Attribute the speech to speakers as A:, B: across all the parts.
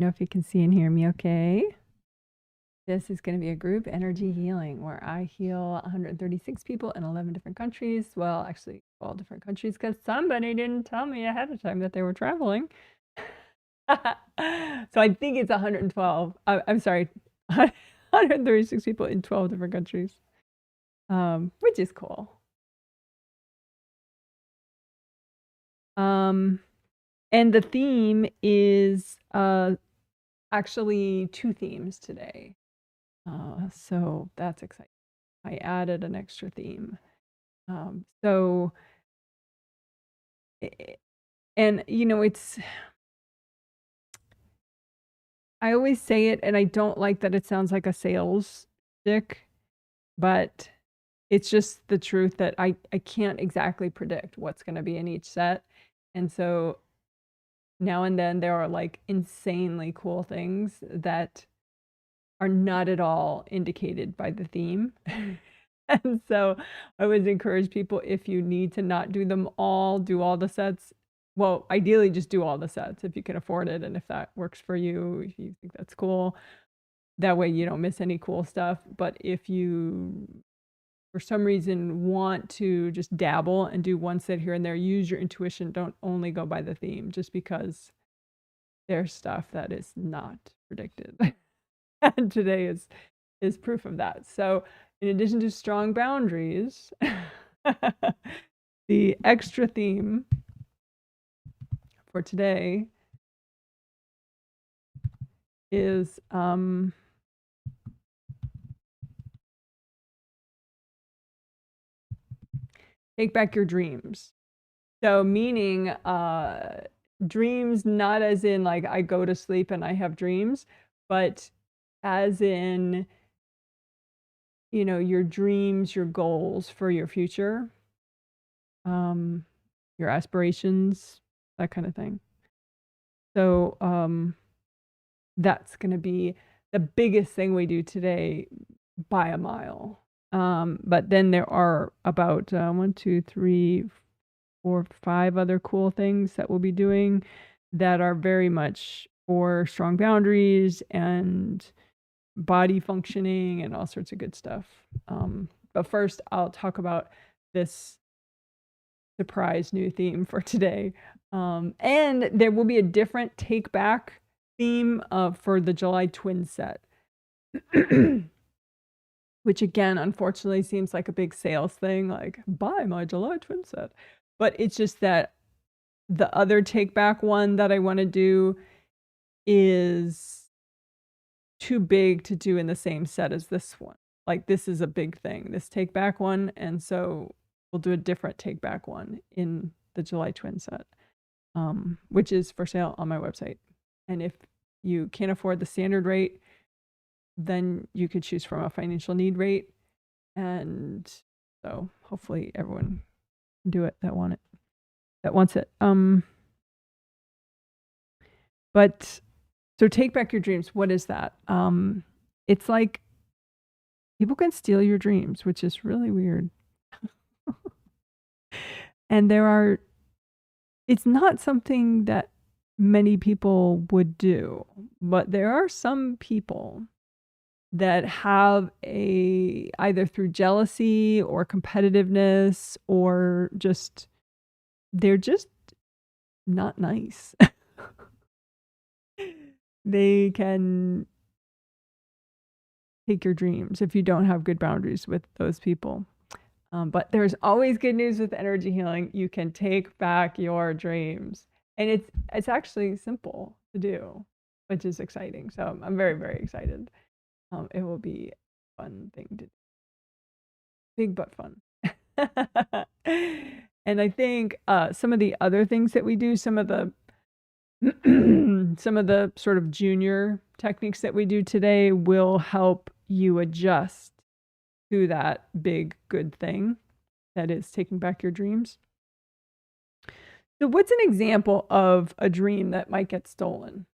A: Know if you can see and hear me okay. This is going to be a group energy healing where I heal 136 people in 11 different countries. Well, actually, all different countries because somebody didn't tell me ahead of time that they were traveling. So I think it's 112. I'm sorry, 136 people in 12 different countries, which is cool. And the theme is actually 2 themes today. So that's exciting. I added an extra theme. So, and you know, I always say it, and I don't like that it sounds like a sales stick, but it's just the truth that I can't exactly predict what's going to be in each set. And so now and then there are like insanely cool things that are not at all indicated by the theme. And so I always encourage people, if you need to not do them all, do all the sets. Well, ideally just do all the sets if you can afford it. And if that works for you, if you think that's cool, that way you don't miss any cool stuff. But if you, for some reason, want to just dabble and do one set here and there, use your intuition. Don't only go by the theme just because there's stuff that is not predicted. And today is proof of that. So in addition to strong boundaries, the extra theme for today is take back your dreams. So meaning dreams not as in like I go to sleep and I have dreams, but as in, you know, your dreams, your goals for your future, your aspirations, that kind of thing. So that's going to be the biggest thing we do today by a mile. But then there are about 1, 2, 3, 4, 5 other cool things that we'll be doing that are very much for strong boundaries and body functioning and all sorts of good stuff. But first, I'll talk about this surprise new theme for today. And there will be a different take back theme for the July twin set. Which again, unfortunately, seems like a big sales thing, like buy my July twin set. But it's just that the other take back one that I want to do is too big to do in the same set as this one. Like this is a big thing, this take back one. And so we'll do a different take back one in the July twin set, which is for sale on my website. And if you can't afford the standard rate, then you could choose from a financial need rate. And so hopefully everyone can do it that wants it. But so take back your dreams. What is that? It's like people can steal your dreams, which is really weird. And it's not something that many people would do, but there are some people that have either through jealousy or competitiveness or just, they're just not nice. They can take your dreams if you don't have good boundaries with those people. But there's always good news with energy healing. You can take back your dreams. And it's actually simple to do, which is exciting. So I'm very, very excited. It will be a fun thing to do. Big but fun. And I think some of the other things that we do, some of the sort of junior techniques that we do today will help you adjust to that big good thing that is taking back your dreams. So what's an example of a dream that might get stolen?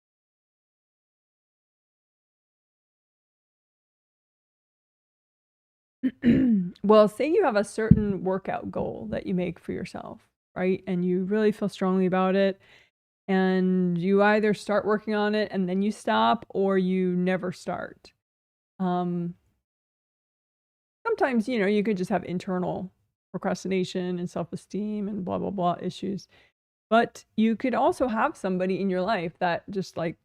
A: Well, say you have a certain workout goal that you make for yourself, right? And you really feel strongly about it. And you either start working on it and then you stop, or you never start. Sometimes, you know, you could just have internal procrastination and self-esteem and blah, blah, blah issues. But you could also have somebody in your life that just like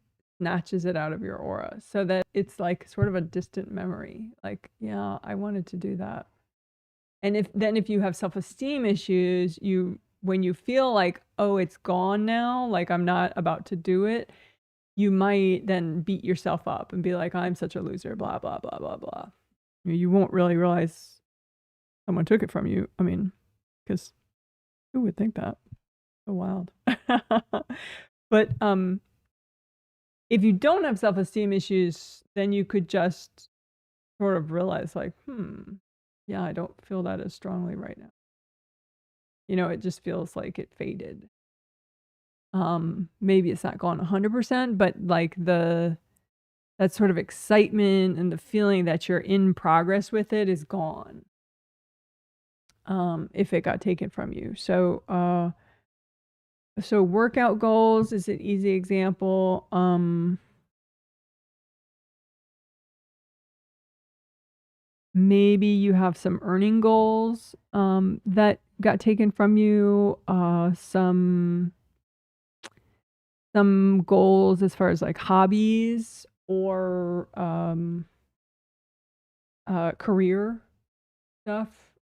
A: snatches it out of your aura, so that it's like sort of a distant memory. Like, yeah, I wanted to do that. And if you have self-esteem issues, when you feel like, oh, it's gone now, like I'm not about to do it, you might then beat yourself up and be like, I'm such a loser, blah, blah, blah, blah, blah. You won't really realize someone took it from you. I mean, because who would think that? So wild. But if you don't have self-esteem issues, then you could just sort of realize like, yeah, I don't feel that as strongly right now. You know, it just feels like it faded. Maybe it's not gone 100%, but like that sort of excitement and the feeling that you're in progress with it is gone. If it got taken from you. So workout goals is an easy example. Maybe you have some earning goals that got taken from you. Some goals as far as like hobbies or career stuff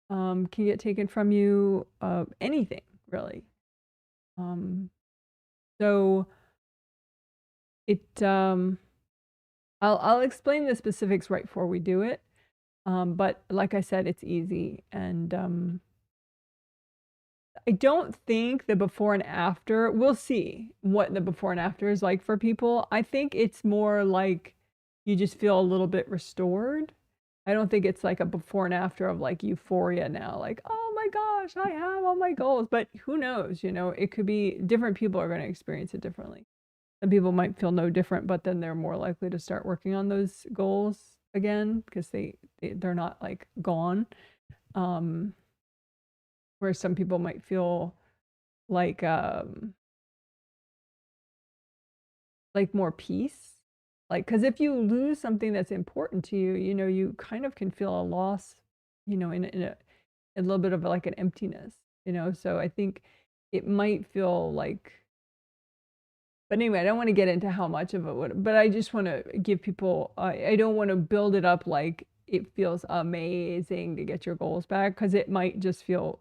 A: can get taken from you. Anything really. So it I'll explain the specifics right before we do it. But like I said, it's easy. And I don't think the before and after, we'll see what the before and after is like for people. I think it's more like you just feel a little bit restored. I don't think it's like a before and after of like euphoria now, like, oh my gosh, I have all my goals. But who knows, you know, it could be different people are going to experience it differently. Some people might feel no different, but then they're more likely to start working on those goals again because they're not like gone. Where some people might feel like more peace, like, because if you lose something that's important to you, you know, you kind of can feel a loss, you know, in a little bit of like an emptiness, you know. So I think it might feel like, but anyway, I don't want to get into how much of it would, but I just want to give people, I don't want to build it up like it feels amazing to get your goals back, because it might just feel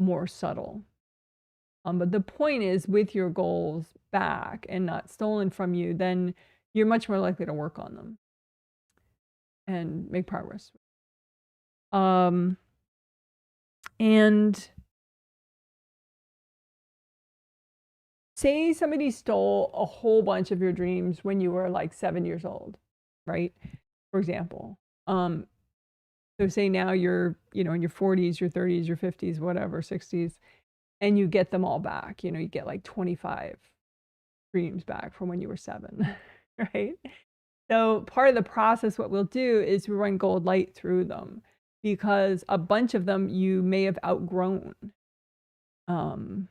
A: more subtle. But the point is, with your goals back and not stolen from you, then you're much more likely to work on them and make progress. And say somebody stole a whole bunch of your dreams when you were like 7 years old, right? For example. So say now you're, you know, in your 40s, your 30s, your 50s, whatever, 60s, and you get them all back. You know, you get like 25 dreams back from when you were 7, right? So part of the process, what we'll do is we run gold light through them, because a bunch of them you may have outgrown. And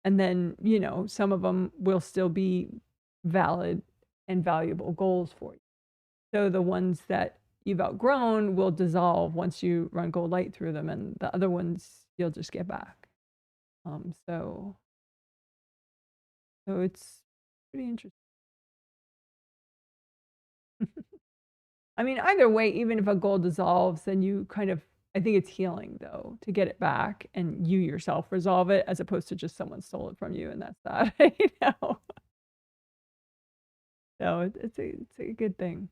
A: then, you know, some of them will still be valid and valuable goals for you. So the ones that you've outgrown will dissolve once you run gold light through them, and the other ones you'll just get back. So it's pretty interesting. I mean, either way, even if a goal dissolves, then you kind of, I think it's healing though to get it back and you yourself resolve it, as opposed to just someone stole it from you and that's that. You know. So it's a good thing.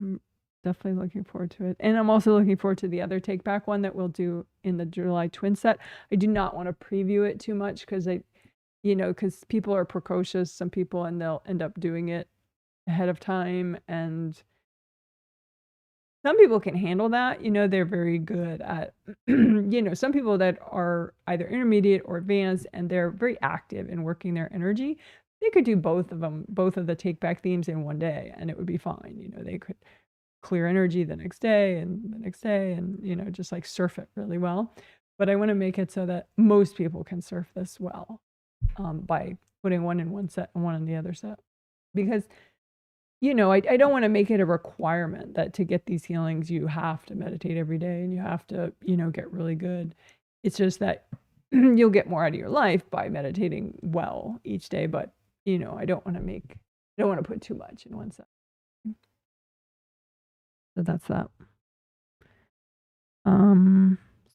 A: I'm definitely looking forward to it, and I'm also looking forward to the other take back one that we'll do in the July twin set. I do not want to preview it too much because because people are precocious, some people, and they'll end up doing it ahead of time, and some people can handle that. You know, they're very good at, some people that are either intermediate or advanced, and they're very active in working their energy. They could do both of them, both of the take back themes in one day, and it would be fine. You know, they could clear energy the next day and the next day, and, just like surf it really well. But I want to make it so that most people can surf this well by putting one in one set and one in the other set. Because, you know, I don't want to make it a requirement that to get these healings, you have to meditate every day and you have to, you know, get really good. It's just that you'll get more out of your life by meditating well each day. But, you know, I don't want to put too much in one set. So that's that.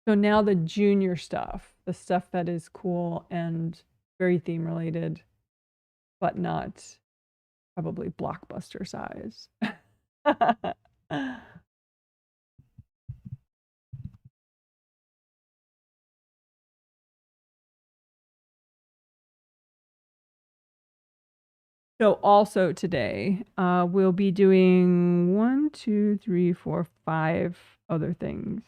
A: So now the junior stuff, the stuff that is cool and very theme related, but not probably blockbuster size. So also today, we'll be doing 1, 2, 3, 4, 5 other things.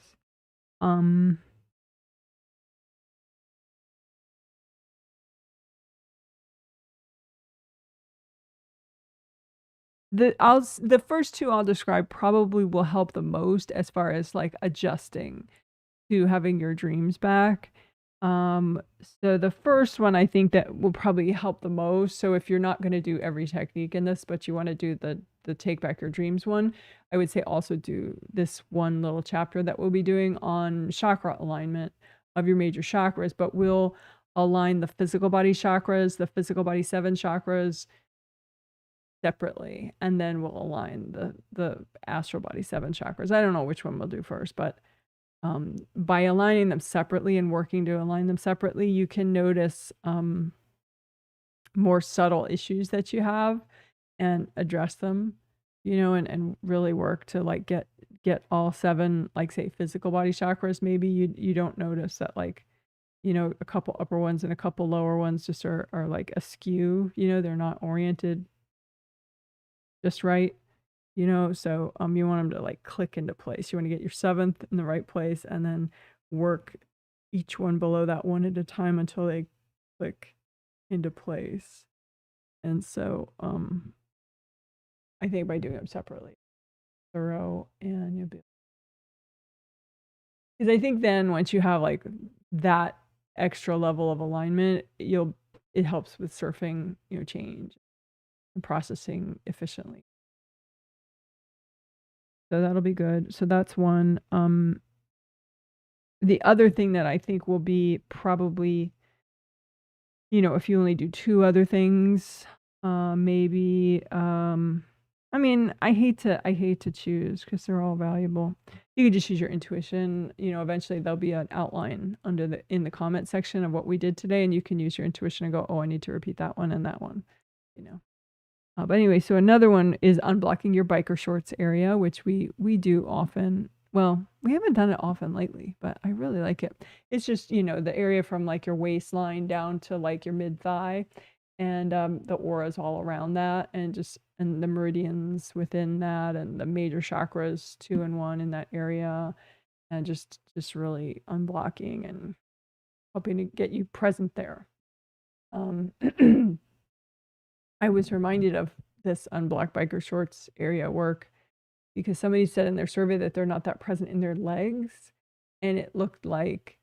A: The first two I'll describe probably will help the most as far as like adjusting to having your dreams back. So the first one I think that will probably help the most. So if you're not going to do every technique in this, but you want to do the take back your dreams one, I would say also do this one little chapter that we'll be doing on chakra alignment of your major chakras, but we'll align the physical body chakras, the physical body 7 chakras separately, and then we'll align the astral body 7 chakras. I don't know which one we'll do first, but by aligning them separately and working to align them separately, you can notice more subtle issues that you have and address them, you know, and really work to like get all 7, like say physical body chakras. Maybe you don't notice that, like, you know, a couple upper ones and a couple lower ones just are like askew, you know, they're not oriented just right, you know. So you want them to like click into place. You want to get your 7th in the right place and then work each one below that one at a time until they click into place. And so I think by doing them separately, thorough, and you'll be, because I think then once you have like that extra level of alignment, it helps with surfing, you know, change and processing efficiently. So that'll be good. So that's one. The other thing that I think will be probably, you know, if you only do 2 other things, maybe, I mean, I hate to choose because they're all valuable. You could just use your intuition. You know, eventually there'll be an outline in the comment section of what we did today, and you can use your intuition and go, oh, I need to repeat that one and that one, you know. But anyway, so another one is unblocking your biker shorts area, which we do often. Well, we haven't done it often lately, but I really like it. It's just, you know, the area from like your waistline down to like your mid thigh, and the auras all around that, and the meridians within that, and the major chakras 2 and 1 in that area, and just really unblocking and helping to get you present there. I was reminded of this Unblock biker shorts area work because somebody said in their survey that they're not that present in their legs, and it looked like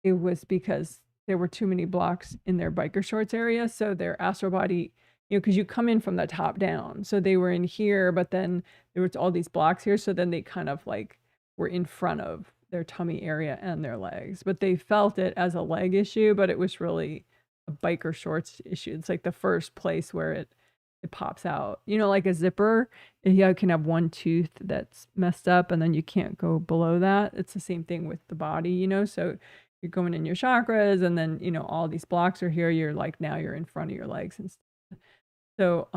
A: it was because there were too many blocks in their biker shorts area. So their astral body, you know, because you come in from the top down, so they were in here, but then there was all these blocks here, so then they kind of like were in front of their tummy area and their legs, but they felt it as a leg issue, but it was really a biker shorts issue. It's like the first place where it pops out, you know, like a zipper. You can have one tooth that's messed up and then you can't go below that. It's the same thing with the body, you know. So you're going in your chakras, and then, you know, all these blocks are here. You're like, now you're in front of your legs and stuff. So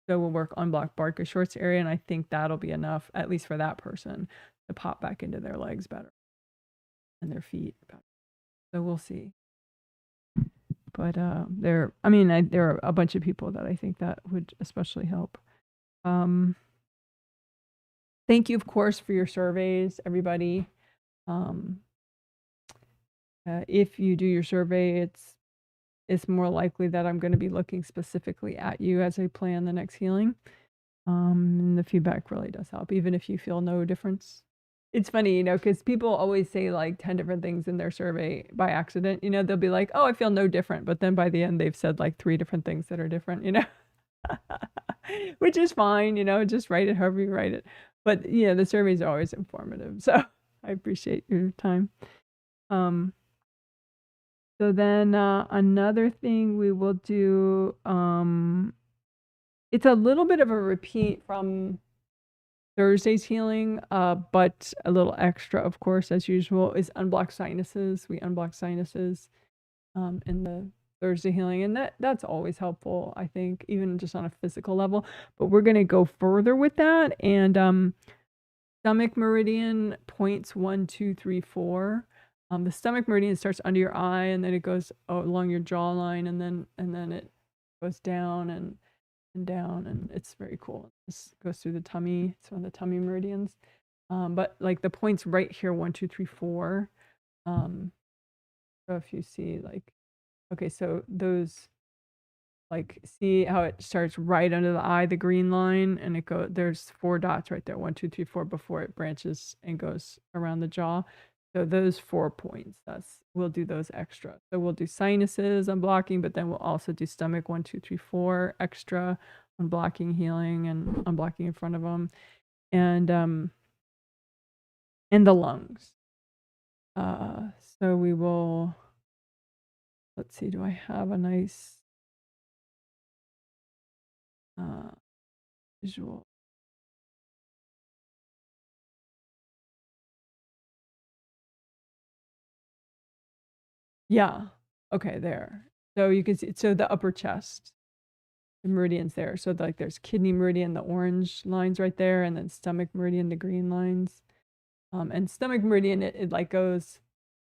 A: so we'll work on block biker shorts area, and I think that'll be enough, at least for that person, to pop back into their legs better and their feet better. So we'll see. But there are a bunch of people that I think that would especially help. Thank you, of course, for your surveys, everybody. If you do your survey, it's more likely that I'm going to be looking specifically at you as I plan the next healing. And the feedback really does help, even if you feel no difference. It's funny, you know, because people always say like 10 different things in their survey by accident. You know, they'll be like, oh, I feel no different. But then by the end, they've said like 3 different things that are different, you know, which is fine, you know, just write it however you write it. But yeah, the surveys are always informative. So I appreciate your time. So then another thing we will do, it's a little bit of a repeat from Thursday's healing, but a little extra, of course, as usual, is unblock sinuses. We unblock sinuses in the Thursday healing, and that's always helpful, I think, even just on a physical level. But we're going to go further with that, and stomach meridian points 1, 2, 3, 4. The stomach meridian starts under your eye, and then it goes along your jawline, and then it goes down and down, and it's very cool. This goes through the tummy. It's one of the tummy meridians. But like the points right here, 1, 2, 3, 4. So if you see like, okay, so those, like, see how it starts right under the eye, the green line, and there's 4 dots right there, 1, 2, 3, 4, before it branches and goes around the jaw. So those 4 points, we'll do those extra. So we'll do sinuses, unblocking, but then we'll also do stomach, 1, 2, 3, 4, extra, unblocking, healing, and unblocking in front of them, and the lungs. So we will, let's see, do I have a nice visual? Yeah. Okay, there. So you can see, so the upper chest, the meridians there. So like there's kidney meridian, the orange lines right there, and then stomach meridian, the green lines. And stomach meridian, it like goes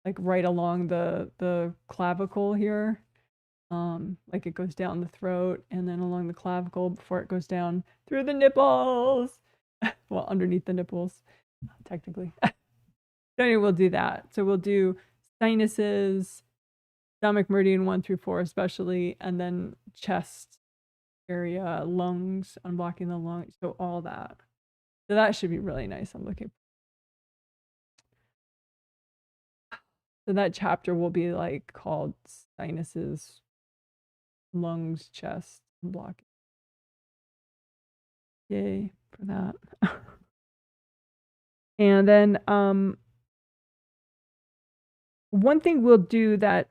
A: like right along the clavicle here. Like it goes down the throat and then along the clavicle before it goes down through the nipples. Well, underneath the nipples, technically. So anyway, we'll do that. So we'll do sinuses, stomach meridian 1 through 4 especially, and then chest area, lungs, unblocking the lungs, so all that. So that should be really nice. I'm looking. So that chapter will be like called sinuses, lungs, chest, unblocking. Yay for that. And then one thing we'll do that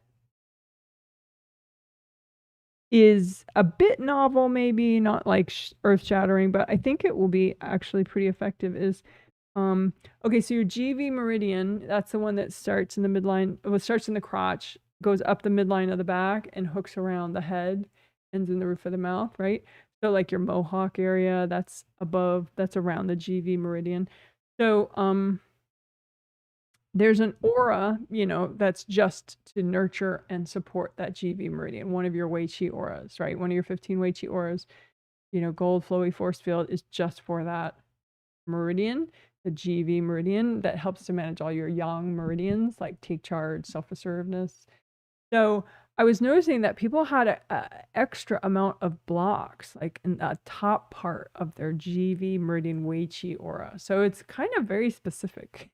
A: is a bit novel, maybe not like earth-shattering, but I think it will be actually pretty effective, is okay, so your GV meridian, that's the one that starts in the midline, well, starts in the crotch, goes up the midline of the back and hooks around the head, ends in the roof of the mouth, right? So like your mohawk area, that's around the GV meridian. So there's an aura, you know, that's just to nurture and support that GV meridian, one of your Wei Qi auras, right? One of your 15 Wei Qi auras, you know, gold flowy force field is just for that meridian, the GV meridian, that helps to manage all your yang meridians, like take charge, self-assertiveness. So I was noticing that people had a extra amount of blocks, like in the top part of their GV meridian Wei Qi aura. So it's kind of very specific.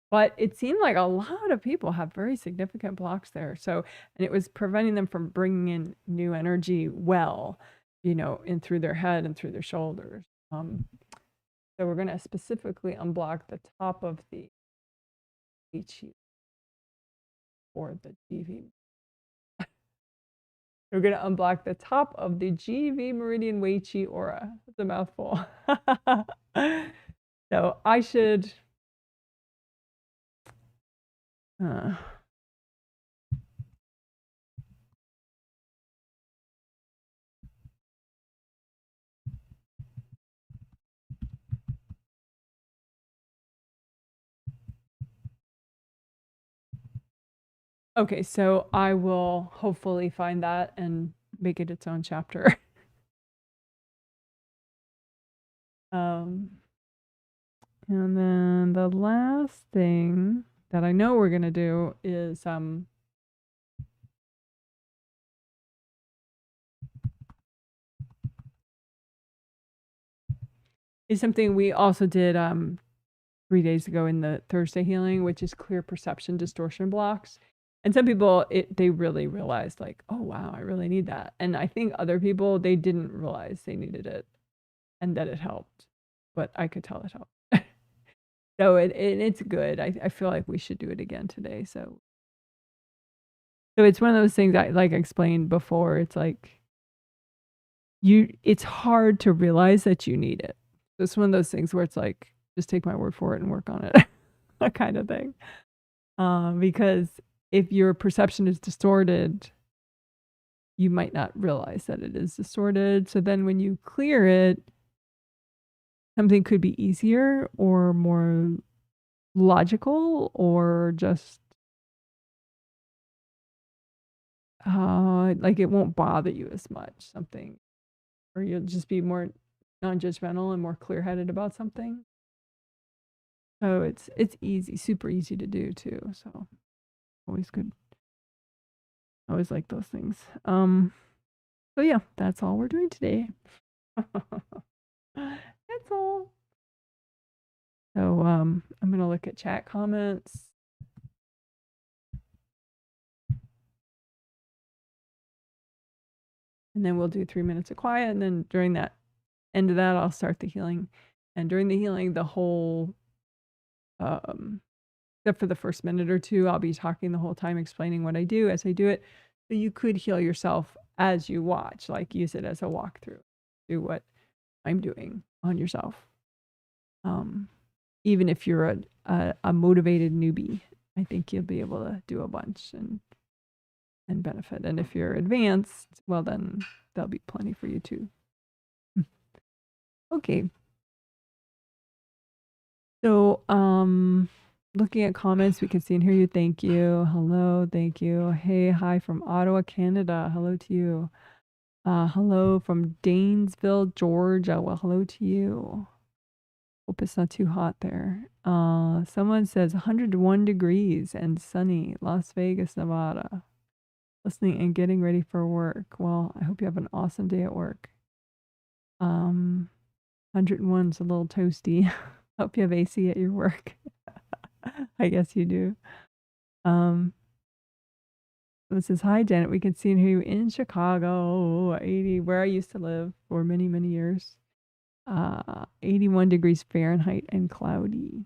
A: But it seemed like a lot of people have very significant blocks there. So, and it was preventing them from bringing in new energy well, you know, in through their head and through their shoulders. So we're going to specifically unblock the top of the Qi or the GV. We're going to unblock the top of the GV meridian Wei Qi aura. It's a mouthful. So I should... Okay, so I will hopefully find that and make it its own chapter. And then the last thing that I know we're gonna do is something we also did 3 days ago in the Thursday healing, which is clear perception distortion blocks. And some people, they really realized like, oh, wow, I really need that. And I think other people, they didn't realize they needed it and that it helped. But I could tell it helped. So it's good. I feel like we should do it again today. So it's one of those things I like explained before. It's like it's hard to realize that you need it. It's one of those things where it's like, just take my word for it and work on it, that kind of thing. Because if your perception is distorted, you might not realize that it is distorted. So then when you clear it, something could be easier or more logical or just like it won't bother you as much, something, or you'll just be more non-judgmental and more clear-headed about something. So it's easy, super easy to do too. So always good. I always like those things. So yeah, that's all we're doing today. That's all. So I'm gonna look at chat comments. And then we'll do 3 minutes of quiet. And then during that end of that, I'll start the healing. And during the healing, the whole, except for the first minute or two, I'll be talking the whole time, explaining what I do as I do it. So you could heal yourself as you watch, like use it as a walkthrough. Do what I'm doing on yourself. Even if you're a motivated newbie, I think you'll be able to do a bunch and benefit. And if you're advanced, well, then there'll be plenty for you too. Okay. So, looking at comments, we can see and hear you. Thank you. Hello. Thank you. Hey, hi from Ottawa, Canada. Hello to you. Hello from Danesville, Georgia. Well, hello to you. Hope it's not too hot there. Someone says 101 degrees and sunny, Las Vegas, Nevada. Listening and getting ready for work. Well, I hope you have an awesome day at work. 101 is a little toasty. Hope you have AC at your work. I guess you do. This is hi Janet. We can see and hear you in Chicago, 80, where I used to live for many, many years. 81 degrees Fahrenheit and cloudy.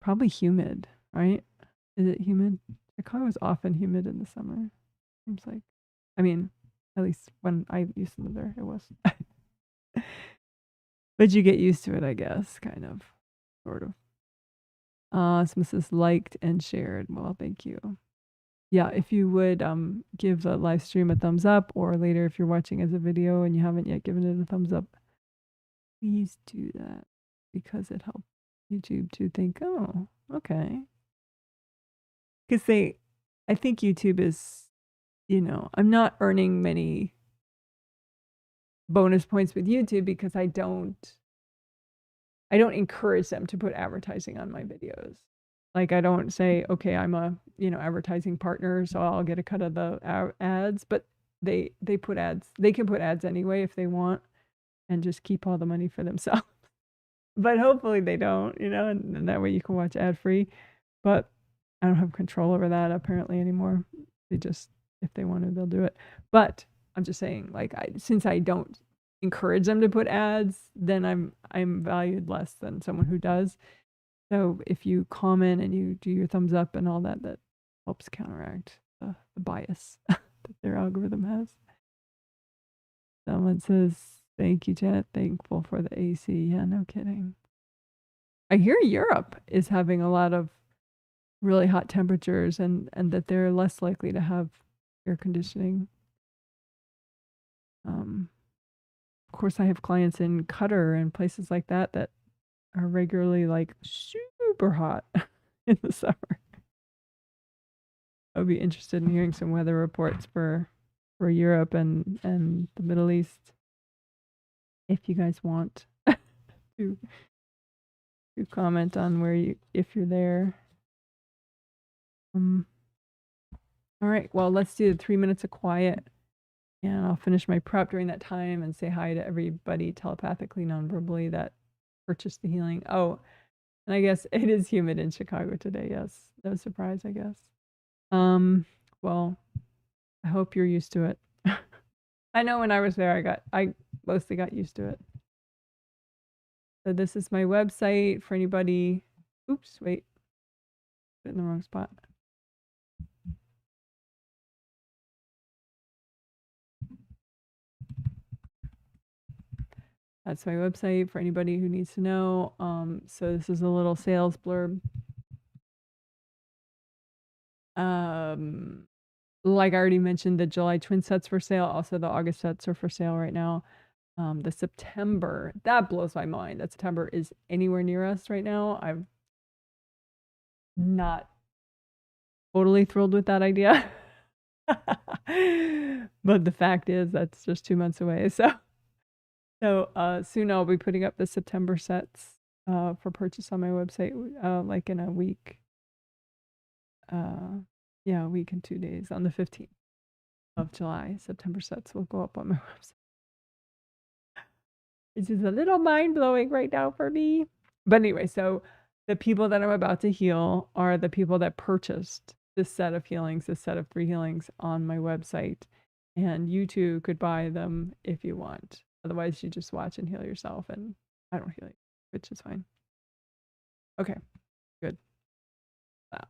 A: Probably humid, right? Is it humid? Chicago is often humid in the summer. Seems like. I mean, at least when I used to live there, it was. But you get used to it, I guess, kind of, sort of. Some says liked and shared. Well, thank you. Yeah, if you would give the live stream a thumbs up, or later if you're watching as a video and you haven't yet given it a thumbs up, please do that because it helps YouTube to think, oh, okay. Because I think YouTube is, I'm not earning many bonus points with YouTube because I don't encourage them to put advertising on my videos. Like I don't say, okay, I'm a, advertising partner, so I'll get a cut of the ads, but they put ads. They can put ads anyway if they want and just keep all the money for themselves. But hopefully they don't, and that way you can watch ad free. But I don't have control over that apparently anymore. They just, if they want to, they'll do it. But I'm just saying, like, since I don't encourage them to put ads, then I'm valued less than someone who does. So if you comment and you do your thumbs up and all that, that helps counteract the bias that their algorithm has. Someone says, thank you, Janet. Thankful for the AC. Yeah, no kidding. I hear Europe is having a lot of really hot temperatures and that they're less likely to have air conditioning. Of course, I have clients in Qatar and places like that are regularly like super hot in the summer. I would be interested in hearing some weather reports for Europe and the Middle East if you guys want to comment on if you're there. All right, well, let's do the 3 minutes of quiet, and I'll finish my prep during that time and say hi to everybody telepathically, non-verbally, that purchased the healing. Oh, And I guess it is humid in Chicago today. Yes. No surprise, I guess. Well, I hope you're used to it. I know when I was there, I mostly got used to it. So this is my website for anybody. Oops, wait. Put it in the wrong spot. That's my website for anybody who needs to know. So this is a little sales blurb. Like I already mentioned, the July twin sets for sale. Also, the August sets are for sale right now. The September, that blows my mind. That September is anywhere near us right now. I'm not totally thrilled with that idea. But the fact is that's just 2 months away. So soon I'll be putting up the September sets for purchase on my website, like in a week. Yeah, a week and 2 days on the 15th of July. September sets will go up on my website. It's just a little mind blowing right now for me. But anyway, so the people that I'm about to heal are the people that purchased this set of healings, this set of 3 healings on my website. And you too could buy them if you want. Otherwise, you just watch and heal yourself. And I don't heal you, which is fine. Okay, good. Wow.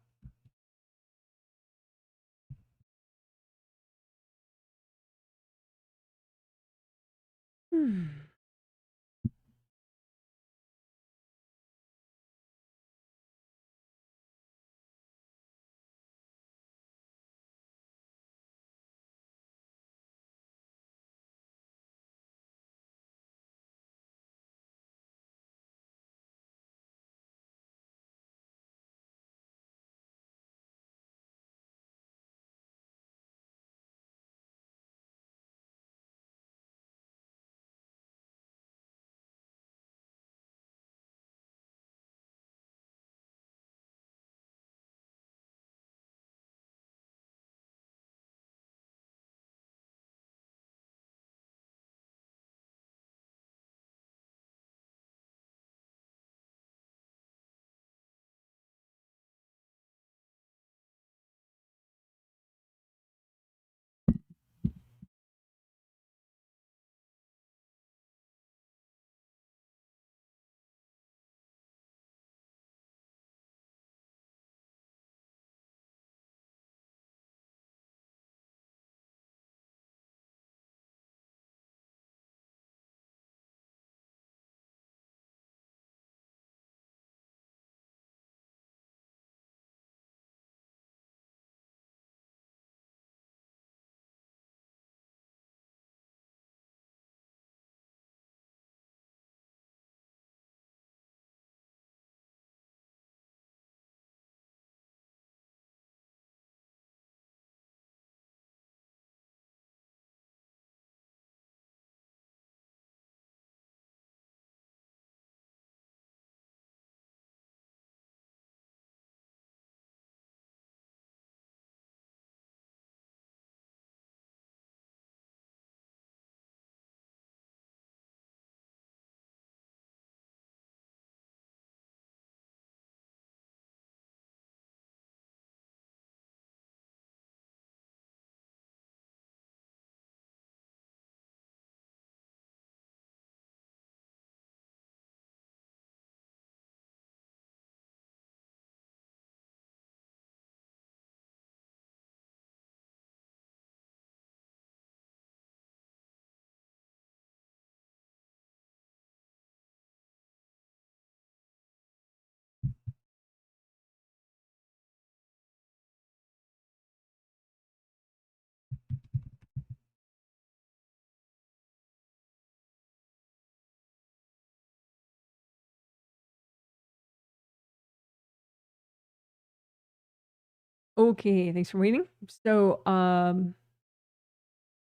A: Okay, thanks for waiting. So,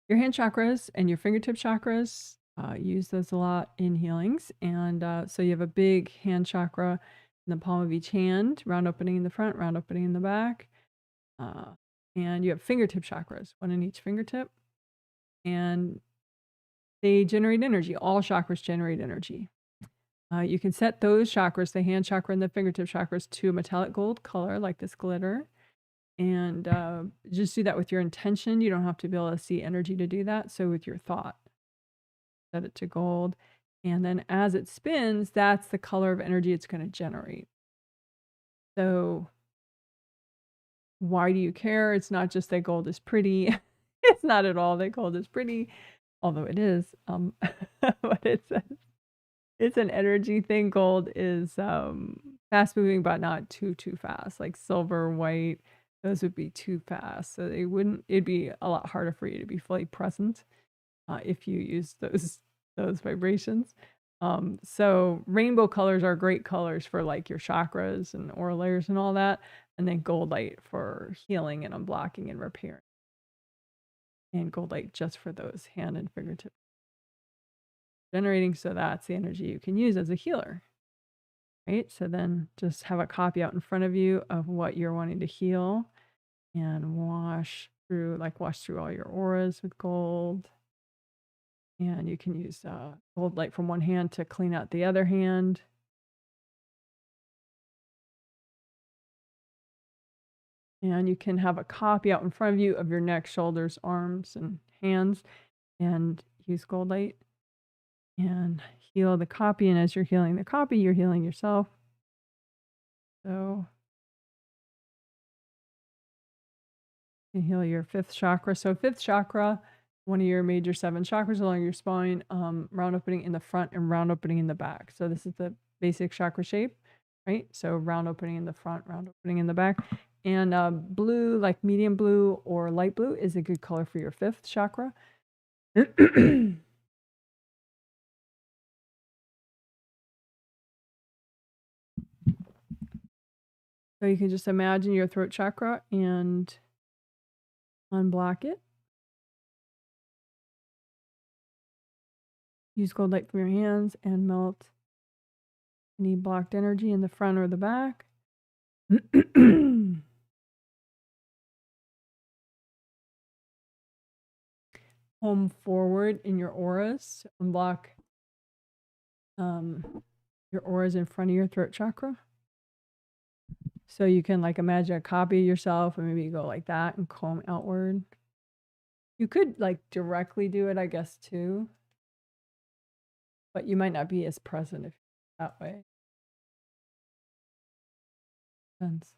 A: your hand chakras and your fingertip chakras, use those a lot in healings. And so you have a big hand chakra in the palm of each hand, round opening in the front, round opening in the back. And you have fingertip chakras, one in each fingertip. And they generate energy. All chakras generate energy. You can set those chakras, the hand chakra and the fingertip chakras, to a metallic gold color like this glitter. And just do that with your intention. You don't have to be able to see energy to do that. So with your thought, set it to gold. And then as it spins, that's the color of energy it's going to generate. So why do you care? It's not just that gold is pretty. It's not at all that gold is pretty, although it is. But it's an energy thing. Gold is fast moving, but not too fast. Like silver, white, those would be too fast. So it'd be a lot harder for you to be fully present if you use those vibrations. So rainbow colors are great colors for like your chakras and aura layers and all that. And then gold light for healing and unblocking and repairing. And gold light just for those hand and fingertip generating. So that's the energy you can use as a healer. Right? So then just have a copy out in front of you of what you're wanting to heal and wash through all your auras with gold. And you can use gold light from one hand to clean out the other hand. And you can have a copy out in front of you of your neck, shoulders, arms, and hands, and use gold light and heal the copy. And as you're healing the copy, you're healing yourself. So you can heal your fifth chakra. So fifth chakra, one of your major 7 chakras along your spine, round opening in the front and round opening in the back. So this is the basic chakra shape, right? So round opening in the front, round opening in the back. And blue, like medium blue or light blue, is a good color for your fifth chakra. So you can just imagine your throat chakra and unblock it. Use gold light from your hands and melt any blocked energy in the front or the back. Home forward in your auras. Unblock your auras in front of your throat chakra. So you can like imagine a copy of yourself and maybe you go like that and comb outward. You could like directly do it, I guess, too. But you might not be as present if that way. Sense.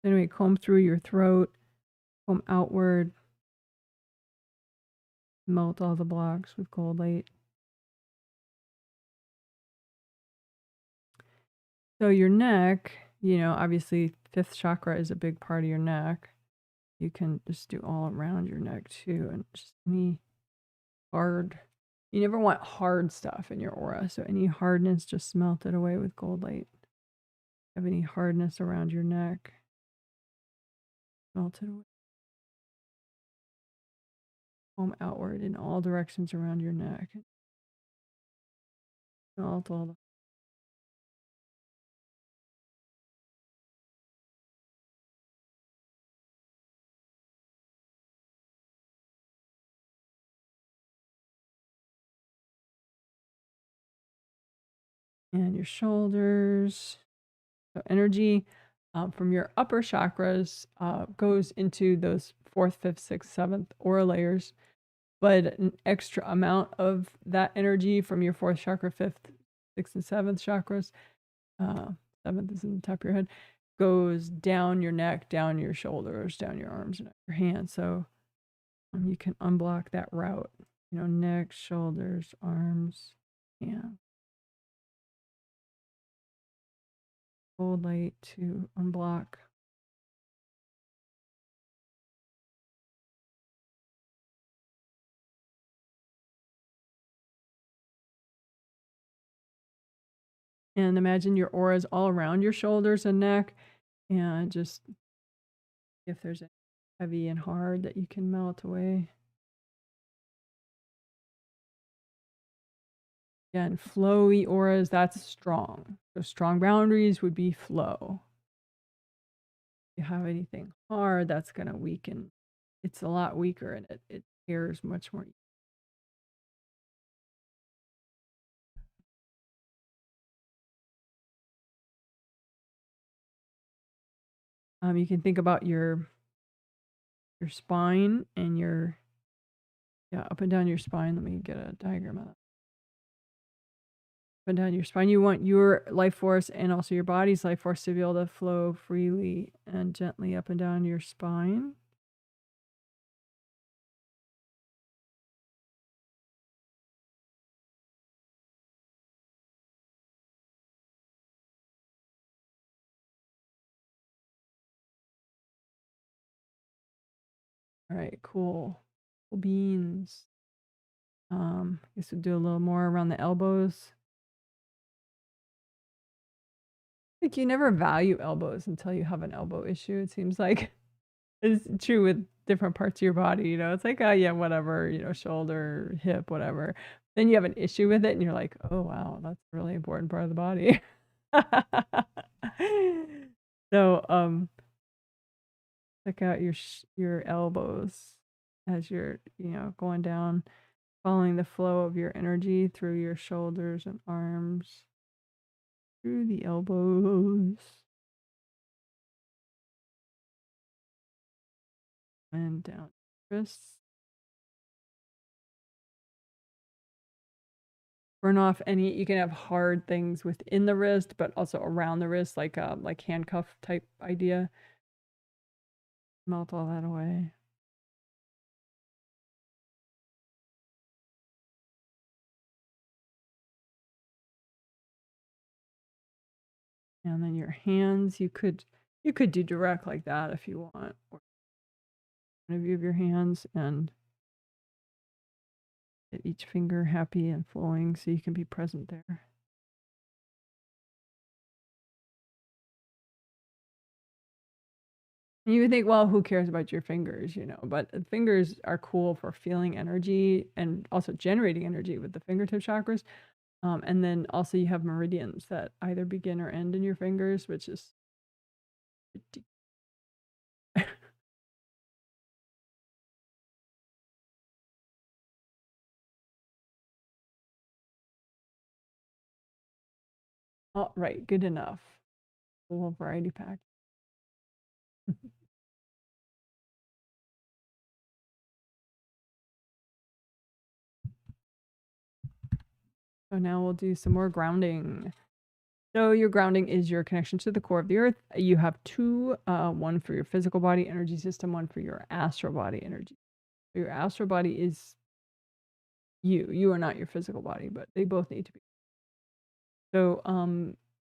A: Anyway, comb through your throat, comb outward, melt all the blocks with gold light. So your neck, obviously fifth chakra is a big part of your neck. You can just do all around your neck too, and just any hard. You never want hard stuff in your aura, so any hardness, just melt it away with gold light. Have any hardness around your neck, melt it away. Comb outward in all directions around your neck. Melt all the. And your shoulders. So energy from your upper chakras goes into those 4th, 5th, 6th, 7th aura layers, but an extra amount of that energy from your 4th chakra, 5th, 6th, and 7th chakras, 7th is in the top of your head, goes down your neck, down your shoulders, down your arms, and your hands. So you can unblock that route, neck, shoulders, arms, hands. Gold light to unblock. And imagine your auras all around your shoulders and neck, and just if there's anything heavy and hard that you can melt away. Again, flowy auras, that's strong. So strong boundaries would be flow. If you have anything hard, that's going to weaken. It's a lot weaker and it tears much more. You can think about your spine and your, yeah, up and down your spine. Let me get a diagram of that. Up and down your spine. You want your life force and also your body's life force to be able to flow freely and gently up and down your spine. All right, cool. Cool beans. I guess we'll do a little more around the elbows. Like you never value elbows until you have an elbow issue. It seems like it's true with different parts of your body. You know, it's like, oh yeah, whatever. You know, shoulder, hip, whatever. Then you have an issue with it, and you're like, oh wow, that's a really important part of the body. So, check out your elbows as you're, going down, following the flow of your energy through your shoulders and arms, through the elbows, and down wrists. Burn off any, you can have hard things within the wrist, but also around the wrist, like handcuff type idea. Melt all that away. And then your hands, you could do direct like that if you want, or one of your hands, and get each finger happy and flowing so you can be present there. And you would think, well, who cares about your fingers, but fingers are cool for feeling energy and also generating energy with the fingertip chakras. And then also you have meridians that either begin or end in your fingers, which is pretty. Oh, right, good enough. A little variety pack. So now we'll do some more grounding. So your grounding is your connection to the core of the earth. You have two, one for your physical body energy system, one for your astral body energy. Your astral body is you. You are not your physical body, but they both need to be. So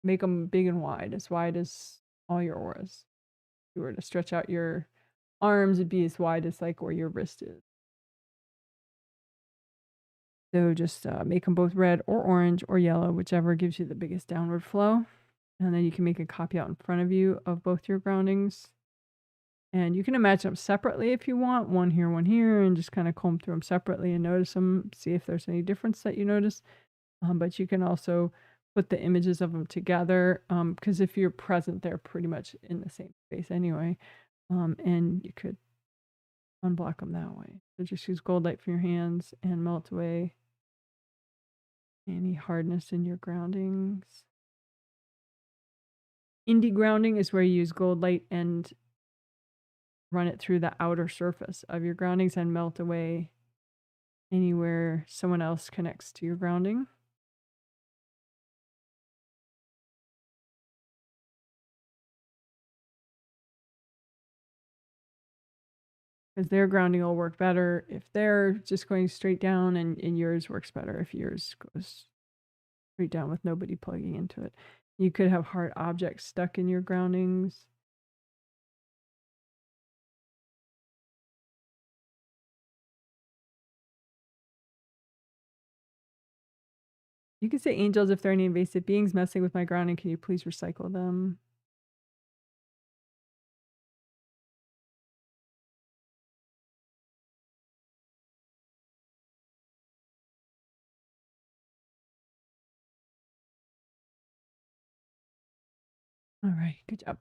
A: make them big and wide as all your auras. If you were to stretch out your arms, it'd be as wide as like where your wrist is. So just make them both red or orange or yellow, whichever gives you the biggest downward flow. And then you can make a copy out in front of you of both your groundings. And you can imagine them separately if you want, one here, and just kind of comb through them separately and notice them, see if there's any difference that you notice. But you can also put the images of them together, because if you're present, they're pretty much in the same space anyway. And you could unblock them that way. So just use gold light from your hands and melt away any hardness in your groundings. Indie grounding is where you use gold light and run it through the outer surface of your groundings and melt away anywhere someone else connects to your grounding. Because their grounding will work better if they're just going straight down, and yours works better if yours goes straight down with nobody plugging into it. You could have hard objects stuck in your groundings. You can say, angels, if there are any invasive beings messing with my grounding, can you please recycle them? All right, good job.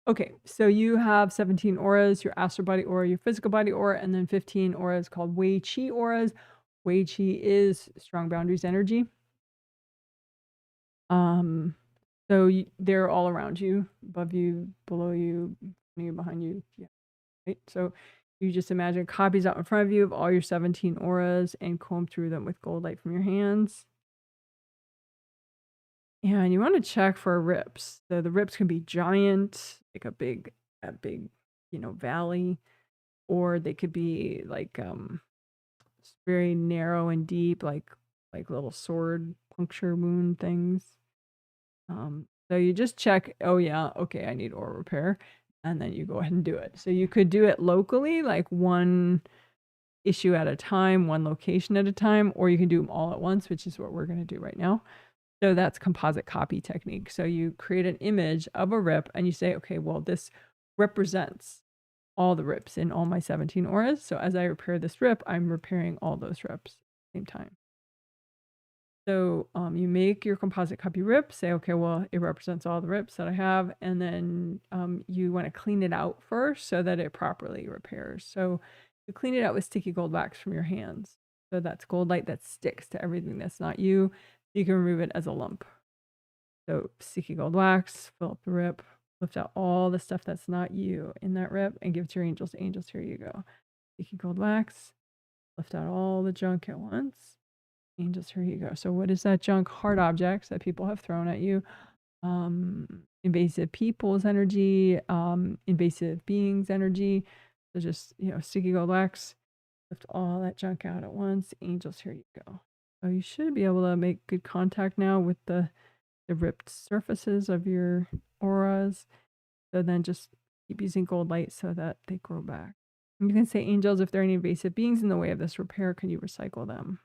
A: Okay, so you have 17 auras, your astral body aura, your physical body aura, and then 15 auras called Wei Qi auras. Wei Qi is strong boundaries energy. So they're all around you, above you, below you, behind you. Yeah, right. So you just imagine copies out in front of you of all your 17 auras and comb through them with gold light from your hands. And you want to check for rips. So the rips can be giant, like a big, valley, or they could be like very narrow and deep, like little sword puncture wound things. So you just check, oh yeah, okay, I need aura repair, and then you go ahead and do it. So you could do it locally, like one issue at a time, one location at a time, or you can do them all at once, which is what we're going to do right now. So that's composite copy technique. So you create an image of a rip and you say, okay, well, this represents all the rips in all my 17 auras. So as I repair this rip, I'm repairing all those rips at the same time. So you make your composite copy rip, say, okay, well, it represents all the rips that I have. And then you want to clean it out first so that it properly repairs. So you clean it out with sticky gold wax from your hands. So that's gold light that sticks to everything that's not you. You can remove it as a lump. So sticky gold wax, fill up the rip, lift out all the stuff that's not you in that rip and give it to your angels. Angels, here you go. Sticky gold wax, lift out all the junk at once. Angels, here you go. So what is that junk? Hard objects that people have thrown at you. Invasive people's energy, invasive beings' energy. So just, sticky gold wax, lift all that junk out at once. Angels, here you go. So you should be able to make good contact now with the ripped surfaces of your auras. So then just keep using gold light so that they grow back. And you can say, angels, if there are any invasive beings in the way of this repair, can you recycle them?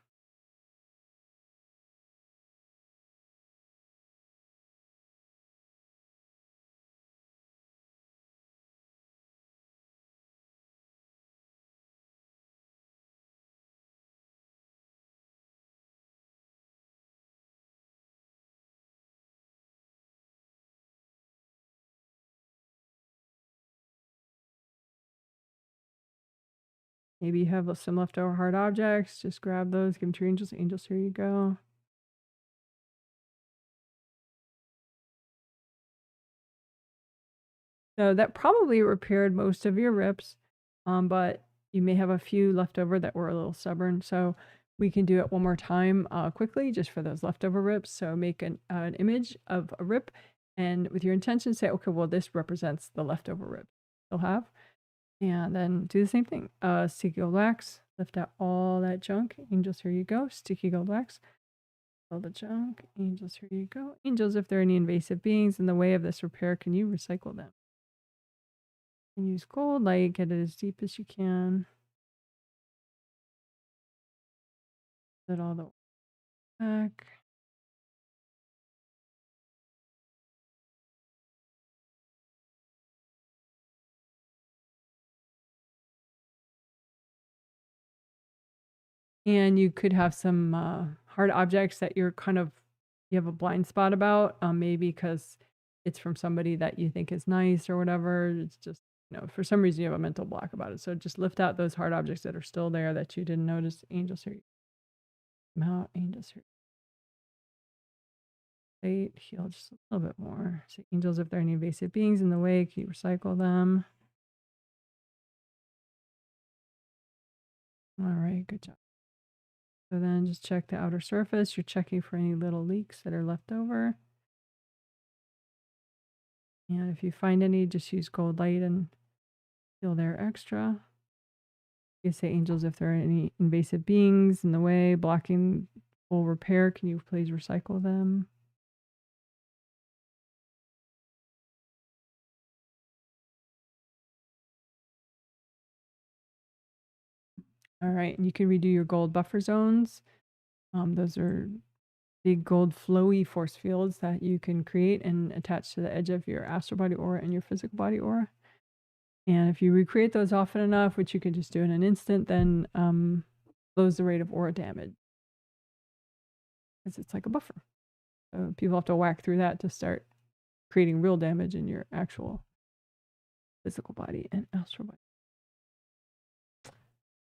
A: Maybe you have some leftover hard objects. Just grab those, give them to your angels. Angels, here you go. So that probably repaired most of your rips, but you may have a few left over that were a little stubborn. So we can do it one more time quickly just for those leftover rips. So make an image of a rip and with your intention say, okay, well, this represents the leftover rip you'll have. And then do the same thing. Sticky gold wax, lift out all that junk. Angels, here you go. Sticky gold wax, all the junk. Angels, here you go. Angels, if there are any invasive beings in the way of this repair, can you recycle them? And use gold light, get it as deep as you can. Let all the back. And you could have some hard objects that you have a blind spot about, maybe because it's from somebody that you think is nice or whatever. It's just, for some reason you have a mental block about it. So just lift out those hard objects that are still there that you didn't notice. Angels here. Out, angels here. Wait, heal just a little bit more. So angels, if there are any invasive beings in the way, can you recycle them? All right, good job. So then just check the outer surface. You're checking for any little leaks that are left over. And if you find any, just use gold light and heal there extra. You say, angels, if there are any invasive beings in the way, blocking full repair, can you please recycle them? All right, and you can redo your gold buffer zones. Those are big gold flowy force fields that you can create and attach to the edge of your astral body aura and your physical body aura. And if you recreate those often enough, which you can just do in an instant, then slows the rate of aura damage. Because it's like a buffer. So people have to whack through that to start creating real damage in your actual physical body and astral body.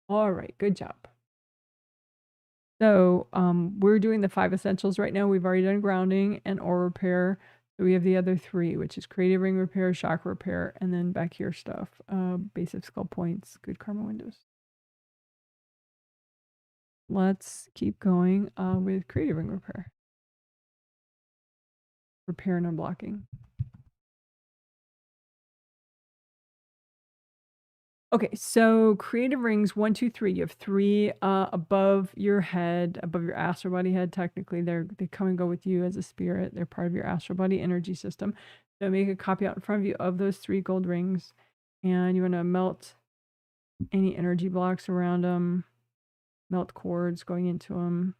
A: All right, good job. So we're doing the 5 essentials right now. We've already done grounding and aura repair. So we have the other 3, which is creative ring repair, chakra repair, and then back here stuff, base of skull points, good karma windows. Let's keep going with creative ring repair. Repair and unblocking. Okay, so creative rings 1, 2, 3. You have 3 above your head, above your astral body head. Technically, they come and go with you as a spirit. They're part of your astral body energy system. So make a copy out in front of you of those 3 gold rings, and you want to melt any energy blocks around them, melt cords going into them.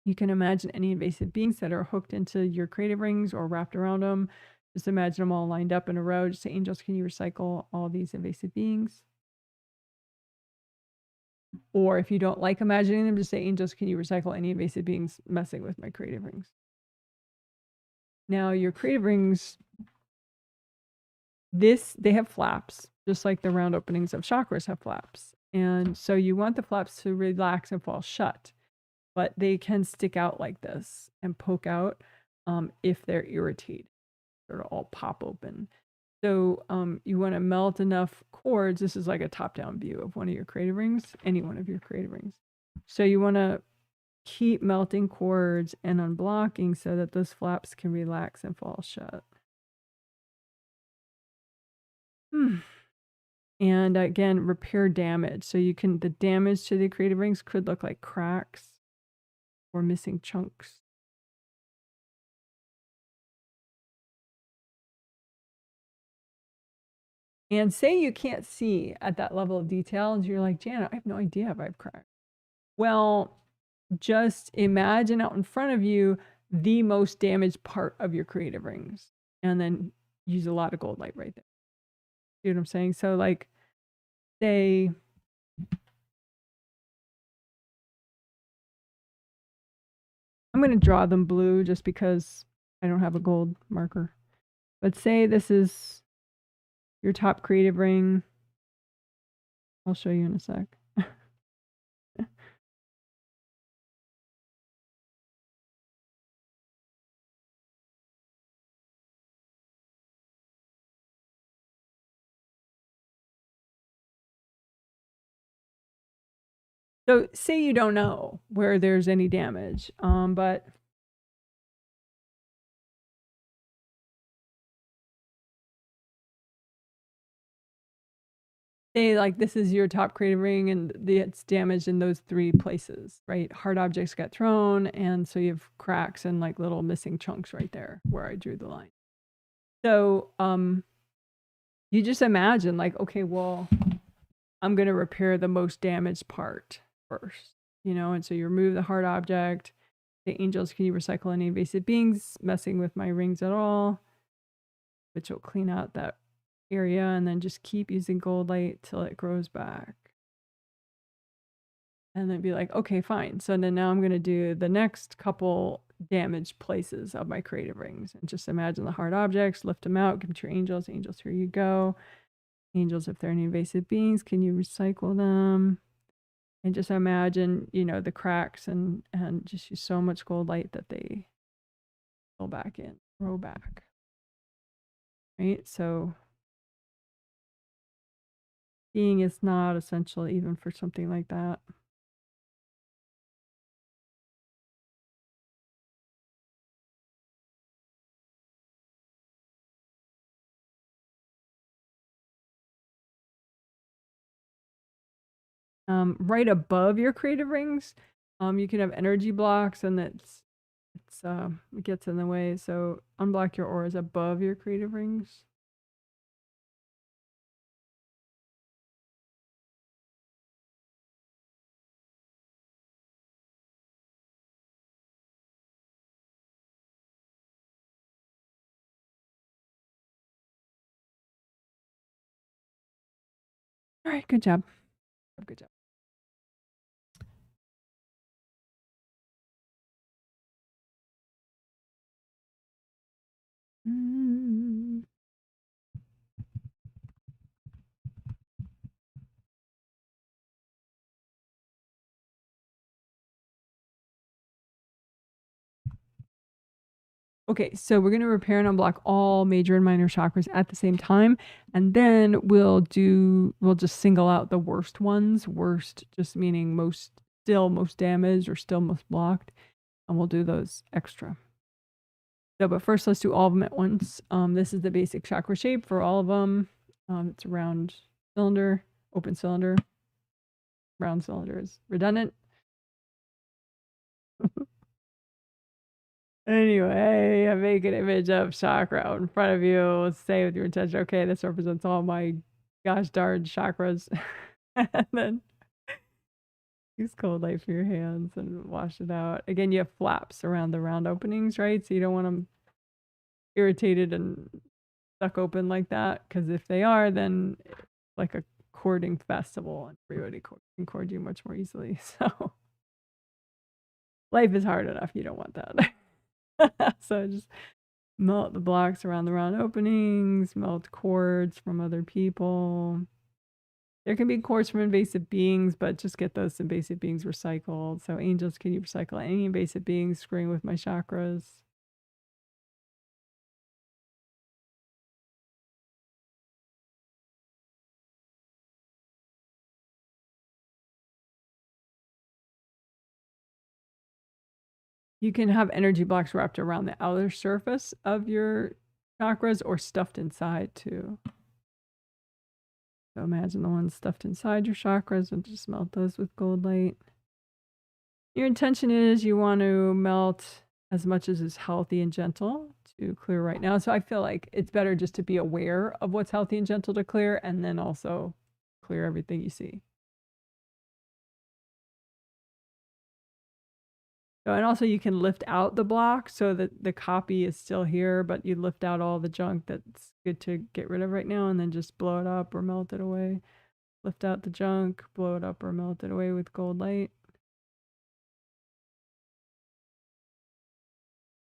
A: You can imagine any invasive beings that are hooked into your creative rings or wrapped around them. Just imagine them all lined up in a row. Just say, angels, can you recycle all these invasive beings? Or if you don't like imagining them, just say, angels, can you recycle any invasive beings messing with my creative rings? Now, your creative rings, they have flaps, just like the round openings of chakras have flaps. And so you want the flaps to relax and fall shut, but they can stick out like this and poke out if they're irritated. They'll all pop open. So you want to melt enough cords. This is like a top-down view of one of your creative rings, any one of your creative rings. So you want to keep melting cords and unblocking so that those flaps can relax and fall shut. And again, repair damage. So you can, the damage to the creative rings could look like cracks or missing chunks. And say you can't see at that level of detail, and you're like, Janet, I have no idea if I have cracks. Well, just imagine out in front of you the most damaged part of your creative rings, and then use a lot of gold light right there. You know what I'm saying? So like, say, I'm going to draw them blue just because I don't have a gold marker. But say this is your top creative ring. I'll show you in a sec. So say you don't know where there's any damage, but say like this is your top creative ring and it's damaged in those 3 places, right? Hard objects get thrown, and so you have cracks and like little missing chunks right there where I drew the line. So you just imagine like, okay, well, I'm going to repair the most damaged part first, you know? And so you remove the hard object. The angels, can you recycle any invasive beings messing with my rings at all? Which will clean out that area, and then just keep using gold light till it grows back. And then be like, okay, fine. So then now I'm going to do the next couple damaged places of my creative rings. And just imagine the hard objects, lift them out, give them to your angels. Angels, here you go. Angels, if there are any invasive beings, can you recycle them? And just imagine, you know, the cracks and just use so much gold light that they fill back in, grow back. Right? So seeing is not essential even for something like that. Right above your creative rings, you can have energy blocks, and it gets in the way. So unblock your auras above your creative rings. All right, good job. Good job. Okay, so we're going to repair and unblock all major and minor chakras at the same time. And then we'll just single out the worst ones. Worst just meaning most damaged or still most blocked. And we'll do those extra. So, but first let's do all of them at once. This is the basic chakra shape for all of them. It's a round cylinder, open cylinder. Round cylinder is redundant. Anyway, I make an image of chakra out in front of you. Say with your intention, okay, this represents all my gosh darn chakras. And then use cold light for your hands and wash it out. Again, you have flaps around the round openings, right? So you don't want them irritated and stuck open like that, because if they are, then it's like a cording festival and everybody can cord you much more easily. So life is hard enough. You don't want that. So just melt the blocks around the round openings, melt cords from other people. There can be cords from invasive beings, but just get those invasive beings recycled. So angels, can you recycle any invasive beings screwing with my chakras? You can have energy blocks wrapped around the outer surface of your chakras or stuffed inside too. So imagine the ones stuffed inside your chakras and just melt those with gold light. Your intention is you want to melt as much as is healthy and gentle to clear right now. So I feel like it's better just to be aware of what's healthy and gentle to clear, and then also clear everything you see. So, and also you can lift out the block so that the copy is still here, but you lift out all the junk that's good to get rid of right now, and then just blow it up or melt it away. Lift out the junk, blow it up or melt it away with gold light.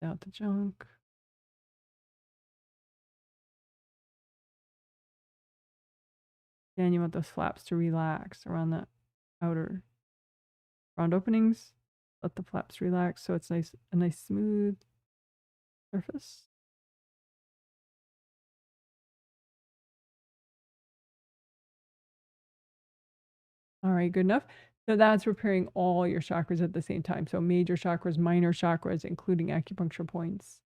A: Out the junk. Then you want those flaps to relax around the outer round openings. Let the flaps relax so it's nice, a nice smooth surface. All right, good enough. So that's repairing all your chakras at the same time. So major chakras, minor chakras, including acupuncture points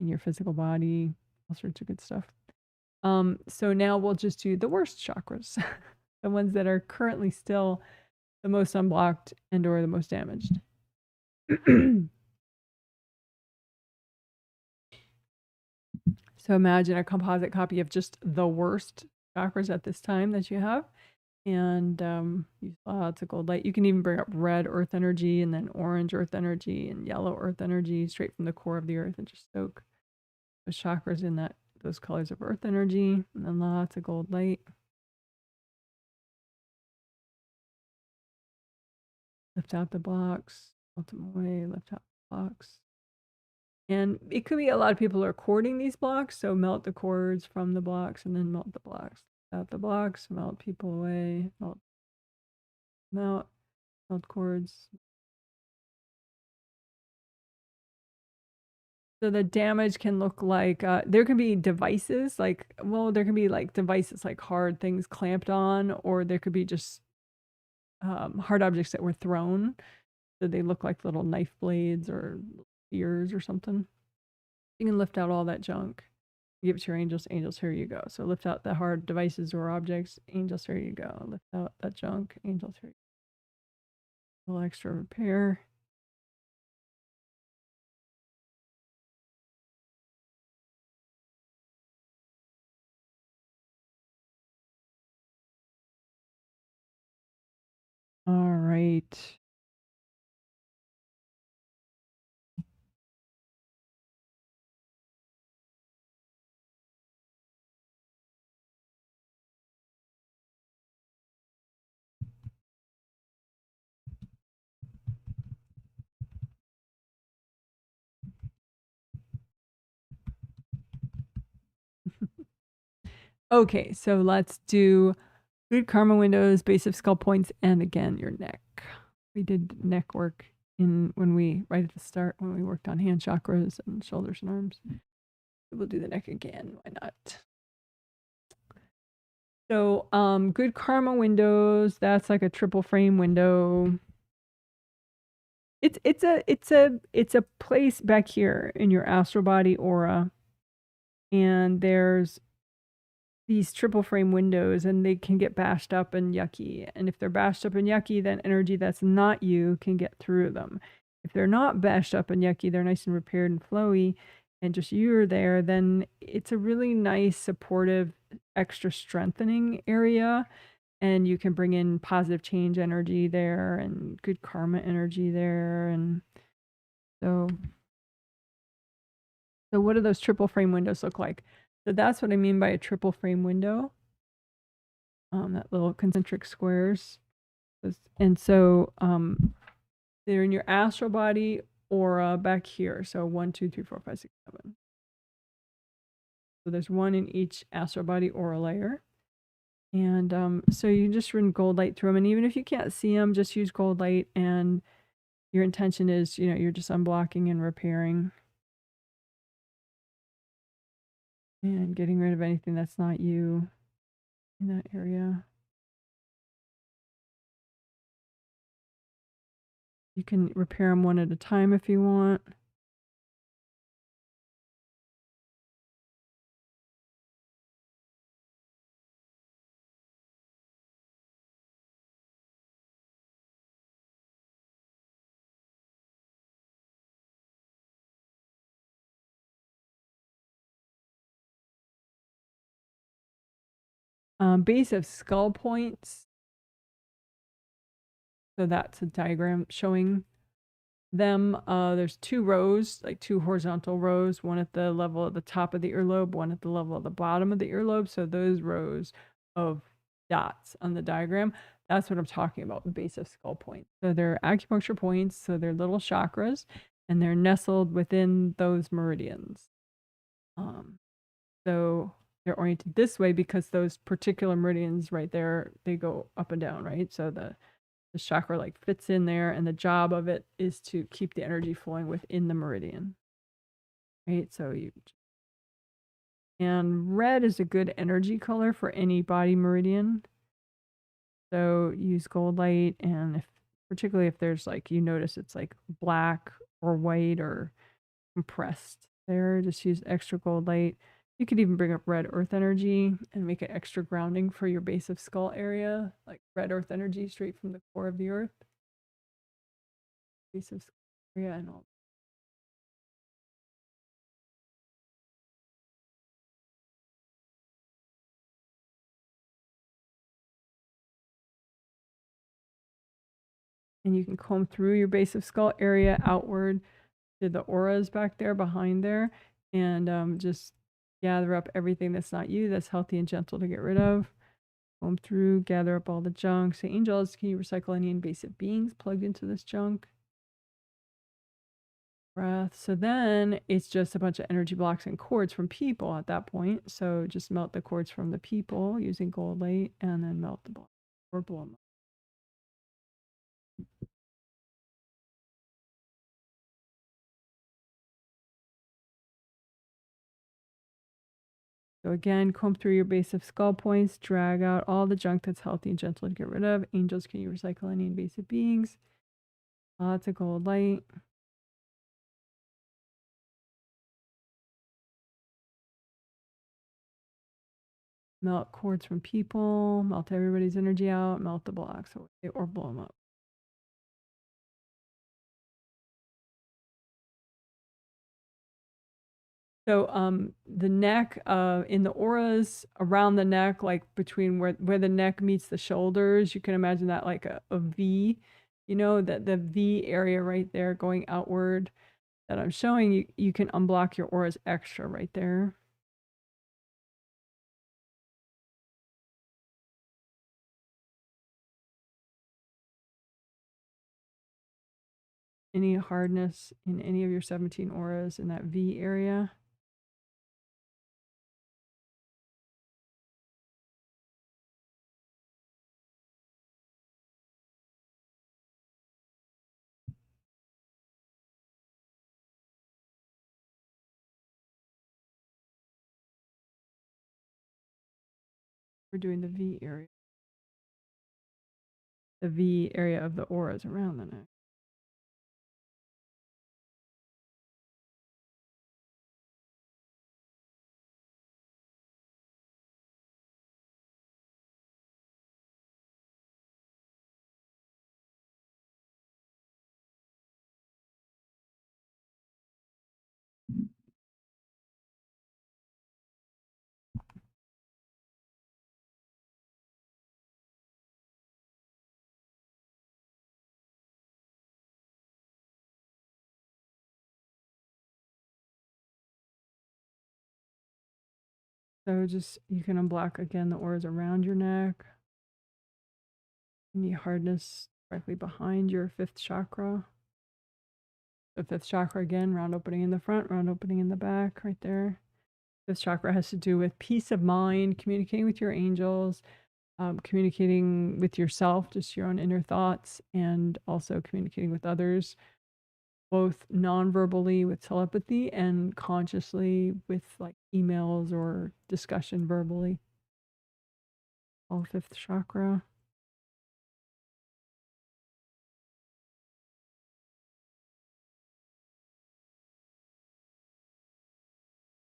A: in your physical body, all sorts of good stuff. So now we'll just do the worst chakras, the ones that are currently still the most unblocked and or the most damaged. So imagine a composite copy of just the worst chakras at this time that you have. And use lots of gold light. You can even bring up red earth energy and then orange earth energy and yellow earth energy straight from the core of the earth, and just soak those chakras in those colors of earth energy, and then lots of gold light. Lift out the blocks, melt them away, lift out the blocks. And it could be a lot of people are cording these blocks, so melt the cords from the blocks and then melt the blocks. Lift out the blocks, melt people away, melt cords. So the damage can look like there can be devices like, well, there can be like devices like hard things clamped on, or there could be just hard objects that were thrown. So they look like little knife blades or ears or something. You can lift out all that junk. Give it to your angels. Angels, here you go. So lift out the hard devices or objects. Angels, here you go. Lift out that junk. Angels, here you go. A little extra repair. All right. Okay, so let's do good karma windows, base of skull points, and again, your neck. We did neck work when we, right at the start, when we worked on hand chakras and shoulders and arms. We'll do the neck again. Why not? So, good karma windows. That's like a triple frame window. It's a place back here in your astral body aura, and there's these triple frame windows, and they can get bashed up and yucky. And if they're bashed up and yucky, then energy that's not you can get through them. If they're not bashed up and yucky, they're nice and repaired and flowy, and just you're there, then it's a really nice, supportive, extra strengthening area. And you can bring in positive change energy there and good karma energy there. And so what do those triple frame windows look like? So that's what I mean by a triple frame window. That little concentric squares. And so they're in your astral body aura back here. So 1, 2, 3, 4, 5, 6, 7. So there's one in each astral body aura layer. And so you just run gold light through them. And even if you can't see them, just use gold light. And your intention is, you're just unblocking and repairing and getting rid of anything that's not you in that area. You can repair them one at a time if you want. Base of skull points. So that's a diagram showing them. There's 2 rows, like 2 horizontal rows, one at the level at the top of the earlobe, one at the level at the bottom of the earlobe. So those rows of dots on the diagram, that's what I'm talking about, the base of skull points. So they're acupuncture points, so they're little chakras, and they're nestled within those meridians. So they're oriented this way because those particular meridians right there, they go up and down, right? So the chakra like fits in there, and the job of it is to keep the energy flowing within the meridian, right? And red is a good energy color for any body meridian. So use gold light, and particularly if there's like, you notice it's like black or white or compressed there, just use extra gold light. You could even bring up red earth energy and make it extra grounding for your base of skull area, like red earth energy straight from the core of the earth. Base of skull area and all. And you can comb through your base of skull area outward to the auras back there behind there, and just gather up everything that's not you, that's healthy and gentle to get rid of. Comb through, gather up all the junk. Say, angels, can you recycle any invasive beings plugged into this junk? Breath. So then it's just a bunch of energy blocks and cords from people at that point. So just melt the cords from the people using gold light, and then melt the block or blow them up. So again, comb through your base of skull points, drag out all the junk that's healthy and gentle to get rid of. Angels, can you recycle any invasive beings? Lots of gold light. Melt cords from people, melt everybody's energy out, melt the blocks away or blow them up. So the neck, in the auras around the neck, like between where the neck meets the shoulders, you can imagine that like a V, that the V area right there going outward that I'm showing you, you can unblock your auras extra right there. Any hardness in any of your 17 auras in that V area. We're doing the V area. The V area of the auras around the neck. So just, you can unblock again the auras around your neck. Any hardness directly behind your 5th chakra. The 5th chakra again, round opening in the front, round opening in the back, right there. 5th chakra has to do with peace of mind, communicating with your angels, communicating with yourself, just your own inner thoughts, and also communicating with others, both non-verbally with telepathy and consciously with like emails or discussion verbally. All 5th chakra.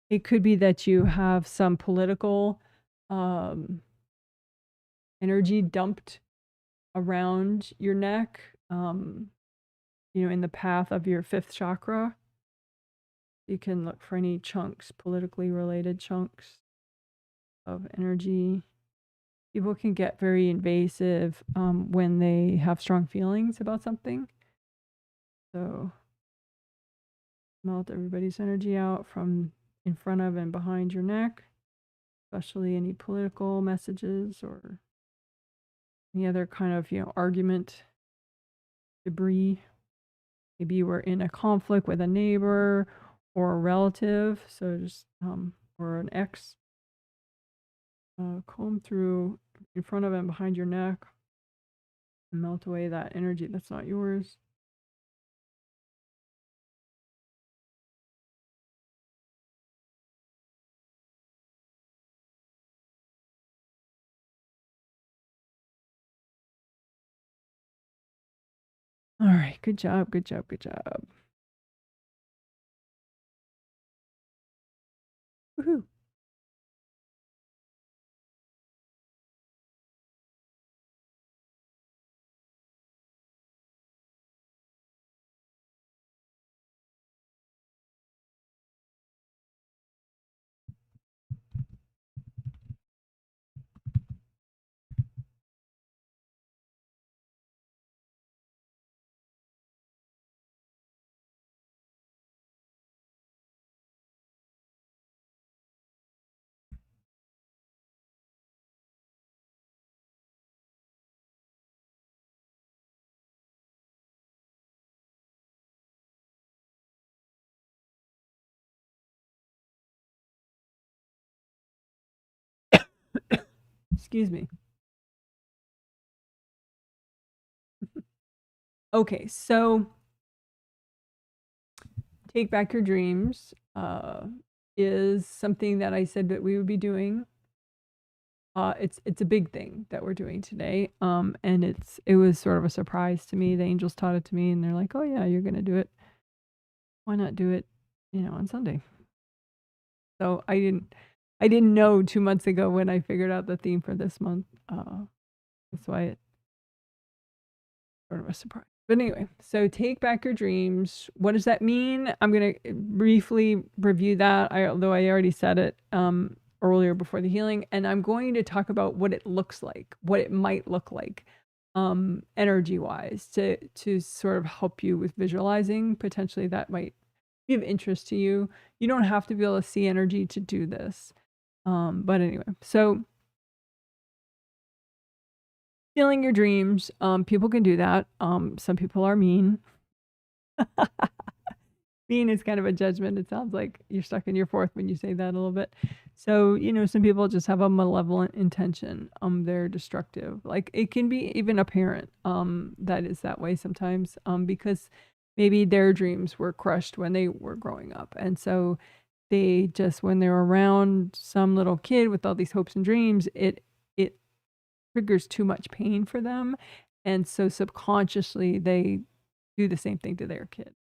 A: It could be that you have some political energy dumped around your neck, you know, in the path of your 5th chakra. You can look for any chunks, politically related chunks of energy. People can get very invasive when they have strong feelings about something. So melt everybody's energy out from in front of and behind your neck, especially any political messages or any other kind of, you know, argument debris. Maybe you were in a conflict with a neighbor or a relative, so just or an ex. Comb through in front of and behind your neck and melt away that energy that's not yours. All right, good job, good job, good job. Woohoo. Excuse me. Okay, so Take Back Your Dreams is something that I said that we would be doing. It's a big thing that we're doing today, and it was sort of a surprise to me. The angels taught it to me, and they're like, "Oh yeah, you're gonna do it. Why not do it, you know, on Sunday?" So I didn't know 2 months ago when I figured out the theme for this month. That's why it sort of a surprise. But anyway, so Take Back Your Dreams. What does that mean? I'm gonna briefly review that. Although I already said it earlier before the healing, and I'm going to talk about what it looks like, what it might look like, energy wise, to sort of help you with visualizing. Potentially that might be of interest to you. You don't have to be able to see energy to do this. But anyway, so healing your dreams. People can do that. Some people are mean. Mean is kind of a judgment. It sounds like you're stuck in your 4th when you say that a little bit. So, you know, some people just have a malevolent intention. They're destructive. Like it can be even a parent that is that way sometimes because maybe their dreams were crushed when they were growing up. And so they just, when they're around some little kid with all these hopes and dreams, it triggers too much pain for them. And so subconsciously they do the same thing to their kid.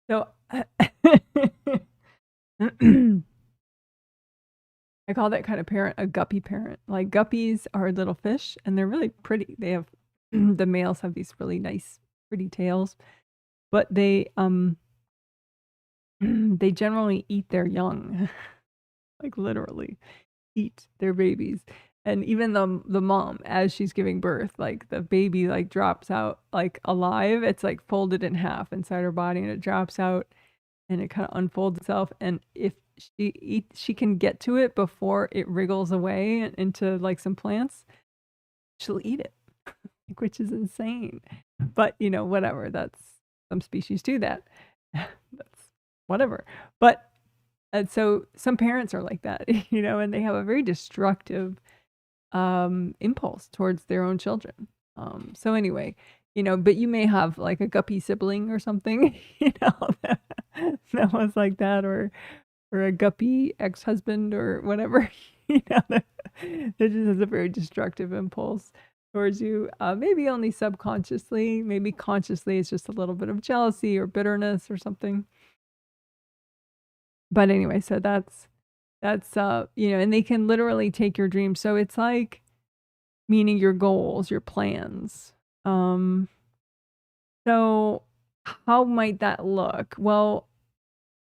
A: So I call that kind of parent a guppy parent. Like guppies are little fish and they're really pretty. They have the males have these really nice pretty tails, but they they generally eat their young. Like literally eat their babies. And even the mom, as she's giving birth, like the baby like drops out like alive. It's like folded in half inside her body and it drops out and it kind of unfolds itself. And if she can get to it before it wriggles away into like some plants, she'll eat it, which is insane. But you know, whatever. That's some species do that. That's whatever. But and so some parents are like that, you know, and they have a very destructive impulse towards their own children. So anyway, you know, but you may have like a guppy sibling or something, you know, that was like that, or a guppy ex-husband or whatever, you know, that just has a very destructive impulse towards you. Maybe only subconsciously, maybe consciously it's just a little bit of jealousy or bitterness or something. But anyway, so that's you know, and they can literally take your dreams. So it's like meaning your goals, your plans. So how might that look? Well,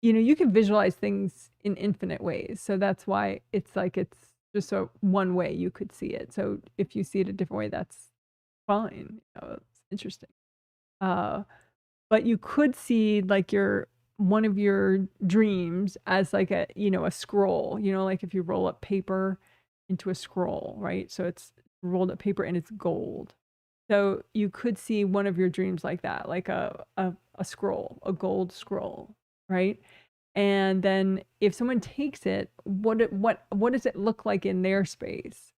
A: you know, you can visualize things in infinite ways. So that's why it's like it's just a one way you could see it. So if you see it a different way, that's fine. You know, it's interesting. But you could see like one of your dreams as like a, you know, a scroll, you know, like if you roll up paper into a scroll, right? So it's rolled up paper and it's gold. So you could see one of your dreams like that, like a scroll, a gold scroll, right? And then if someone takes it, what does it look like in their space?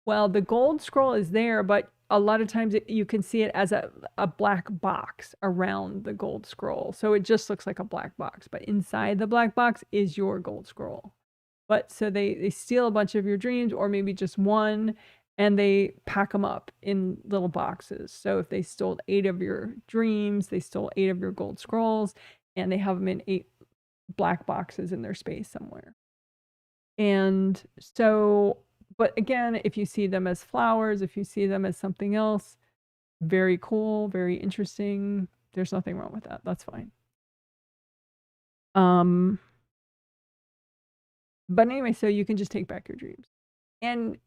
A: Well, the gold scroll is there, but a lot of times you can see it as a black box around the gold scroll. So it just looks like a black box, but inside the black box is your gold scroll. But so they steal a bunch of your dreams, or maybe just one, and they pack them up in little boxes. So if they stole 8 of your dreams, they stole 8 of your gold scrolls, and they have them in 8 black boxes in their space somewhere. And so, but again, if you see them as flowers, if you see them as something else, very cool, very interesting. There's nothing wrong with that. That's fine. But anyway, so you can just take back your dreams. And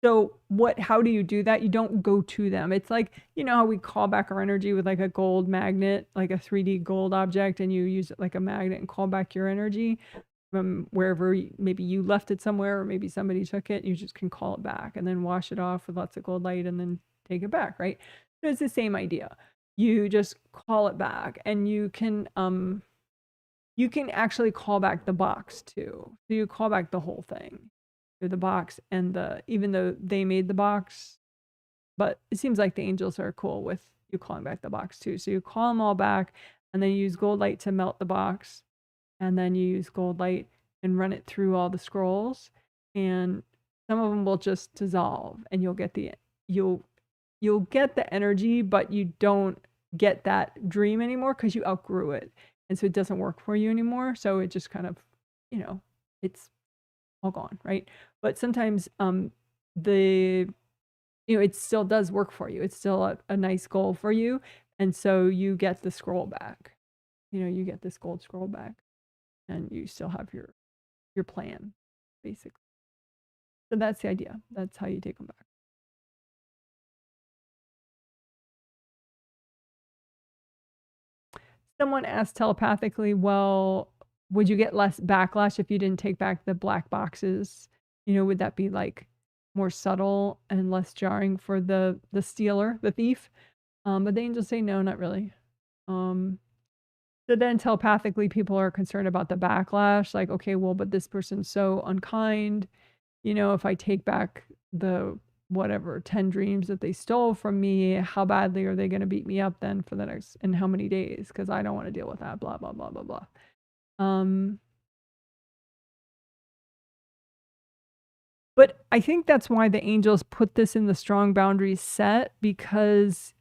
A: so how do you do that? You don't go to them. It's like, you know how we call back our energy with like a gold magnet, like a 3D gold object, and you use it like a magnet and call back your energy from wherever maybe you left it somewhere, or maybe somebody took it. You just can call it back and then wash it off with lots of gold light and then take it back, right? So it's the same idea. You just call it back, and you can actually call back the box too. So you call back the whole thing, the box, and even though they made the box, but it seems like the angels are cool with you calling back the box too. So you call them all back, and then you use gold light to melt the box, and then you use gold light and run it through all the scrolls, and some of them will just dissolve, and you'll get the energy, but you don't get that dream anymore because you outgrew it, and so it doesn't work for you anymore. So it just kind of, you know, it's all gone, right? But sometimes it still does work for you. It's still a nice goal for you, and so you get the scroll back. You know, you get this gold scroll back, and you still have your plan, basically. So that's the idea. That's how you take them back. Someone asked telepathically, well, would you get less backlash if you didn't take back the black boxes? You know, would that be like more subtle and less jarring for the stealer, the thief? But the angels say no, not really. So then telepathically people are concerned about the backlash, like, okay, well, but this person's so unkind, you know, if I take back the whatever 10 dreams that they stole from me, how badly are they going to beat me up then for the next, and how many days? Because I don't want to deal with that, blah, blah, blah, blah, blah. But I think that's why the angels put this in the strong boundaries set, because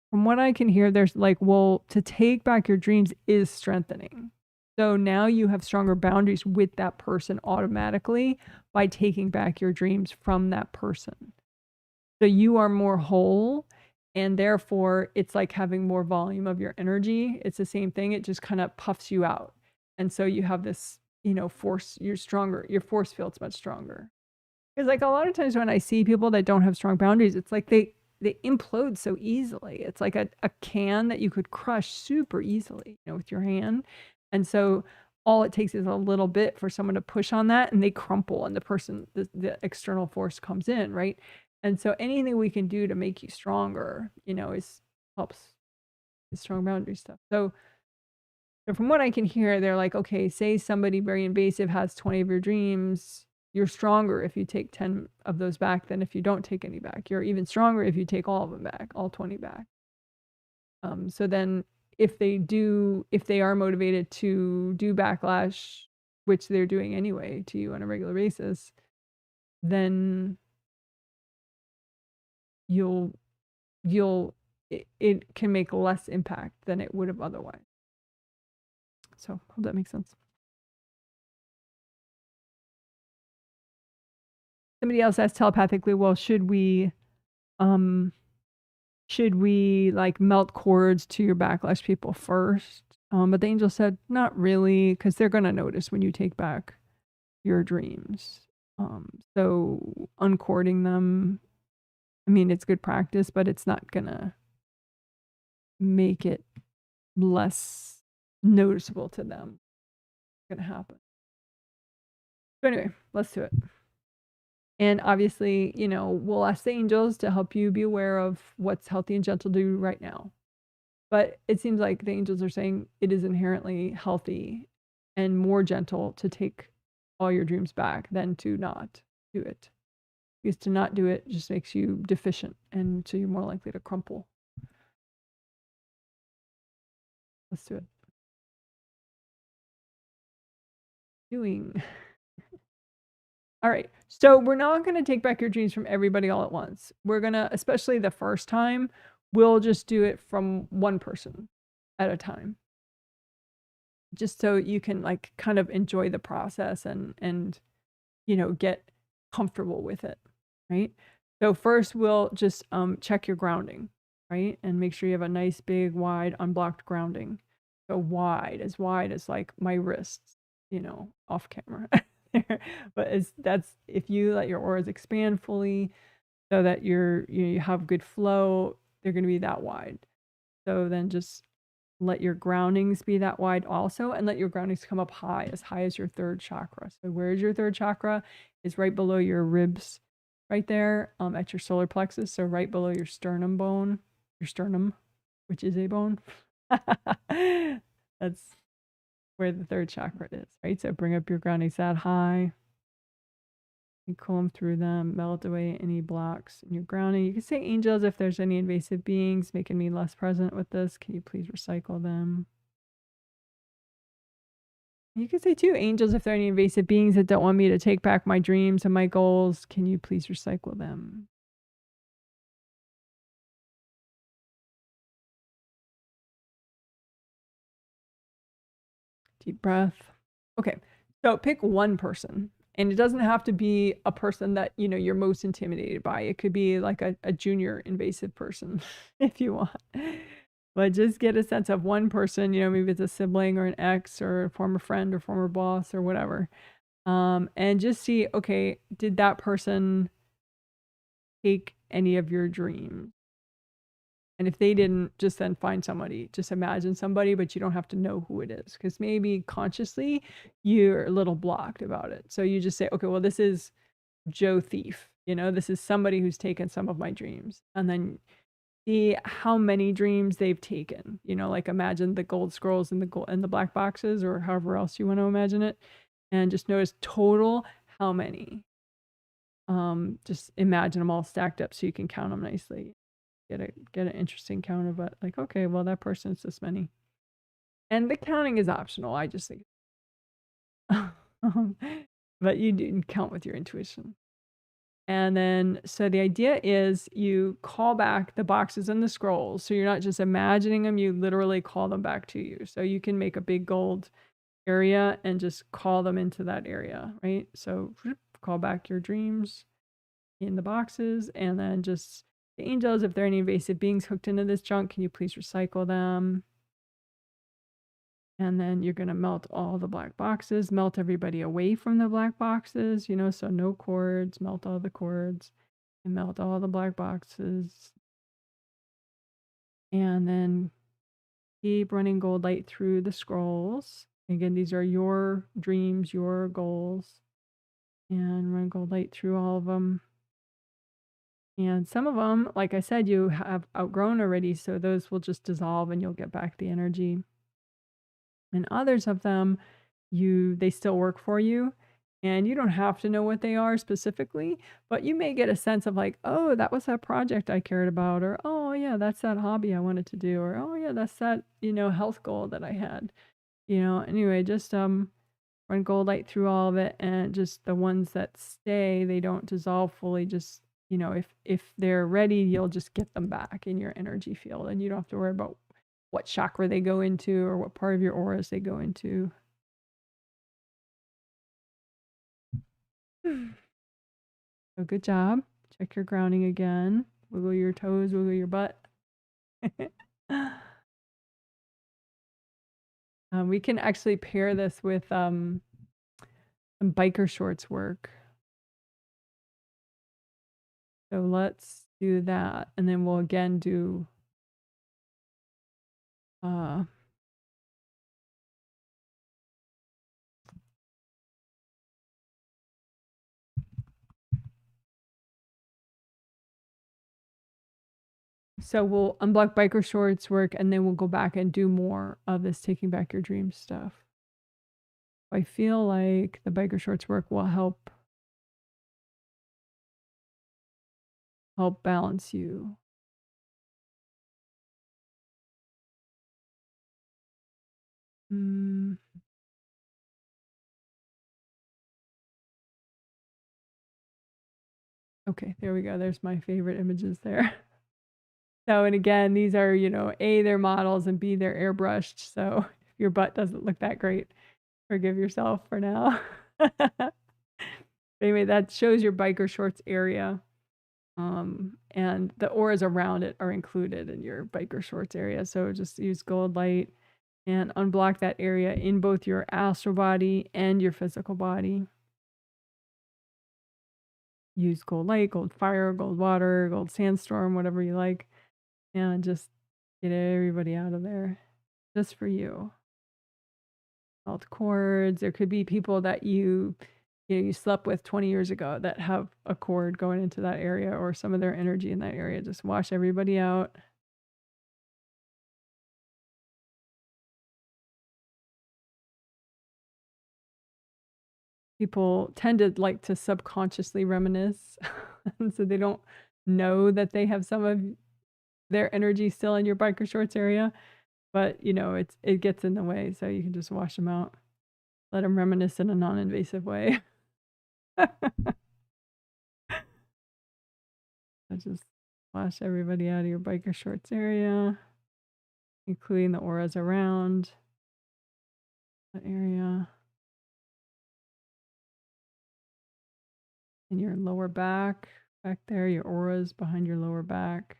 A: from what I can hear, there's like, well, to take back your dreams is strengthening. So now you have stronger boundaries with that person automatically by taking back your dreams from that person. So you are more whole, and therefore it's like having more volume of your energy. It's the same thing. It just kind of puffs you out. And so you have this, you know, force, you're stronger. Your force field's much stronger. Because like a lot of times when I see people that don't have strong boundaries, it's like they implode so easily. It's like a can that you could crush super easily, you know, with your hand. And so all it takes is a little bit for someone to push on that, and they crumple, and the person, the external force comes in, right? And so anything we can do to make you stronger, you know, helps the strong boundary stuff. So from what I can hear, they're like, okay, say somebody very invasive has 20 of your dreams. You're stronger if you take 10 of those back than if you don't take any back. You're even stronger if you take all of them back, all 20 back. So then if they are motivated to do backlash, which they're doing anyway to you on a regular basis, then it can make less impact than it would have otherwise. So hope that makes sense. Somebody else asked telepathically, well, should we like melt cords to your backlash people first? But the angel said, not really, because they're going to notice when you take back your dreams. So uncording them, I mean, it's good practice, but it's not going to make it less noticeable to them. It's going to happen. So anyway, let's do it. And obviously, you know, we'll ask the angels to help you be aware of what's healthy and gentle to do right now. But it seems like the angels are saying it is inherently healthy and more gentle to take all your dreams back than to not do it. Because to not do it just makes you deficient, and so you're more likely to crumple. Let's do it. Doing. All right. So we're not going to take back your dreams from everybody all at once. We're going to, especially the first time, we'll just do it from one person at a time. Just so you can like kind of enjoy the process and you know, get comfortable with it, right? So first we'll just check your grounding, right? And make sure you have a nice big wide unblocked grounding. So wide as like my wrists, you know, off camera. But that's if you let your auras expand fully so that you have good flow, they're going to be that wide. So then just let your groundings be that wide also, and let your groundings come up high as your third chakra. So where is your third chakra? Is right below your ribs, right there at your solar plexus. So right below your sternum bone, which is a bone. That's where the third chakra is, right? So bring up your groundings that high and comb through them, melt away any blocks in your grounding. You can say, angels, if there's any invasive beings making me less present with this, can you please recycle them? You can say too, angels, if there are any invasive beings that don't want me to take back my dreams and my goals, can you please recycle them? Deep breath. Okay, so pick one person. And it doesn't have to be a person that, you know, you're most intimidated by. It could be like a junior invasive person if you want. But just get a sense of one person, you know, maybe it's a sibling or an ex or a former friend or former boss or whatever. And just see, okay, did that person take any of your dreams? And if they didn't, just then find somebody. Just imagine somebody, but you don't have to know who it is, because maybe consciously you're a little blocked about it. So you just say, okay, well, this is Joe Thief. You know, this is somebody who's taken some of my dreams. And then see how many dreams they've taken. You know, like imagine the gold scrolls and the black boxes, or however else you want to imagine it. And just notice total how many. Just imagine them all stacked up so you can count them nicely. Get an interesting counter, but like, okay, well, that person's this many. And the counting is optional. I just think, but you do count with your intuition. And then, so the idea is you call back the boxes and the scrolls. So you're not just imagining them, you literally call them back to you. So you can make a big gold area and just call them into that area, right? So call back your dreams in the boxes, and then just the angels, if there are any invasive beings hooked into this junk, can you please recycle them? And then you're going to melt all the black boxes, melt everybody away from the black boxes, you know, so no cords, melt all the cords, and melt all the black boxes. And then keep running gold light through the scrolls. Again, these are your dreams, your goals. And run gold light through all of them. And some of them, like I said, you have outgrown already, so those will just dissolve and you'll get back the energy. And others of them, they still work for you, and you don't have to know what they are specifically, but you may get a sense of like, oh, that was that project I cared about, or oh yeah, that's that hobby I wanted to do, or oh yeah, that's that, health goal that I had. Anyway, just run gold light through all of it, and just the ones that stay, they don't dissolve fully. Just, if they're ready, you'll just get them back in your energy field, and you don't have to worry about what chakra they go into or what part of your auras they go into. So good job. Check your grounding again. Wiggle your toes, wiggle your butt. We can actually pair this with some biker shorts work. So let's do that. And then we'll again do so we'll unblock biker shorts work, and then we'll go back and do more of this taking back your dreams stuff. I feel like the biker shorts work will help balance you. Okay, there we go. There's my favorite images there. So, and again, these are, A, they're models, and B, they're airbrushed. So if your butt doesn't look that great, forgive yourself for now. Anyway, that shows your biker shorts area. And the auras around it are included in your biker shorts area. So just use gold light and unblock that area in both your astral body and your physical body. Use gold light, gold fire, gold water, gold sandstorm, whatever you like. And just get everybody out of there just for you. Melt cords. There could be people that you slept with 20 years ago that have a cord going into that area, or some of their energy in that area. Just wash everybody out. People tend to like to subconsciously reminisce, and so they don't know that they have some of their energy still in your biker shorts area, but it gets in the way, so you can just wash them out. Let them reminisce in a non-invasive way. I just wash everybody out of your biker shorts area, including the auras around that area. And your lower back there, your auras behind your lower back.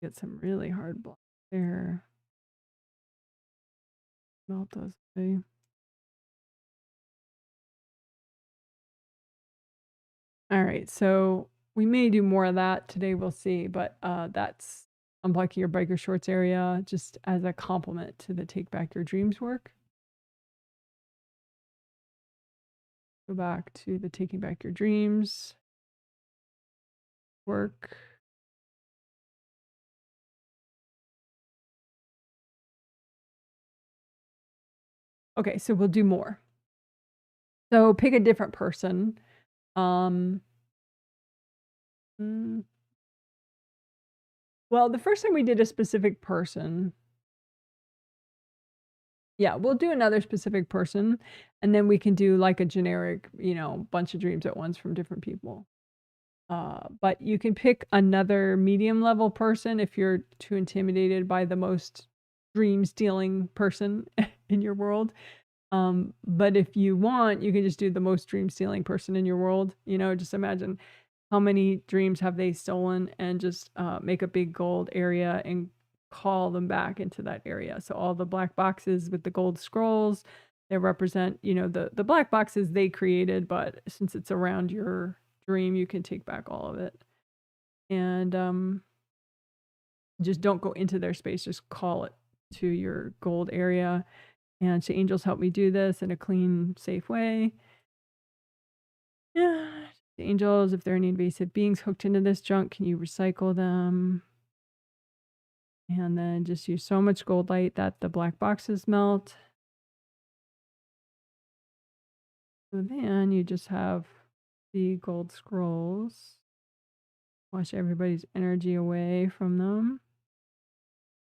A: Get some really hard block there. Melt those away. All right, so we may do more of that today, we'll see, but that's unblocking your biker shorts area just as a complement to the Take Back Your Dreams work. Go back to the Taking Back Your Dreams work. Okay, so we'll do more. So pick a different person. Mm, well, the first time we did a specific person. Yeah, we'll do another specific person, and then we can do like a generic, bunch of dreams at once from different people. But you can pick another medium level person if you're too intimidated by the most dream stealing person in your world. But if you want, you can just do the most dream stealing person in your world. Just imagine how many dreams have they stolen, and just make a big gold area and call them back into that area. So all the black boxes with the gold scrolls, they represent, the black boxes they created, but since it's around your dream, you can take back all of it. And just don't go into their space, just call it to your gold area. And say, angels, help me do this in a clean, safe way. Yeah. The angels, if there are any invasive beings hooked into this junk, can you recycle them? And then just use so much gold light that the black boxes melt. So then you just have the gold scrolls. Wash everybody's energy away from them.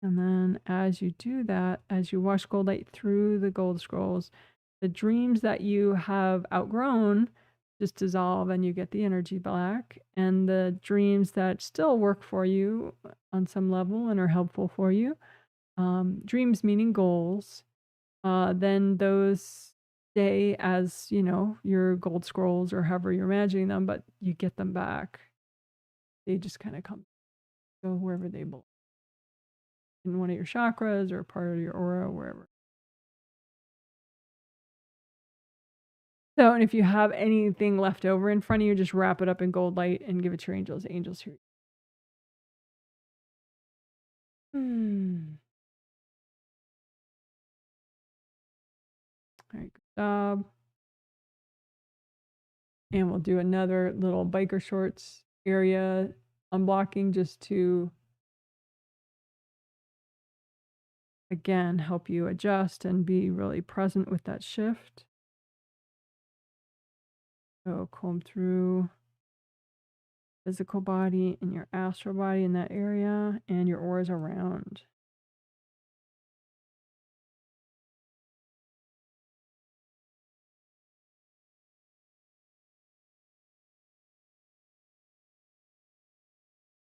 A: And then as you do that, as you wash gold light through the gold scrolls, the dreams that you have outgrown just dissolve and you get the energy back. And the dreams that still work for you on some level and are helpful for you, dreams meaning goals, then those stay as, your gold scrolls or however you're imagining them, but you get them back. They just kind of go wherever they belong, in one of your chakras or part of your aura, wherever. So, and if you have anything left over in front of you, just wrap it up in gold light and give it to your angels. Angels here. All right, good job. And we'll do another little biker shorts area unblocking just to, again, help you adjust and be really present with that shift. So comb through physical body and your astral body in that area and your auras around.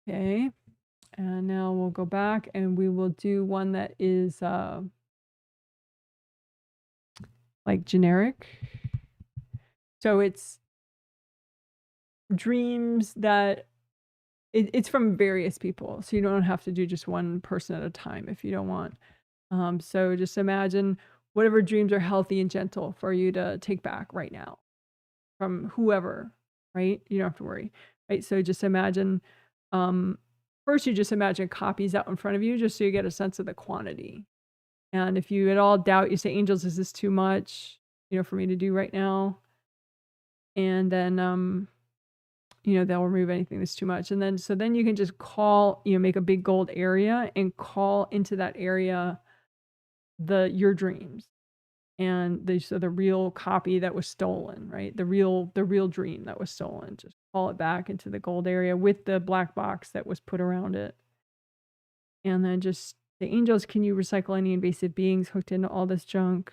A: Okay, and now we'll go back and we will do one that is like generic. So it's dreams that it's from various people. So you don't have to do just one person at a time if you don't want. So just imagine whatever dreams are healthy and gentle for you to take back right now from whoever, right? You don't have to worry, right? So just imagine, first you just imagine copies out in front of you just so you get a sense of the quantity. And if you at all doubt, you say, angels, is this too much, for me to do right now? And then, they'll remove anything that's too much. And then, so then you can just call, make a big gold area and call into that area your dreams. And the real copy that was stolen, right? The real dream that was stolen, just call it back into the gold area with the black box that was put around it. And then just the angels, can you recycle any invasive beings hooked into all this junk?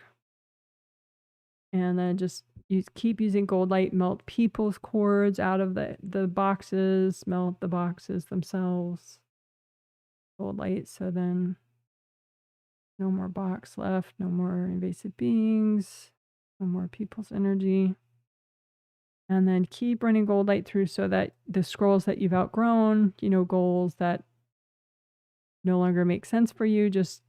A: And then just keep using gold light, melt people's cords out of the boxes, melt the boxes themselves. Gold light, so then no more box left, no more invasive beings, no more people's energy. And then keep running gold light through so that the scrolls that you've outgrown, goals that no longer make sense for you, just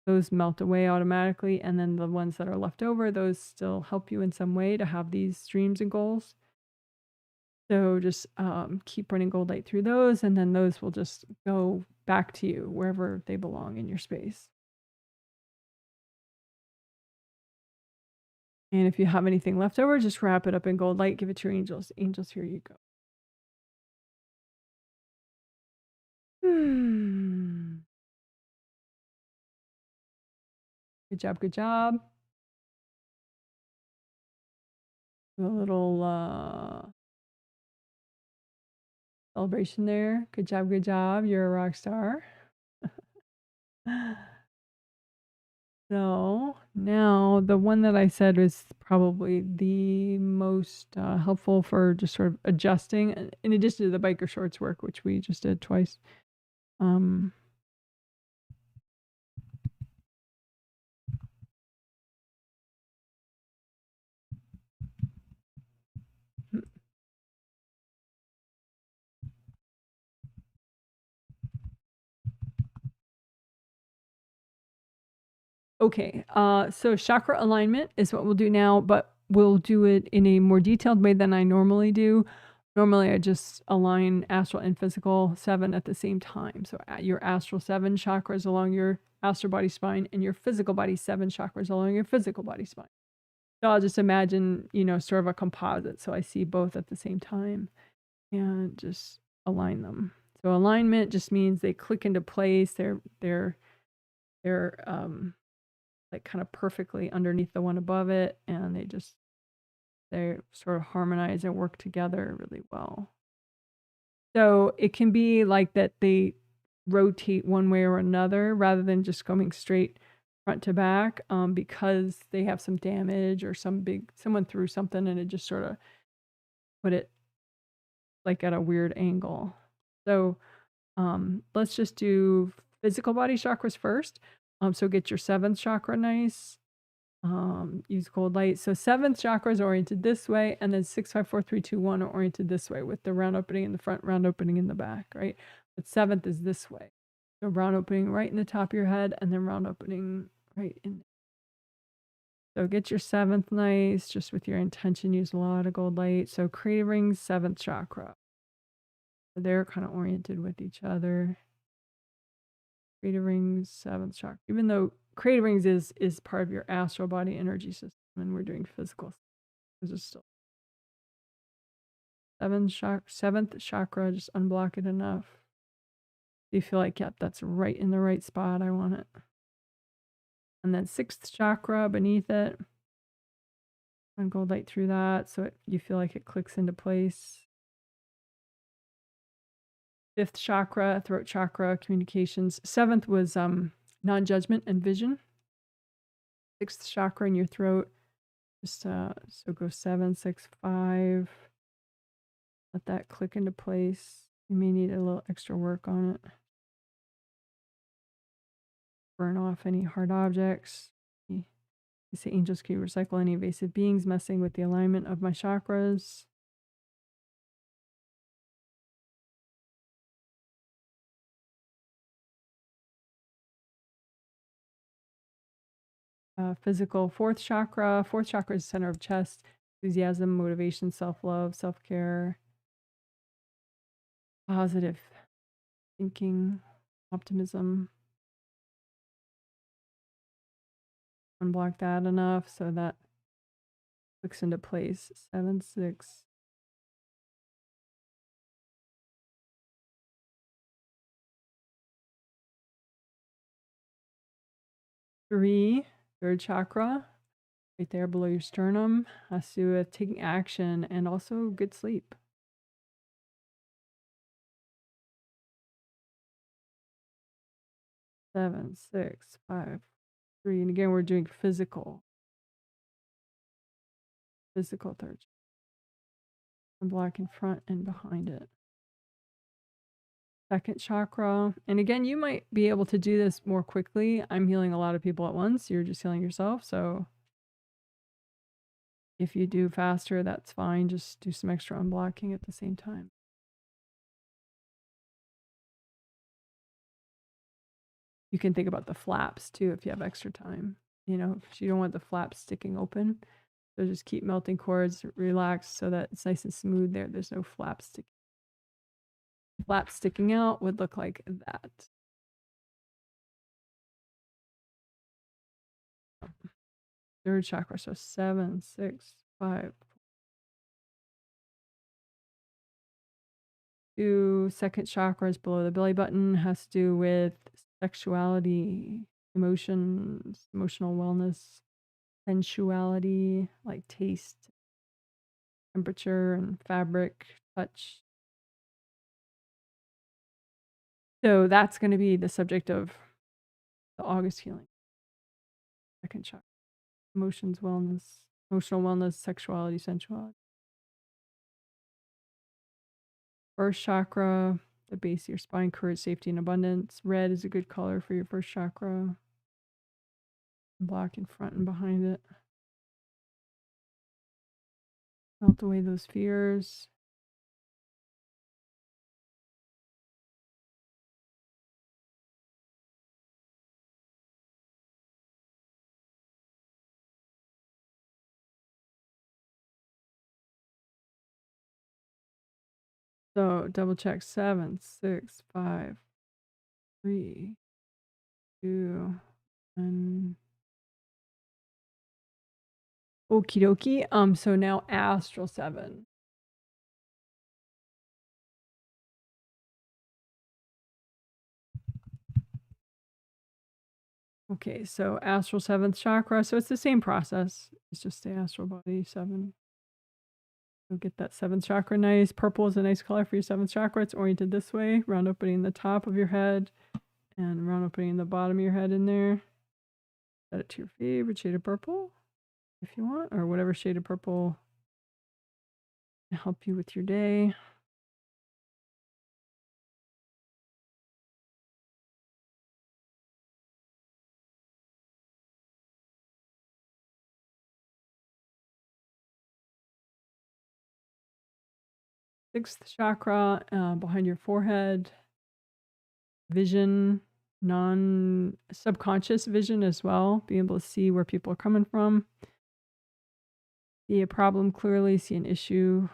A: those melt away automatically. And then the ones that are left over, those still help you in some way to have these dreams and goals. So just keep running gold light through those, and then those will just go back to you wherever they belong in your space. And if you have anything left over, just wrap it up in gold light, give it to your angels. Angels, here you go. Good job, good job. A little Celebration there. Good job, good job. You're a rock star. So now the one that I said is probably the most helpful for just sort of adjusting, in addition to the biker shorts work, which we just did twice. Okay, so chakra alignment is what we'll do now, but we'll do it in a more detailed way than I normally do. Normally, I just align astral and physical 7 at the same time. So your astral 7 chakras along your astral body spine, and your physical body 7 chakras along your physical body spine. So I'll just imagine, sort of a composite. So I see both at the same time and just align them. So alignment just means they click into place. They're like kind of perfectly underneath the one above it, and they sort of harmonize and work together really well. So it can be like that they rotate one way or another rather than just coming straight front to back, because they have some damage or someone threw something and it just sort of put it like at a weird angle. So let's just do physical body chakras first. So get your 7th chakra nice. Use cold light. So 7th chakra is oriented this way, and then 6, 5, 4, 3, 2, 1 are oriented this way with the round opening in the front, round opening in the back, right? But 7th is this way. So round opening right in the top of your head, and then round opening right in. So get your 7th nice, just with your intention. Use a lot of gold light. So creative rings, 7th chakra. So they're kind of oriented with each other. Creative rings, 7th chakra. Even though creative rings is part of your astral body energy system, and we're doing physical. This is still 7th chakra. Just unblock it enough. You feel like, yep, that's right in the right spot. I want it. And then 6th chakra beneath it. And gold light through that, so you feel like it clicks into place. 5th chakra, throat chakra, communications. 7th was non-judgment and vision. 6th chakra in your throat. Just so go 7, 6, 5. Let that click into place. You may need a little extra work on it. Burn off any hard objects. You say angels can recycle any evasive beings messing with the alignment of my chakras. Physical 4th chakra. 4th chakra is the center of chest. Enthusiasm, motivation, self-love, self-care, positive thinking, optimism. Unblock that enough so that clicks into place. 7, 6. Three, 3rd chakra, right there below your sternum, has to do with taking action and also good sleep. 7, 6, 5, 3. And again, we're doing physical 3rd. Unblock in front and behind it. 2nd chakra. And again, you might be able to do this more quickly. I'm healing a lot of people at once. You're just healing yourself. So if you do faster, that's fine. Just do some extra unblocking at the same time. You can think about the flaps too if you have extra time. If you don't want the flaps sticking open. So just keep melting cords, relax so that it's nice and smooth there. There's no flaps sticking. Flaps sticking out would look like that. 3rd chakra, so 7, 6, 5. 2, 2nd chakra is below the belly button, has to do with sexuality, emotions, emotional wellness, sensuality, like taste, temperature, and fabric, touch. So that's going to be the subject of the August healing. Second chakra. Emotional wellness, sexuality, sensuality. First chakra, the base of your spine, courage, safety, and abundance. Red is a good color for your first chakra. Black in front and behind it. Melt away those fears. So double check 7, 6, 5, 3, 2, 1. Okie dokie. So now astral 7. Okay, so astral 7th chakra. So it's the same process. It's just the astral body 7. So get that 7th chakra nice. Purple is a nice color for your 7th chakra. It's oriented this way. Round opening the top of your head and round opening the bottom of your head in there. Set it to your favorite shade of purple if you want, or whatever shade of purple can help you with your day. Sixth chakra behind your forehead. Vision, subconscious vision as well. Being able to see where people are coming from. See a problem clearly, see an issue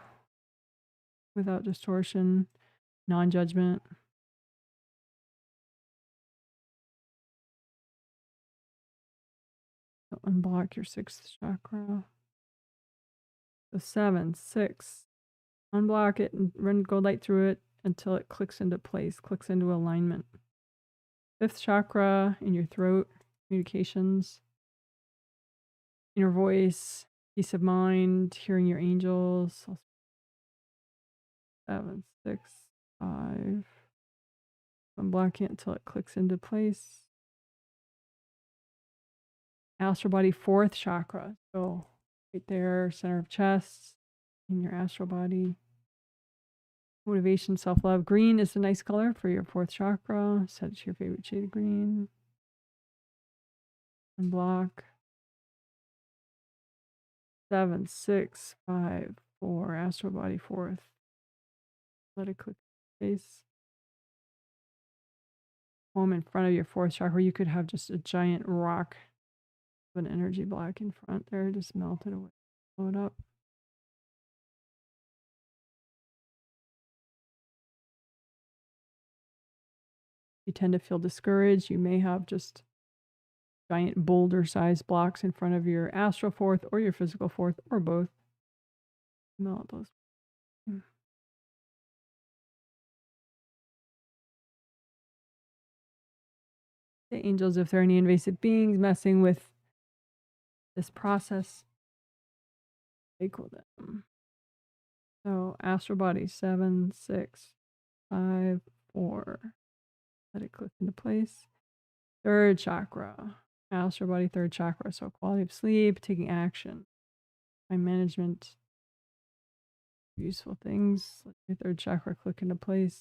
A: without distortion, non-judgment. So unblock your 6th chakra. So 7, 6. Unblock it and run gold light through it until it clicks into place, clicks into alignment. 5th chakra in your throat, communications, inner voice, peace of mind, hearing your angels. 7, 6, 5. Unblock it until it clicks into place. Astral body, 4th chakra. So right there, center of chest, in your astral body. Motivation, self-love. Green is a nice color for your 4th chakra. Set it to your favorite shade of green. Unblock. 7, 6, 5, 4. Astral body, 4th. Let it click face. Home in front of your 4th chakra. You could have just a giant rock with an energy block in front there. Just melt it away. Blow it up. You tend to feel discouraged. You may have just giant boulder-sized blocks in front of your astral 4th or your physical 4th or both. Melt those. The angels, if there are any invasive beings messing with this process, take with them. So astral body, 7, 6, 5, 4. Let it click into place. 3rd chakra. Astral body, 3rd chakra. So quality of sleep, taking action, time management, useful things. Let your 3rd chakra click into place.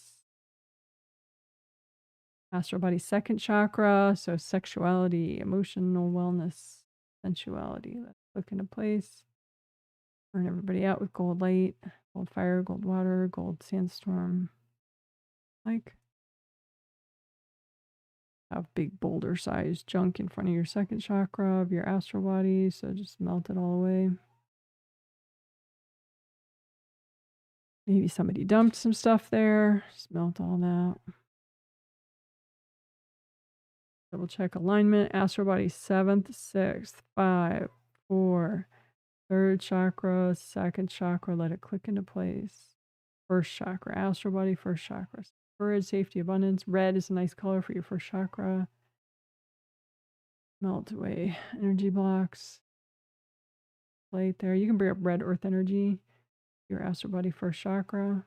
A: Astral body, 2nd chakra. So sexuality, emotional wellness, sensuality. Let's click into place. Burn everybody out with gold light, gold fire, gold water, gold sandstorm. Like, have big boulder sized junk in front of your 2nd chakra of your astral body. So just melt it all away. Maybe somebody dumped some stuff there. Just melt all that. Double check alignment. Astral body, 7th, 6th, 5, 4. 3rd chakra, 2nd chakra. Let it click into place. 1st chakra, astral body, 1st chakra. Courage, safety, abundance. Red is a nice color for your 1st chakra. Melt away energy blocks. Light there. You can bring up red earth energy. Your astral body, 1st chakra.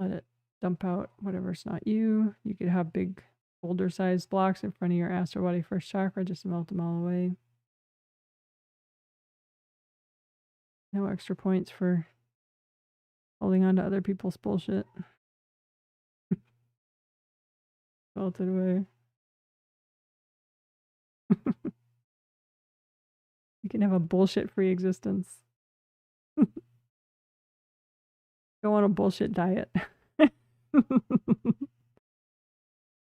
A: Let it dump out whatever's not you. You could have big boulder-sized blocks in front of your astral body first chakra, just melt them all away. No extra points for holding on to other people's bullshit. Melt it away. You can have a bullshit-free existence. Go on a bullshit diet.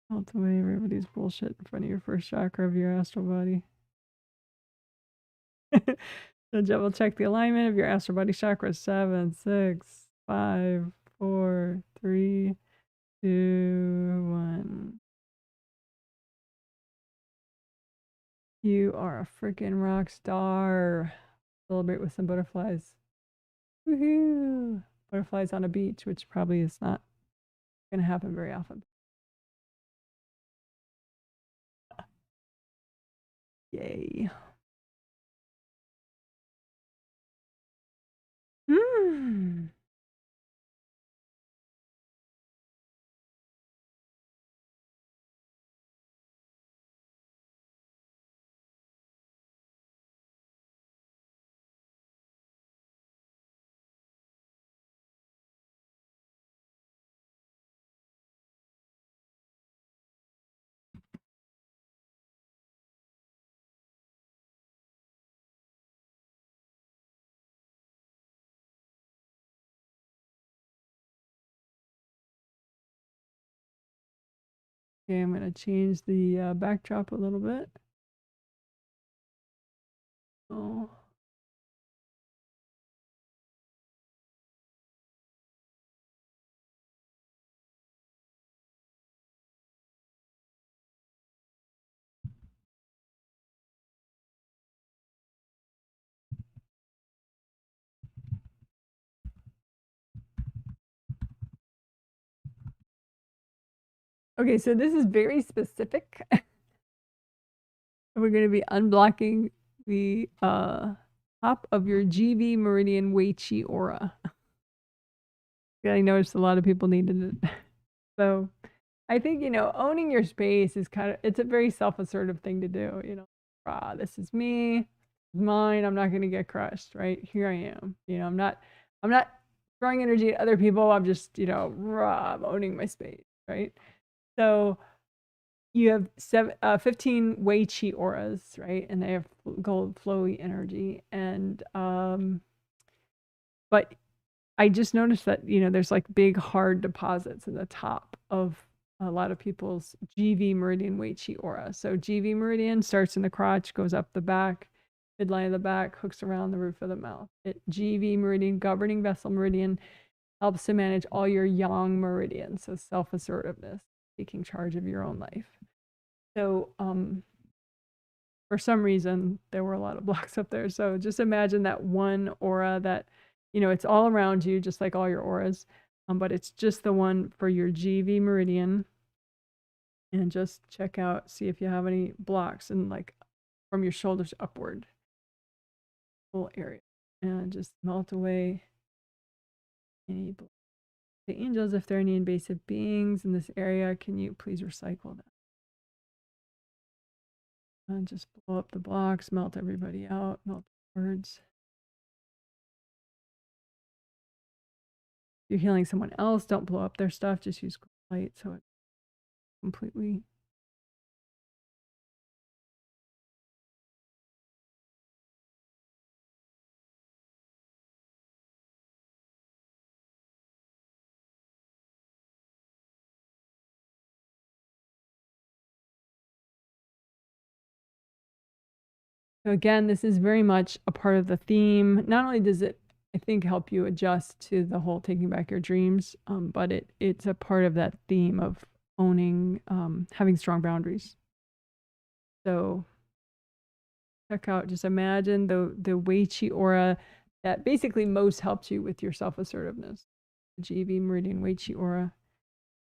A: Melt away everybody's bullshit in front of your first chakra of your astral body. So double check the alignment of your astral body chakras. 7, 6, 5, 4, 3, 2, 1. You are a freaking rock star. Celebrate with some butterflies. Woohoo! Butterflies on a beach, which probably is not going to happen very often. Yay. Okay, I'm going to change the backdrop a little bit. Oh. Okay, so this is very specific. We're going to be unblocking the top of your GV meridian Wei Qi aura. I noticed a lot of people needed it. So I think, owning your space is it's a very self-assertive thing to do, this is me, mine, I'm not going to get crushed, right? Here I am. I'm not throwing energy at other people. I'm just, I'm owning my space, right? So you have 15 Wei Qi auras, right? And they have gold flowy energy. And, but I just noticed that, there's like big hard deposits in the top of a lot of people's GV meridian Wei Qi aura. So GV meridian starts in the crotch, goes up the back, midline of the back, hooks around the roof of the mouth. GV meridian, governing vessel meridian, helps to manage all your yang meridians. So self-assertiveness, taking charge of your own life. So for some reason, there were a lot of blocks up there. So just imagine that one aura that, it's all around you, just like all your auras, but it's just the one for your GV meridian. And just check out, see if you have any blocks and like from your shoulders upward, whole area, and just melt away any blocks. The angels, if there are any invasive beings in this area, can you please recycle that? And just blow up the blocks, melt everybody out, melt the words. If you're healing someone else, don't blow up their stuff, just use light so it completely. So again, this is very much a part of the theme. Not only does it, I think, help you adjust to the whole taking back your dreams, but it's a part of that theme of owning, having strong boundaries. So check out, just imagine the Wei Qi aura that basically most helps you with your self-assertiveness. The GV meridian Wei Qi aura.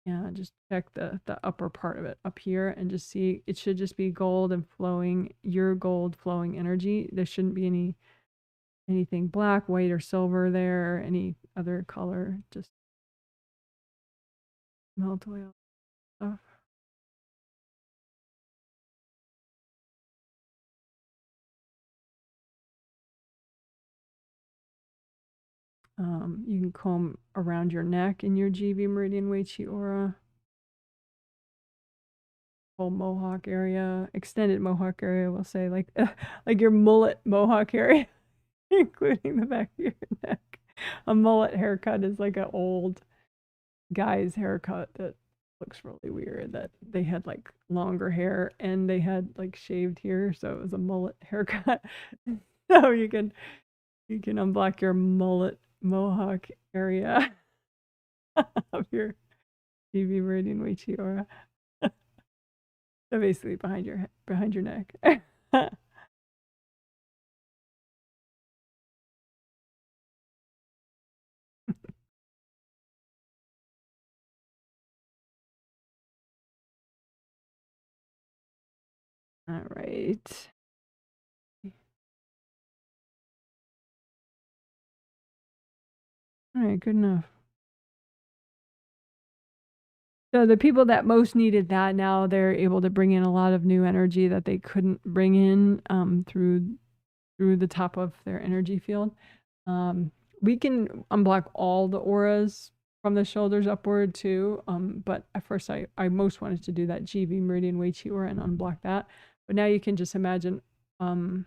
A: Yeah, just check the upper part of it up here and just see, it should just be gold and flowing, your gold flowing energy. There shouldn't be anything black, white, or silver there, or any other color. Just melt away all stuff. You can comb around your neck in your GV meridian Wei Qi aura. Whole mohawk area, extended mohawk area, we'll say, like your mullet mohawk area, including the back of your neck. A mullet haircut is like an old guy's haircut that looks really weird, that they had like longer hair and they had like shaved here, so it was a mullet haircut. So you can unblock your mullet mohawk area of your TV meridian Wei Qi aura. So basically behind your neck. All right. All right, good enough. So the people that most needed that, now they're able to bring in a lot of new energy that they couldn't bring in through the top of their energy field. We can unblock all the auras from the shoulders upward too. But at first I most wanted to do that GV meridian Wei Qi aura and unblock that. But now you can just imagine, imagine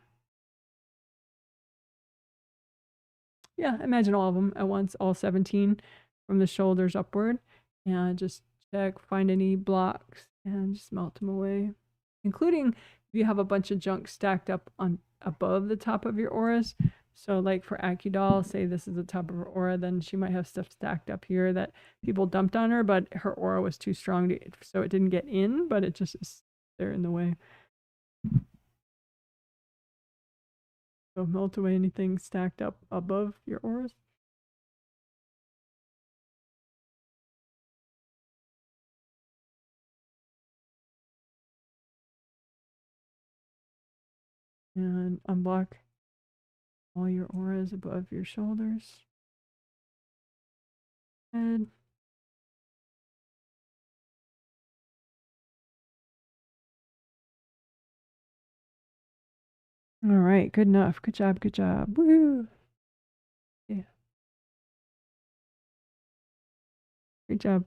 A: all of them at once, all 17 from the shoulders upward, and just check, find any blocks, and just melt them away. Including if you have a bunch of junk stacked up on above the top of your auras. So like for Akudal, say this is the top of her aura, then she might have stuff stacked up here that people dumped on her, but her aura was too strong so it didn't get in, but it just is there in the way. So melt away anything stacked up above your auras. And unblock all your auras above your shoulders. Head. All right, good enough. Good job, good job. Woo! Yeah. Great job.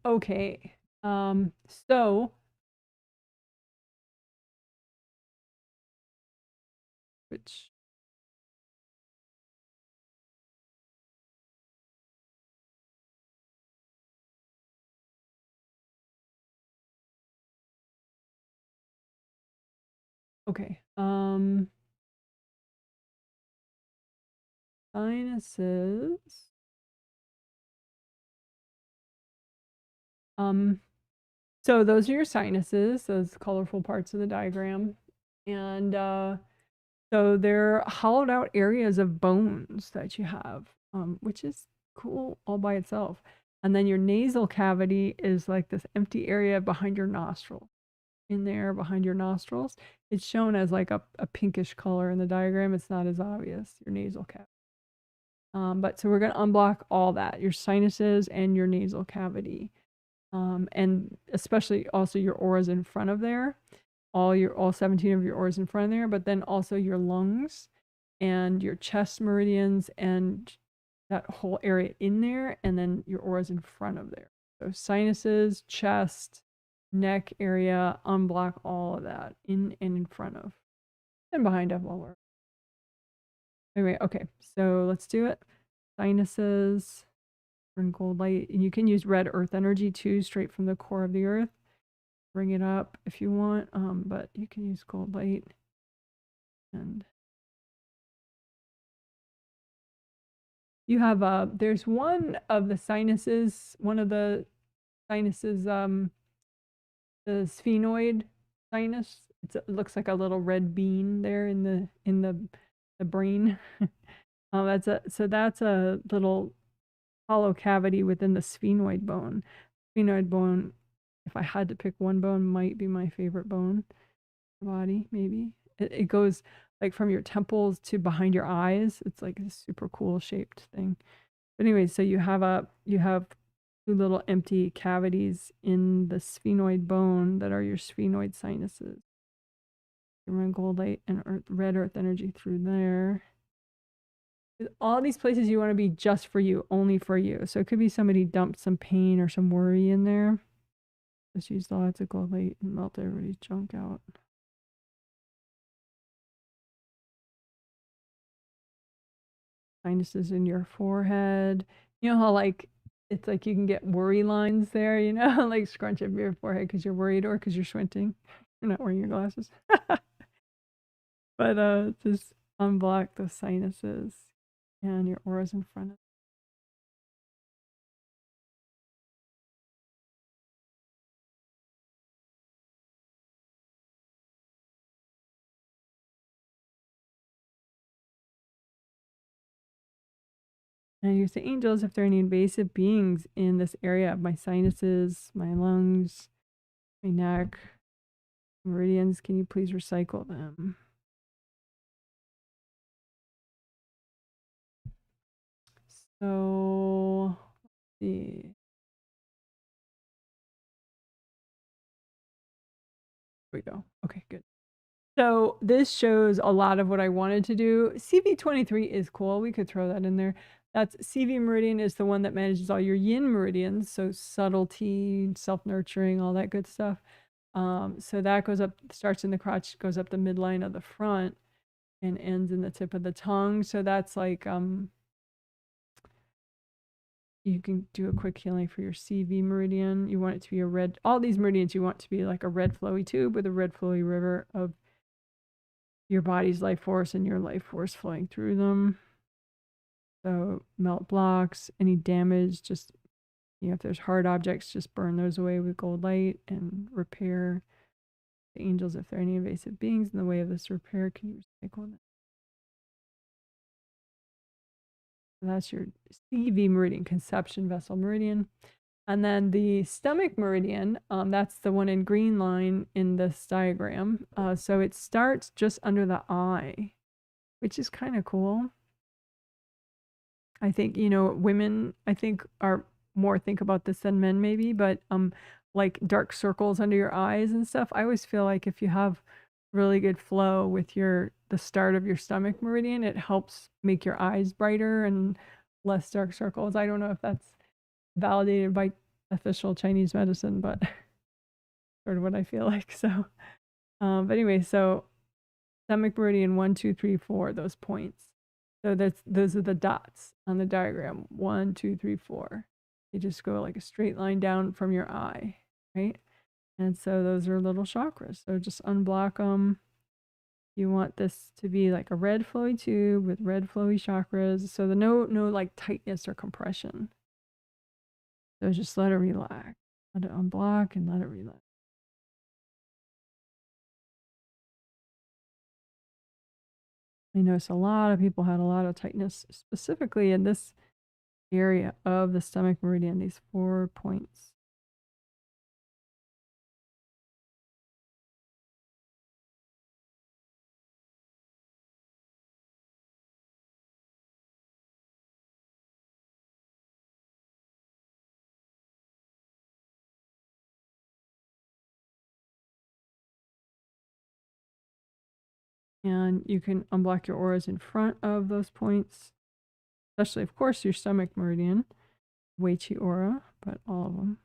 A: Okay. So which okay. Sinuses. So those are your sinuses, those colorful parts of the diagram. And so they're hollowed out areas of bones that you have, which is cool all by itself. And then your nasal cavity is like this empty area behind your nostril. In there behind your nostrils, it's shown as like a pinkish color in the diagram. It's not as obvious, your nasal cavity. But so we're going to unblock all that, your sinuses and your nasal cavity. And especially also your auras in front of there, all 17 of your auras in front of there, but then also your lungs and your chest meridians and that whole area in there, and then your auras in front of there. So sinuses, chest, neck area, unblock all of that in and in front of. and behind up while we're anyway. Okay, so let's do it. Sinuses, bring gold light, and you can use red earth energy too, straight from the core of the earth. Bring it up if you want, but you can use gold light. And you have there's one of the sinuses, the sphenoid sinus. It looks like a little red bean there in the brain. That's a little hollow cavity within the sphenoid bone. Sphenoid bone, if I had to pick one bone, might be my favorite bone. Body, maybe. It goes like from your temples to behind your eyes. It's like a super cool shaped thing. But anyway, so you have two little empty cavities in the sphenoid bone that are your sphenoid sinuses. You run gold light and red earth energy through there. All these places you want to be just for you, only for you. So it could be somebody dumped some pain or some worry in there. Just use lots of gold light and melt everybody's junk out. Sinuses in your forehead. You know how like it's like you can get worry lines there, you know, like scrunch up your forehead because you're worried or because you're squinting. You're not wearing your glasses. But just unblock those sinuses and your auras in front of. And use the angels if there are any invasive beings in this area of my sinuses, my lungs, my neck, meridians. Can you please recycle them? So, let's see. Here we go. Okay, good. So this shows a lot of what I wanted to do. CV23 is cool. We could throw that in there. That's CV meridian is the one that manages all your yin meridians. So subtlety, self-nurturing, all that good stuff. So that goes up, starts in the crotch, goes up the midline of the front and ends in the tip of the tongue. So that's like, you can do a quick healing for your CV meridian. You want it to be a red, all these meridians, you want to be like a red flowy tube with a red flowy river of your body's life force and your life force flowing through them. So melt blocks, any damage, just, you know, if there's hard objects, just burn those away with gold light and repair. The angels, if there are any invasive beings in the way of this repair, can you recycle them? So that's your CV meridian, conception vessel meridian. And then the stomach meridian, that's the one in green line in this diagram. So it starts just under the eye, which is kind of cool. I think, you know, women, I think, are more think about this than men maybe, but like dark circles under your eyes and stuff. I always feel like if you have really good flow with the start of your stomach meridian, it helps make your eyes brighter and less dark circles. I don't know if that's validated by official Chinese medicine, but sort of what I feel like. So, but anyway, so stomach meridian 1, 2, 3, 4, those points. So those are the dots on the diagram. 1, 2, 3, 4. You just go like a straight line down from your eye, right? And so those are little chakras. So just unblock them. You want this to be like a red flowy tube with red flowy chakras. So the no like tightness or compression. So just let it relax. Let it unblock and let it relax. I noticed a lot of people had a lot of tightness, specifically in this area of the stomach meridian, these 4 points. And you can unblock your auras in front of those points, especially, of course, your stomach meridian, Wei Chi aura, but all of them.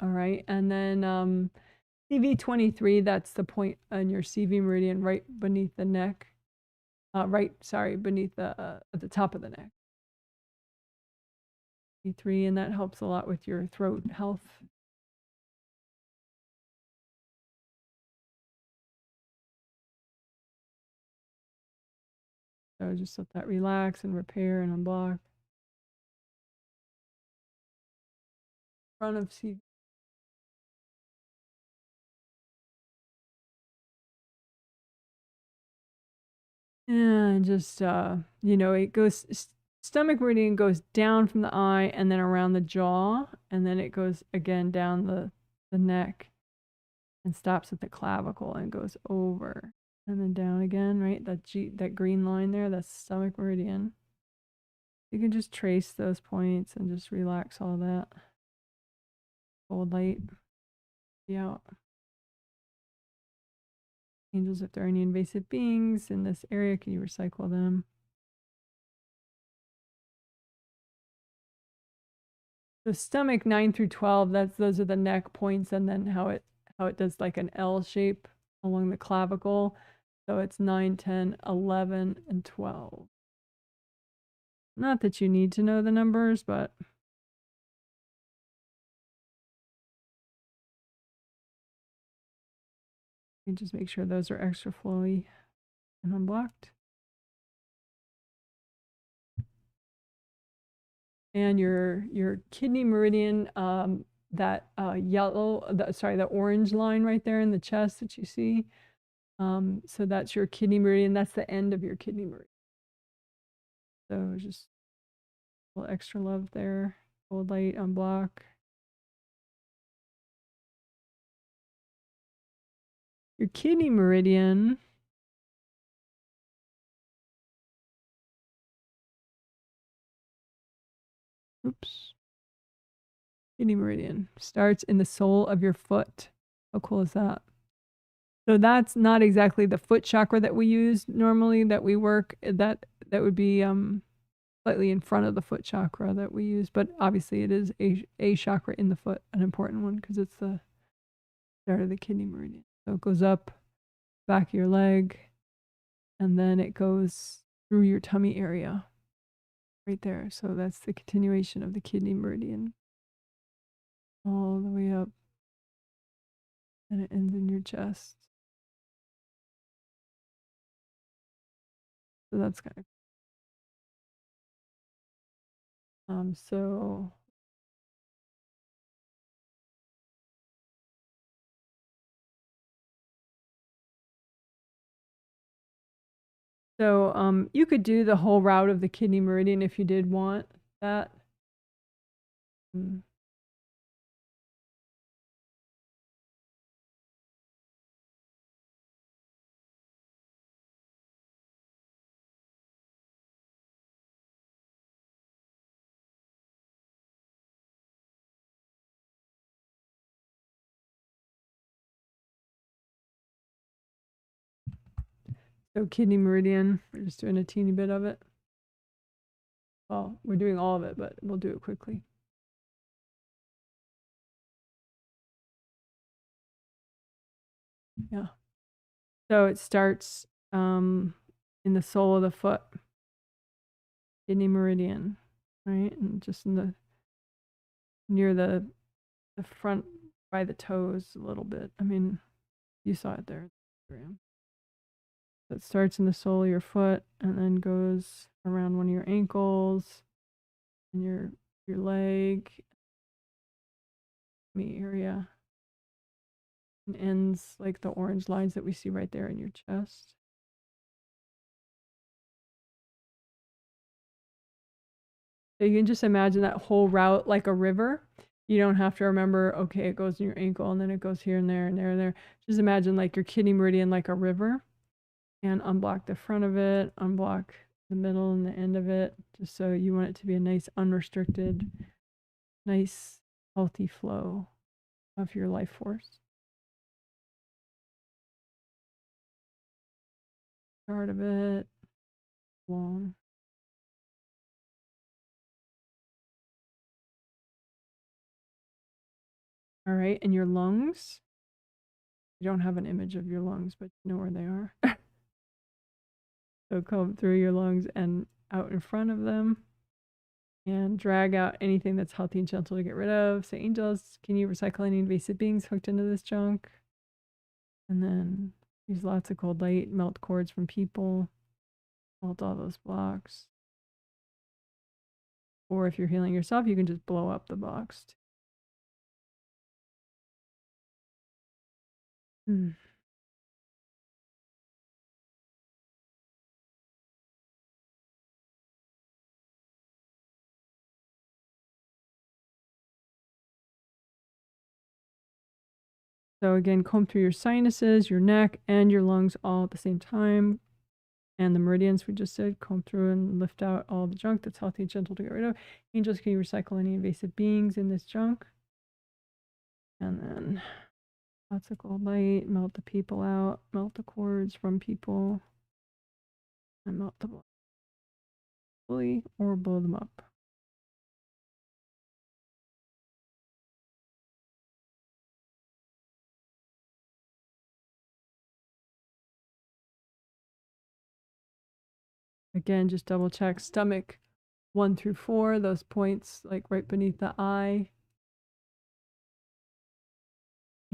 A: All right. And then CV23, that's the point on your CV meridian right beneath the neck. Beneath at the top of the neck. CV3, and that helps a lot with your throat health. So just let that relax and repair and unblock. Front of CV. And just, it goes, stomach meridian goes down from the eye and then around the jaw. And then it goes again down the neck and stops at the clavicle and goes over and then down again, right? That green line there, that's stomach meridian. You can just trace those points and just relax all that. Cold light. Be out. Angels, if there are any invasive beings in this area, can you recycle them? The stomach 9 through 12, those are the neck points, and then how it does like an L shape along the clavicle. So it's 9, 10, 11, and 12. Not that you need to know the numbers, but you just make sure those are extra flowy and unblocked. And your kidney meridian, that the orange line right there in the chest that you see. So that's your kidney meridian. That's the end of your kidney meridian. So just a little extra love there. Cold light, unblock. Your kidney meridian. Oops. Kidney meridian starts in the sole of your foot. How cool is that? So that's not exactly the foot chakra that we use normally, that we work. That would be slightly in front of the foot chakra that we use, but obviously it is a chakra in the foot, an important one, because it's the start of the kidney meridian. So it goes up back of your leg, and then it goes through your tummy area right there. So that's the continuation of the kidney meridian all the way up, and it ends in your chest. So that's kind of so you could do the whole route of the kidney meridian if you did want that. So kidney meridian, we're just doing a teeny bit of it. Well, we're doing all of it, but we'll do it quickly. Yeah. So it starts in the sole of the foot, kidney meridian, right? And just near the front by the toes a little bit. I mean, you saw it there. So it starts in the sole of your foot and then goes around one of your ankles and your leg, knee area, and ends like the orange lines that we see right there in your chest. So you can just imagine that whole route like a river. You don't have to remember, okay, it goes in your ankle and then it goes here and there and there and there. Just imagine like your kidney meridian like a river, and unblock the front of it, unblock the middle and the end of it, just so you want it to be a nice, unrestricted, nice, healthy flow of your life force. Start of it, long. All right, and your lungs. You don't have an image of your lungs, but you know where they are. So comb through your lungs and out in front of them. And drag out anything that's healthy and gentle to get rid of. Say, angels, can you recycle any invasive beings hooked into this junk? And then use lots of cold light, melt cords from people, melt all those blocks. Or if you're healing yourself, you can just blow up the box. So again, comb through your sinuses, your neck, and your lungs all at the same time. And the meridians we just did, comb through and lift out all the junk that's healthy and gentle to get rid of. Angels, can you recycle any invasive beings in this junk? And then lots of gold light, melt the people out, melt the cords from people, and melt the blood fully or blow them up. Again, just double check stomach 1 through 4, those points like right beneath the eye.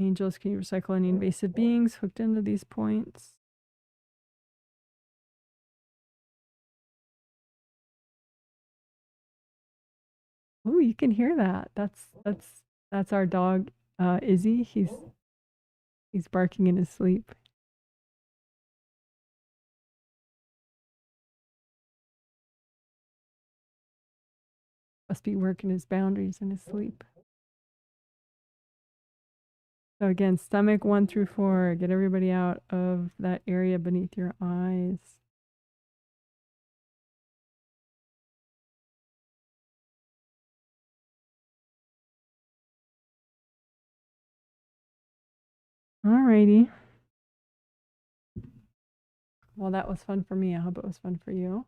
A: Angels, can you recycle any invasive beings hooked into these points? Oh, you can hear that. That's our dog, Izzy. He's barking in his sleep. Must be working his boundaries in his sleep. So again, stomach 1 through 4. Get everybody out of that area beneath your eyes. Alrighty. Well, that was fun for me. I hope it was fun for you.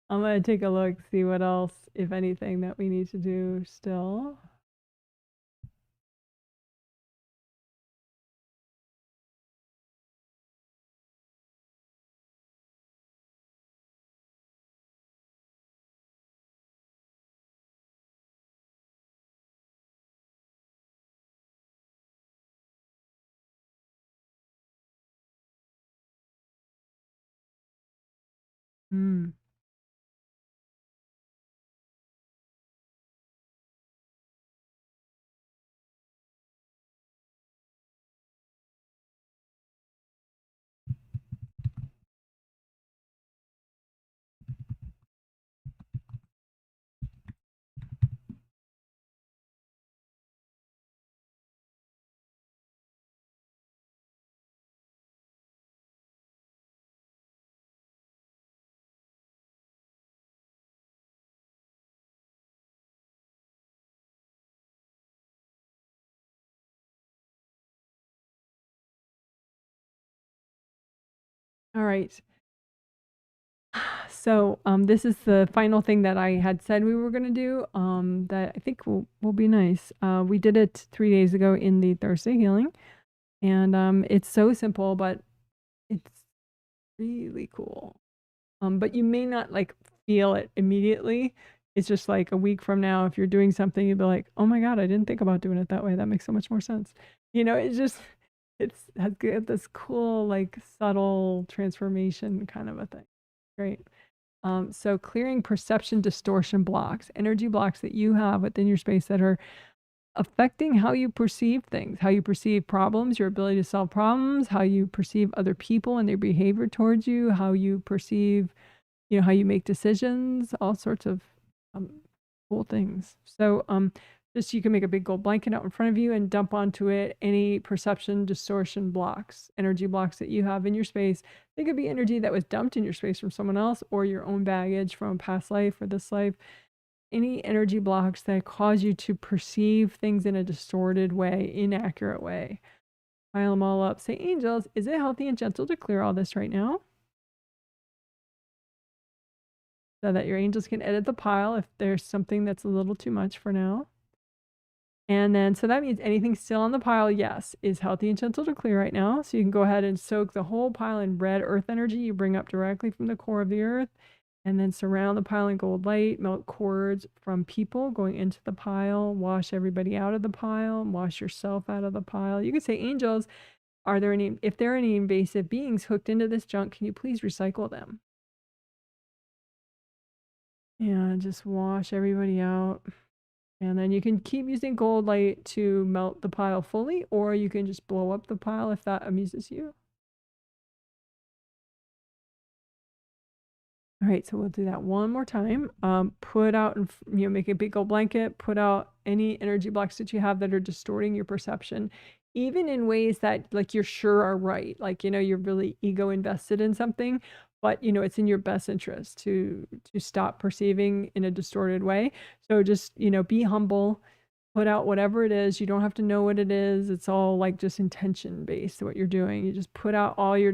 A: I'm going to take a look, see what else, if anything, that we need to do still. Mm. All right. So this is the final thing that I had said we were going to do that I think will be nice. We did it 3 days ago in the Thursday healing, and it's so simple, but it's really cool. But you may not like feel it immediately. It's just like a week from now, if you're doing something, you'll be like, oh my God, I didn't think about doing it that way. That makes so much more sense. It's just, has got this cool, like subtle transformation kind of a thing. Great. So clearing perception distortion blocks, energy blocks that you have within your space that are affecting how you perceive things, how you perceive problems, your ability to solve problems, how you perceive other people and their behavior towards you, how you perceive, how you make decisions, all sorts of cool things. So just you can make a big gold blanket out in front of you and dump onto it any perception distortion blocks, energy blocks that you have in your space. They could be energy that was dumped in your space from someone else or your own baggage from a past life or this life. Any energy blocks that cause you to perceive things in a distorted way, inaccurate way. Pile them all up. Say, angels, is it healthy and gentle to clear all this right now? So that your angels can edit the pile if there's something that's a little too much for now. And then, so that means anything still on the pile, yes, is healthy and gentle to clear right now. So you can go ahead and soak the whole pile in red earth energy you bring up directly from the core of the earth, and then surround the pile in gold light, melt cords from people going into the pile, wash everybody out of the pile, wash yourself out of the pile. You can say, angels, are there any, if there are any invasive beings hooked into this junk, can you please recycle them? And just wash everybody out. And then you can keep using gold light to melt the pile fully, or you can just blow up the pile if that amuses you. All right, so we'll do that one more time. Put out, and make a big old blanket, put out any energy blocks that you have that are distorting your perception, even in ways that like you're sure are right. Like, you're really ego invested in something, but it's in your best interest to stop perceiving in a distorted way. So just, be humble, put out whatever it is. You don't have to know what it is. It's all like just intention based, what you're doing. You just put out all your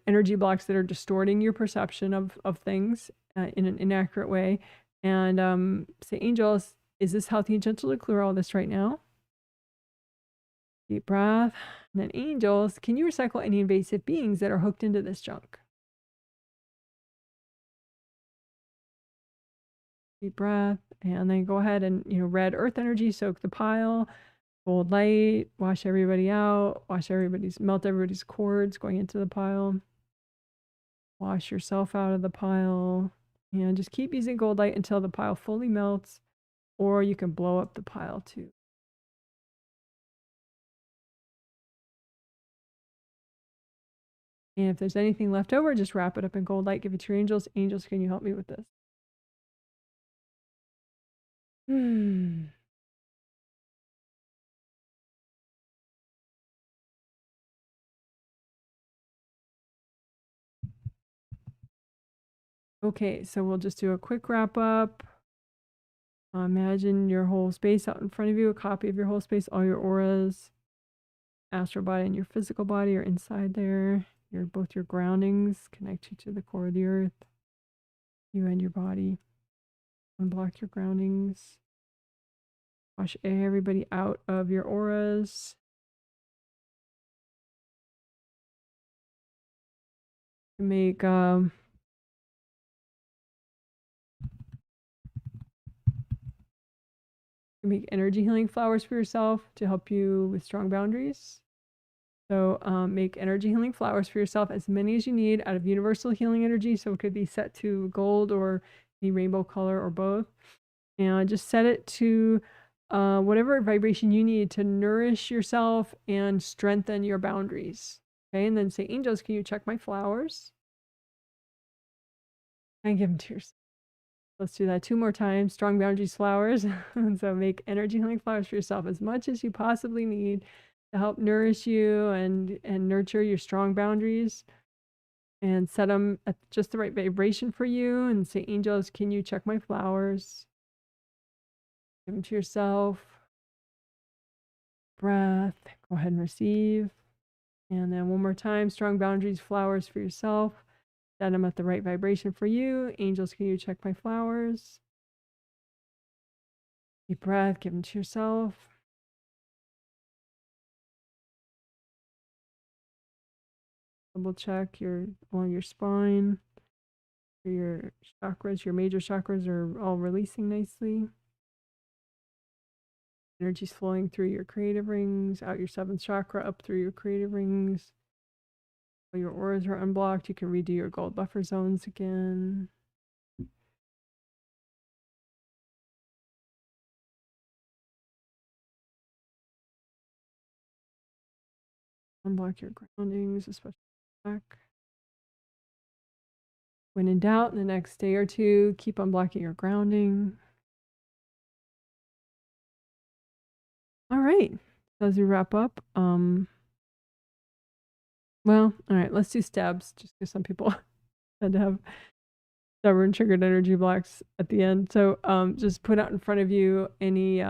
A: energy blocks that are distorting your perception of things in an inaccurate way. And say, angels, is this healthy and gentle to clear all this right now? Deep breath. And then, angels, can you recycle any invasive beings that are hooked into this junk? Deep breath. And then go ahead and, red earth energy, soak the pile. Gold light, wash everybody out, melt everybody's cords going into the pile. Wash yourself out of the pile, and just keep using gold light until the pile fully melts, or you can blow up the pile too. And if there's anything left over, just wrap it up in gold light, give it to your angels. Angels, can you help me with this? Okay, so we'll just do a quick wrap up. Imagine your whole space out in front of you, a copy of your whole space, all your auras, astral body and your physical body are inside there. Both your groundings connect you to the core of the earth, you and your body. Unblock your groundings. Wash everybody out of your auras. Make energy healing flowers for yourself to help you with strong boundaries. So make energy healing flowers for yourself, as many as you need, out of universal healing energy. So it could be set to gold or any rainbow color or both. And just set it to whatever vibration you need to nourish yourself and strengthen your boundaries. Okay, and then say, angels, can you check my flowers? And give them to yourself. Let's do that 2 more times. Strong boundaries flowers. So make energy healing flowers for yourself, as much as you possibly need to help nourish you and nurture your strong boundaries, and set them at just the right vibration for you. And say, angels, can you check my flowers? Give them to yourself. Breath. Go ahead and receive. And then 1 more time. Strong boundaries flowers for yourself. Set them at the right vibration for you. Angels, can you check my flowers? Deep breath, give them to yourself. Double check along your spine. Your chakras, your major chakras are all releasing nicely. Energy's flowing through your creative rings, out your 7th chakra, up through your creative rings. While your auras are unblocked, you can redo your gold buffer zones again. Unblock your groundings, especially back. When in doubt, in the next day or 2, keep unblocking your grounding. All right. So as we wrap up, well, all right, let's do STEBs, just because some people tend to have stubborn triggered energy blocks at the end. So just put out in front of you any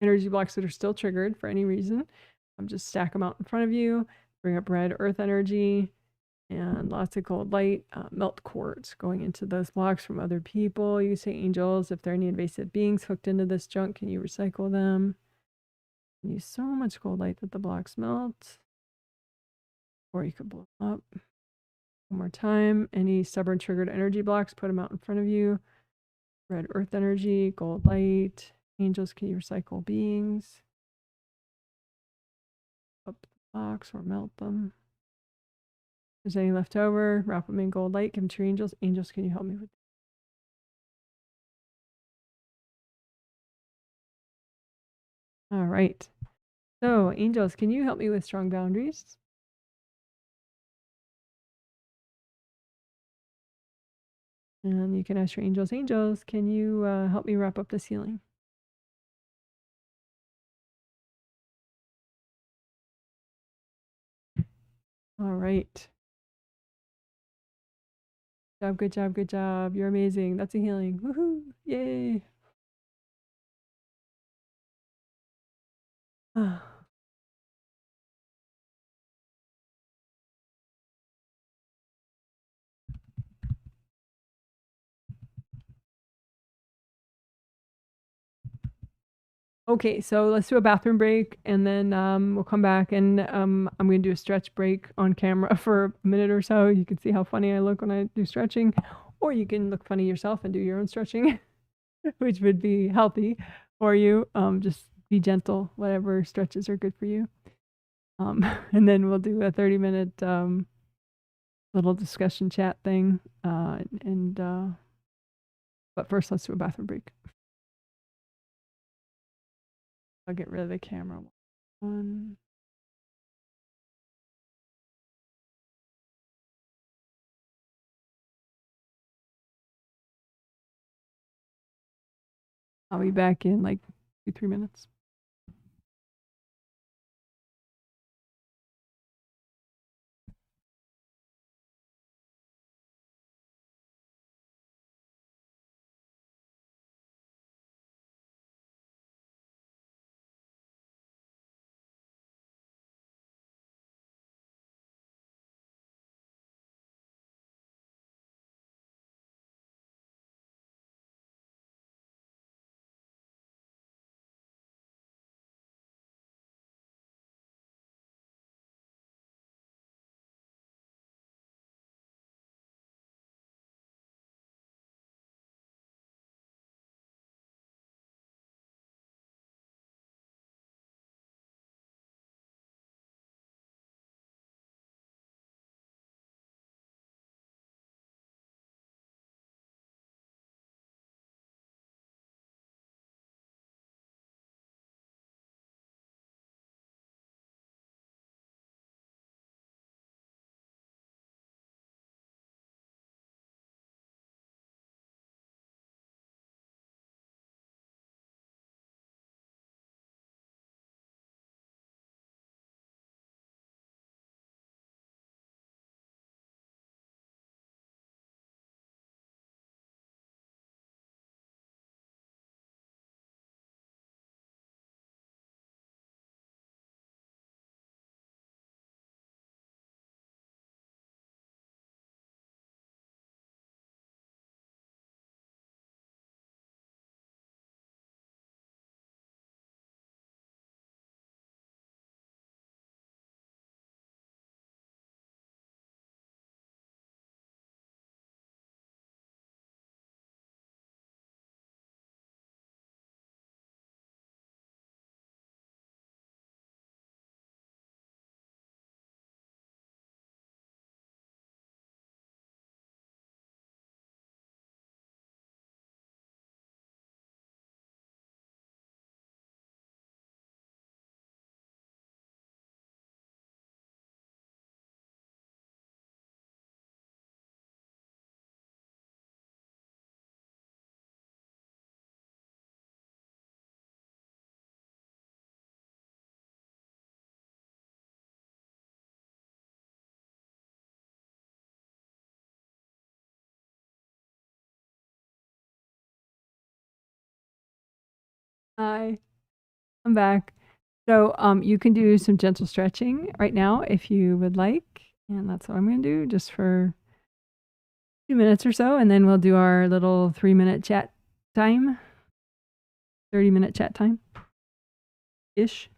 A: energy blocks that are still triggered for any reason. Just stack them out in front of you. Bring up red earth energy. And lots of gold light, melt quartz going into those blocks from other people. You say, angels, if there are any invasive beings hooked into this junk, can you recycle them? Use so much gold light that the blocks melt. Or you could blow them up. One more time. Any stubborn triggered energy blocks, put them out in front of you. Red earth energy, gold light. Angels, can you recycle beings? Up the blocks or melt them. If there's any left over, wrap them in gold light, give them to your angels. Angels, can you help me with that? All right. So, angels, can you help me with strong boundaries? And you can ask your angels, angels, can you help me wrap up this healing? All right. Good job, good job. You're amazing. That's a healing. Woohoo! Yay! Okay, so let's do a bathroom break, and then we'll come back, and I'm going to do a stretch break on camera for a minute or so. You can see how funny I look when I do stretching, or you can look funny yourself and do your own stretching, which would be healthy for you. Just be gentle, whatever stretches are good for you. And then we'll do a 30-minute little discussion chat thing. But first, let's do a bathroom break. I'll get rid of the camera. One. I'll be back in like 2-3 minutes. Hi, I'm back. So you can do some gentle stretching right now if you would like. And that's what I'm going to do just for 2 minutes or so. And then we'll do our little 3-minute chat time, 30-minute chat time ish.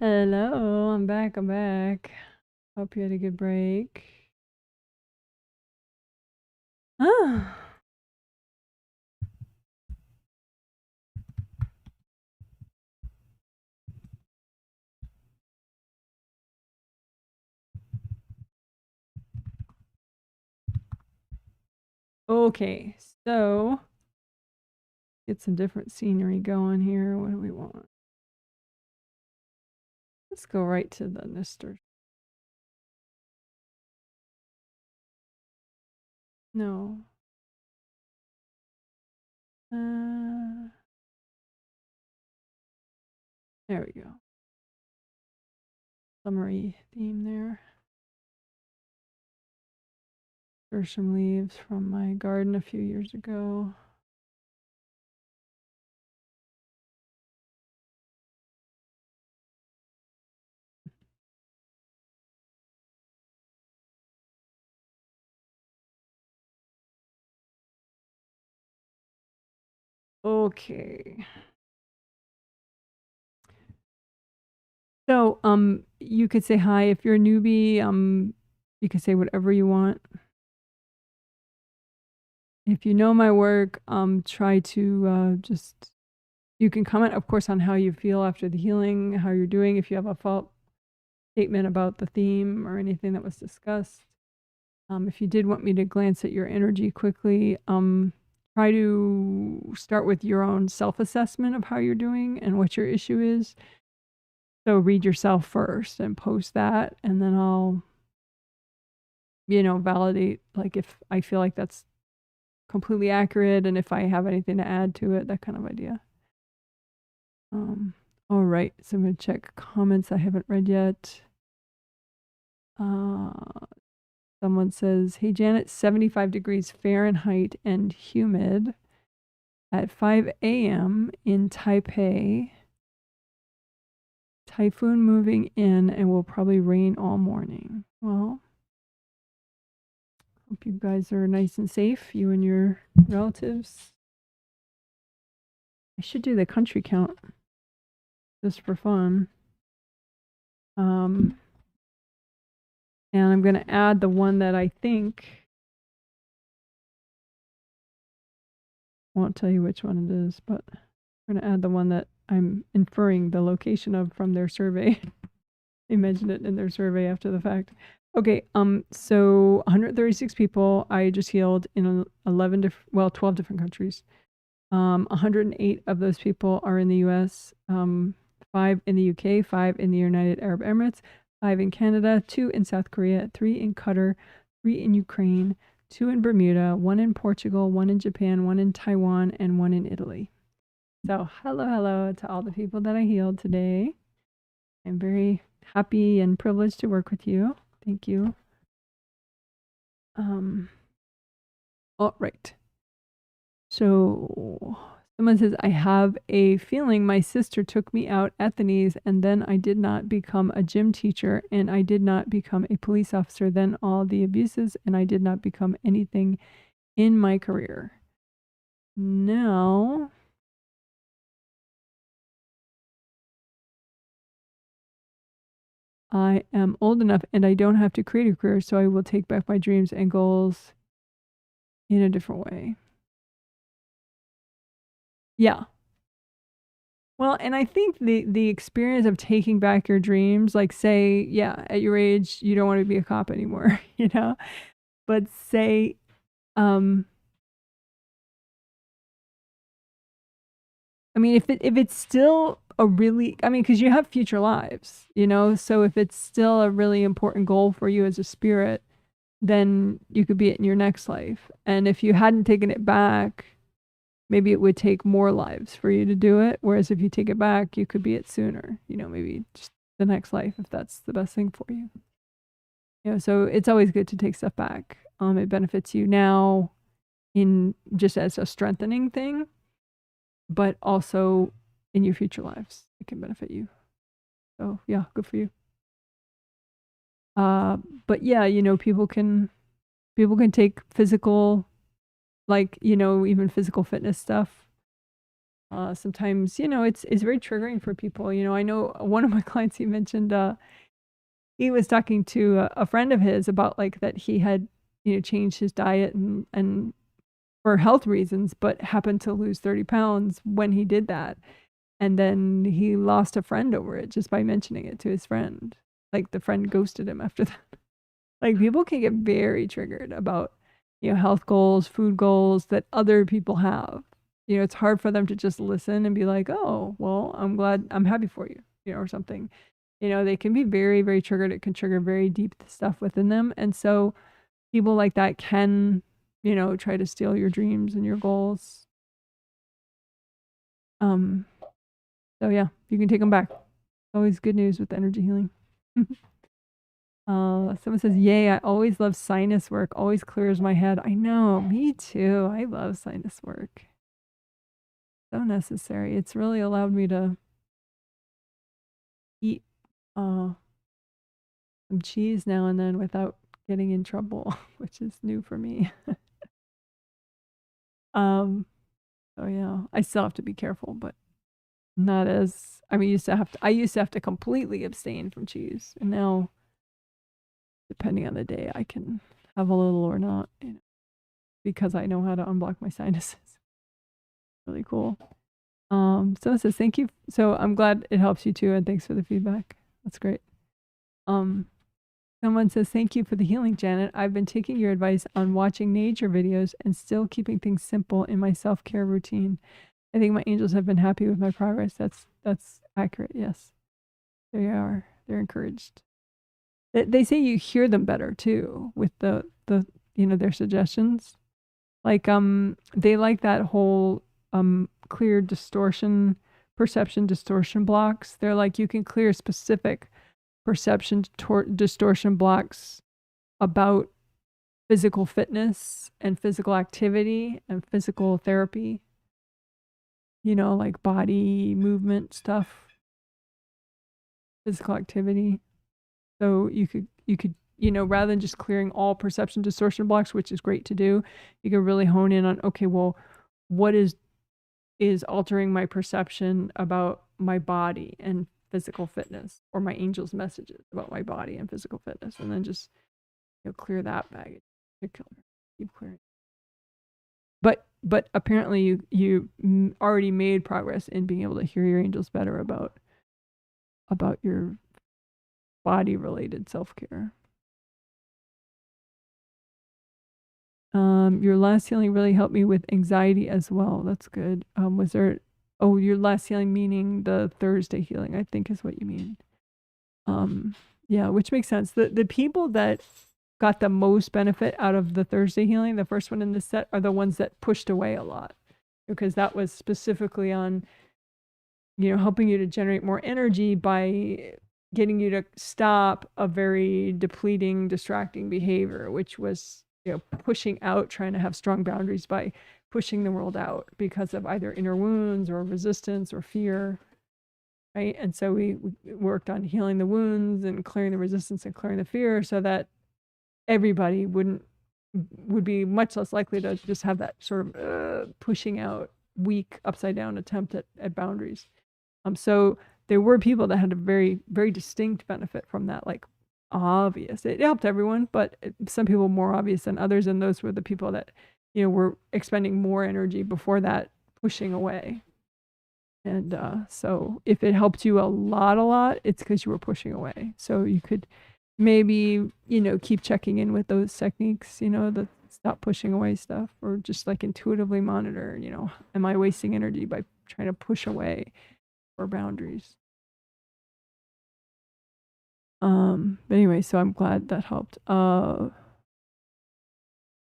A: Hello, I'm back. Hope you had a good break. Ah. Okay, so get some different scenery going here. What do we want? Let's go right to the distortion. No. There we go. Summery theme there. There's some leaves from my garden a few years ago. Okay. So, you could say hi if you're a newbie. You could say whatever you want. If you know my work, try to just, you can comment, of course, on how you feel after the healing, how you're doing, if you have a fault statement about the theme or anything that was discussed. If you did want me to glance at your energy quickly, try to start with your own self-assessment of how you're doing and what your issue is. So read yourself first and post that, and then I'll, validate, like, if I feel like that's completely accurate and if I have anything to add to it, that kind of idea. All right, so I'm going to check comments I haven't read yet. Someone says, hey, Janet, 75 degrees Fahrenheit and humid at 5 a.m. in Taipei. Typhoon moving in and will probably rain all morning. Well, hope you guys are nice and safe, you and your relatives. I should do the country count just for fun. And I'm going to add the one that I think won't tell you which one it is, but I'm going to add the one that I'm inferring the location of from their survey. They mentioned it in their survey after the fact. Okay, so 136 people I just healed in 12 different countries. 108 of those people are in the US, 5 in the UK, 5 in the United Arab Emirates, 5 in Canada, 2 in South Korea, 3 in Qatar, 3 in Ukraine, 2 in Bermuda, 1 in Portugal, 1 in Japan, 1 in Taiwan, and 1 in Italy. So hello to all the people that I healed today. I'm very happy and privileged to work with you. Thank you. All right. So someone says, I have a feeling my sister took me out at the knees, and then I did not become a gym teacher, and I did not become a police officer, then all the abuses, and I did not become anything in my career. Now, I am old enough and I don't have to create a career, so I will take back my dreams and goals in a different way. Yeah. Well, and I think the experience of taking back your dreams, like say, yeah, at your age, you don't want to be a cop anymore, you know? But say, I mean, if it's still a really, I mean, because you have future lives, you know? So if it's still a really important goal for you as a spirit, then you could be it in your next life. And if you hadn't taken it back, maybe it would take more lives for you to do it. Whereas if you take it back, you could be it sooner, you know, maybe just the next life, if that's the best thing for you. You know, so it's always good to take stuff back. It benefits you now in just as a strengthening thing, but also in your future lives, it can benefit you. So yeah, good for you. But yeah, you know, people can take physical, like, you know, even physical fitness stuff. Sometimes, you know, it's very triggering for people. You know, I know one of my clients, he mentioned, he was talking to a friend of his about like that he had, you know, changed his diet and for health reasons, but happened to lose 30 pounds when he did that. And then he lost a friend over it just by mentioning it to his friend. Like the friend ghosted him after that. Like people can get very triggered about, you know, health goals, food goals that other people have. You know, it's hard for them to just listen and be like, oh, well, I'm happy for you, you know, or something. You know, they can be very, very triggered. It can trigger very deep stuff within them. And so people like that can, you know, try to steal your dreams and your goals. So yeah, you can take them back. Always good news with energy healing. Someone says, yay, I always love sinus work. Always clears my head. I know, me too. I love sinus work. So necessary. It's really allowed me to eat some cheese now and then without getting in trouble, which is new for me. So yeah, I still have to be careful, but not as, I mean, I used to have to completely abstain from cheese, and now depending on the day, I can have a little or not, you know, because I know how to unblock my sinuses. Really cool. So it says, thank you. So I'm glad it helps you too, and thanks for the feedback. That's great. Someone says, thank you for the healing, Janet. I've been taking your advice on watching nature videos and still keeping things simple in my self-care routine. I think my angels have been happy with my progress. That's accurate. Yes, they are. They're encouraged. They say you hear them better too with the you know, their suggestions. Like they like that whole clear distortion, perception distortion blocks. They're like, you can clear specific perception distortion blocks about physical fitness and physical activity and physical therapy, you know, like body movement stuff, physical activity. So you could, you know, rather than just clearing all perception distortion blocks, which is great to do, you can really hone in on, okay, well, what is altering my perception about my body and physical fitness, or my angel's messages about my body and physical fitness, and then just, you know, clear that baggage. Keep clearing. But but apparently you already made progress in being able to hear your angels better about your body related self-care. Your last healing really helped me with anxiety as well. That's good. Was there, oh, your last healing meaning the Thursday healing, I think is what you mean. Yeah, which makes sense. The people that got the most benefit out of the Thursday healing, the first one in the set, are the ones that pushed away a lot, because that was specifically on, helping you to generate more energy by getting you to stop a very depleting, distracting behavior, which was, pushing out, trying to have strong boundaries by pushing the world out because of either inner wounds or resistance or fear. Right. And so we worked on healing the wounds and clearing the resistance and clearing the fear, so that everybody would be much less likely to just have that sort of pushing out, weak, upside down attempt at boundaries. So there were people that had a very, very distinct benefit from that, like obvious. It helped everyone, but some people more obvious than others, and those were the people that, were expending more energy before that pushing away. And so if it helped you a lot, it's because you were pushing away. So you could maybe, keep checking in with those techniques, the stop pushing away stuff, or just like intuitively monitor, am I wasting energy by trying to push away or boundaries? But anyway, so I'm glad that helped.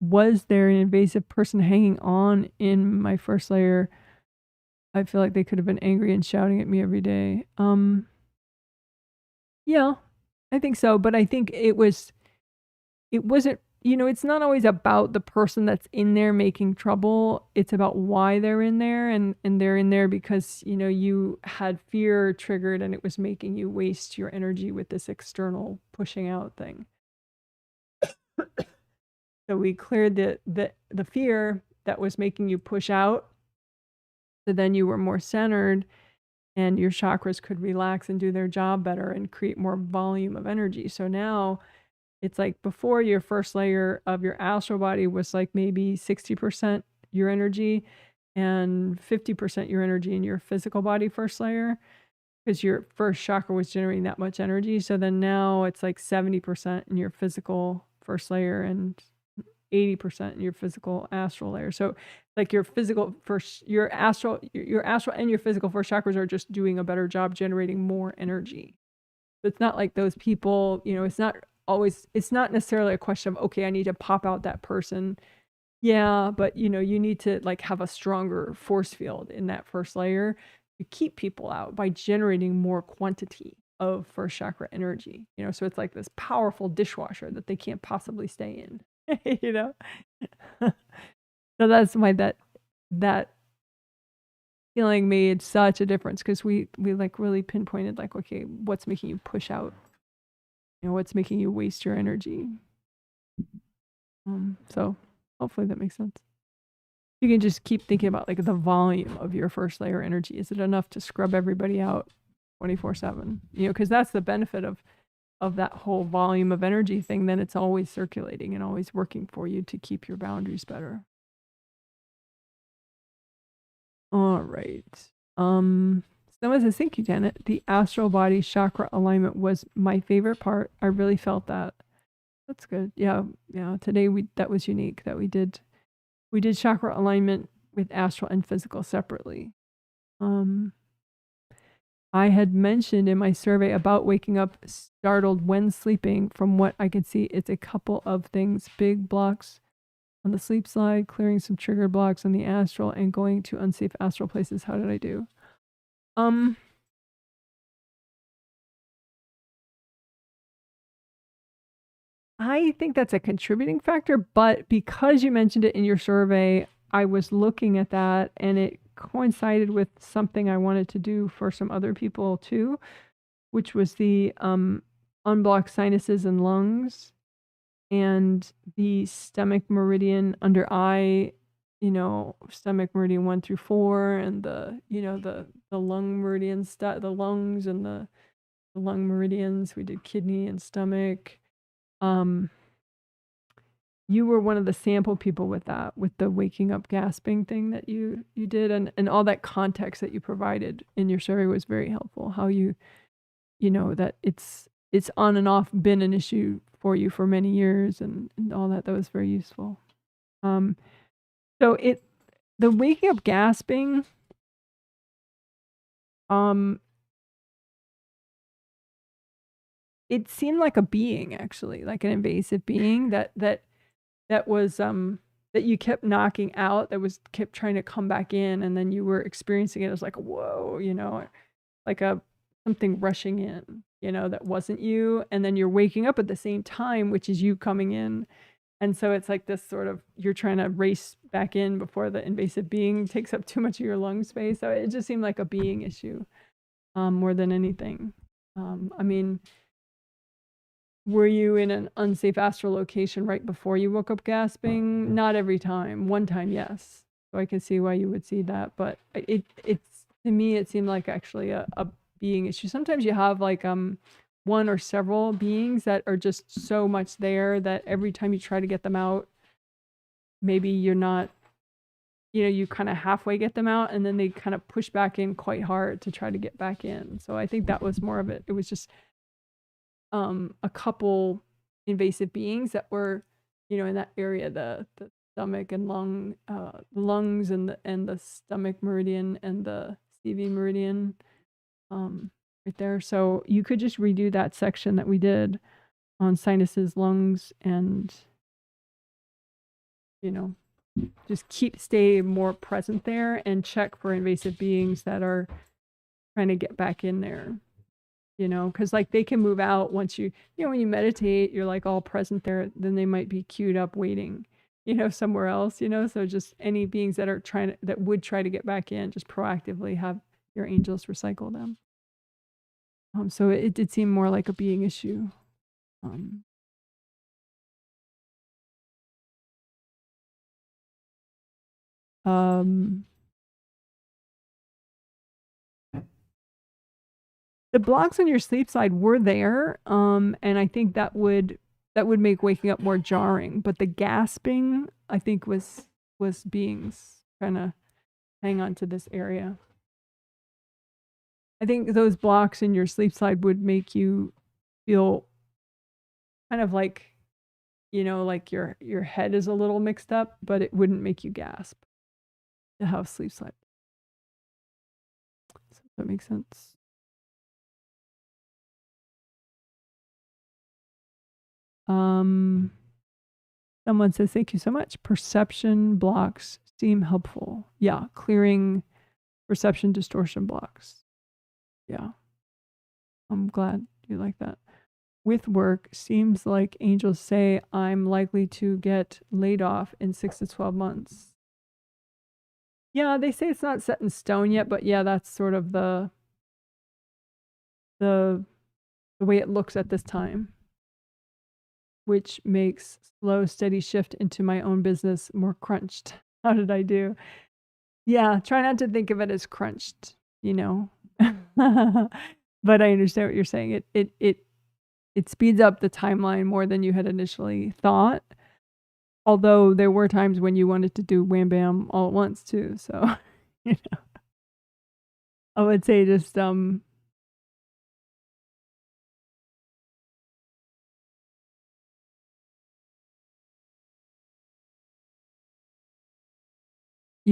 A: Was there an invasive person hanging on in my first layer? I feel like they could have been angry and shouting at me every day. Yeah, I think so, but I think it wasn't, it's not always about the person that's in there making trouble. It's about why they're in there, and they're in there because, you had fear triggered and it was making you waste your energy with this external pushing out thing. So we cleared the fear that was making you push out. So then you were more centered and your chakras could relax and do their job better and create more volume of energy. So now it's like before, your first layer of your astral body was like maybe 60% your energy and 50% your energy in your physical body first layer, because your first chakra was generating that much energy. So then now it's like 70% in your physical first layer and 80% in your physical astral layer. So like your physical first, your astral and your physical first chakras are just doing a better job generating more energy. So it's not like those people, it's not necessarily a question of, okay, I need to pop out that person. Yeah, but you need to like have a stronger force field in that first layer to keep people out by generating more quantity of first chakra energy. So it's like this powerful dishwasher that they can't possibly stay in. So that's why that feeling made such a difference, because we like really pinpointed like, okay, what's making you push out, what's making you waste your energy. So hopefully that makes sense. You can just keep thinking about like the volume of your first layer energy. Is it enough to scrub everybody out 24/7? Because that's the benefit of that whole volume of energy thing. Then it's always circulating and always working for you to keep your boundaries better. All right. Someone says, thank you, Janet. The astral body chakra alignment was my favorite part. I really felt that. That's good. Yeah. Today that was unique that we did chakra alignment with astral and physical separately. I had mentioned in my survey about waking up startled when sleeping. From what I could see, it's a couple of things: big blocks on the sleep slide, clearing some triggered blocks on the astral, and going to unsafe astral places. How did I do? I think that's a contributing factor, but because you mentioned it in your survey, I was looking at that and it coincided with something I wanted to do for some other people too, which was the unblock sinuses and lungs and the stomach meridian under eye, stomach meridian 1 through 4, and the lung meridian stuff, the lungs and the lung meridians. We did kidney and stomach. you were one of the sample people with that, with the waking up gasping thing that you did, and all that context that you provided in your survey was very helpful. How you know that it's on and off been an issue for you for many years, and all that was very useful. So the waking up gasping, it seemed like a being, actually, like an invasive being that was that you kept knocking out, that was kept trying to come back in, and then you were experiencing it as like, whoa, you know, like something rushing in, you know, that wasn't you, and then you're waking up at the same time, which is you coming in. And so it's like this sort of, you're trying to race back in before the invasive being takes up too much of your lung space. So it just seemed like a being issue, more than anything. I mean, were you in an unsafe astral location right before you woke up gasping? Not every time. One time, yes. So I can see why you would see that. But it's to me, it seemed like actually a being issue. Sometimes you have like one or several beings that are just so much there that every time you try to get them out, maybe you're not, you know, you kind of halfway get them out, and then they kind of push back in quite hard to try to get back in. So I think that was more of it. It was just a couple invasive beings that were, you know, in that area, the stomach and lungs and the stomach meridian and the CV meridian, right there. So you could just redo that section that we did on sinuses, lungs, and, you know, just stay more present there and check for invasive beings that are trying to get back in there, you know, because like they can move out once you know, when you meditate, you're like all present there, then they might be queued up waiting, you know, somewhere else, you know. So just any beings that are that would try to get back in, just proactively have your angels recycle them. So it did seem more like a being issue. The blocks on your sleep side were there, and I think that would make waking up more jarring. But the gasping, I think, was beings trying to hang on to this area. I think those blocks in your sleep side would make you feel kind of like, you know, like your head is a little mixed up, but it wouldn't make you gasp to have sleep side. Does that make sense? Someone says, thank you so much. Perception blocks seem helpful. Yeah, clearing perception distortion blocks. Yeah. I'm glad you like that. With work, seems like angels say I'm likely to get laid off in 6 to 12 months. Yeah, they say it's not set in stone yet, but yeah, that's sort of the way it looks at this time, which makes slow, steady shift into my own business more crunched. How did I do? Yeah, try not to think of it as crunched, you know. But I understand what you're saying. It speeds up the timeline more than you had initially thought. Although there were times when you wanted to do wham bam all at once too. So, you know, I would say just you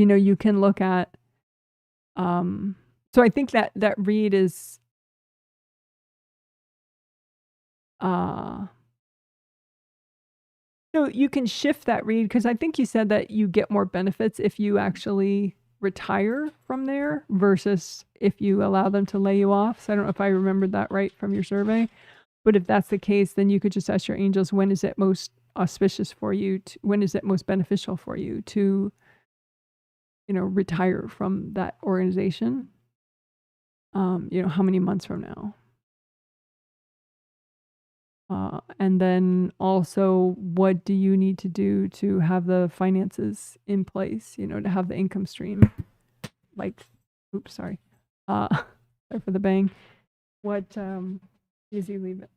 A: know, you can look at so I think that read is so you can shift that read, because I think you said that you get more benefits if you actually retire from there versus if you allow them to lay you off. So I don't know if I remembered that right from your survey, but if that's the case, then you could just ask your angels, when is it most auspicious for you? When is it most beneficial for you to, you know, retire from that organization? You know, how many months from now? And then also, what do you need to do to have the finances in place, you know, to have the income stream? Like, oops, sorry. Sorry for the bang. What, easy leave it.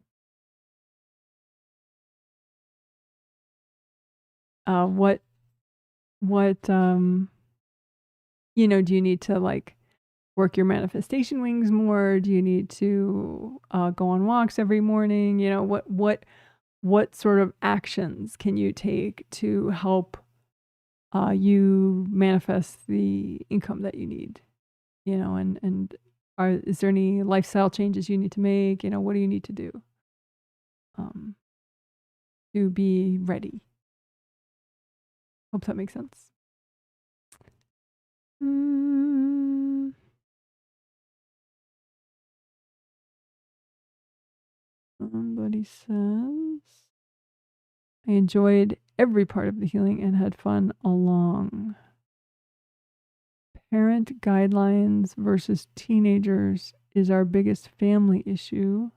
A: what you know, do you need to like work your manifestation wings more? Do you need to go on walks every morning? You know, what sort of actions can you take to help you manifest the income that you need? You know, and is there any lifestyle changes you need to make? You know, what do you need to do to be ready? Hope that makes sense. Somebody says, I enjoyed every part of the healing and had fun along. Parent guidelines versus teenagers is our biggest family issue.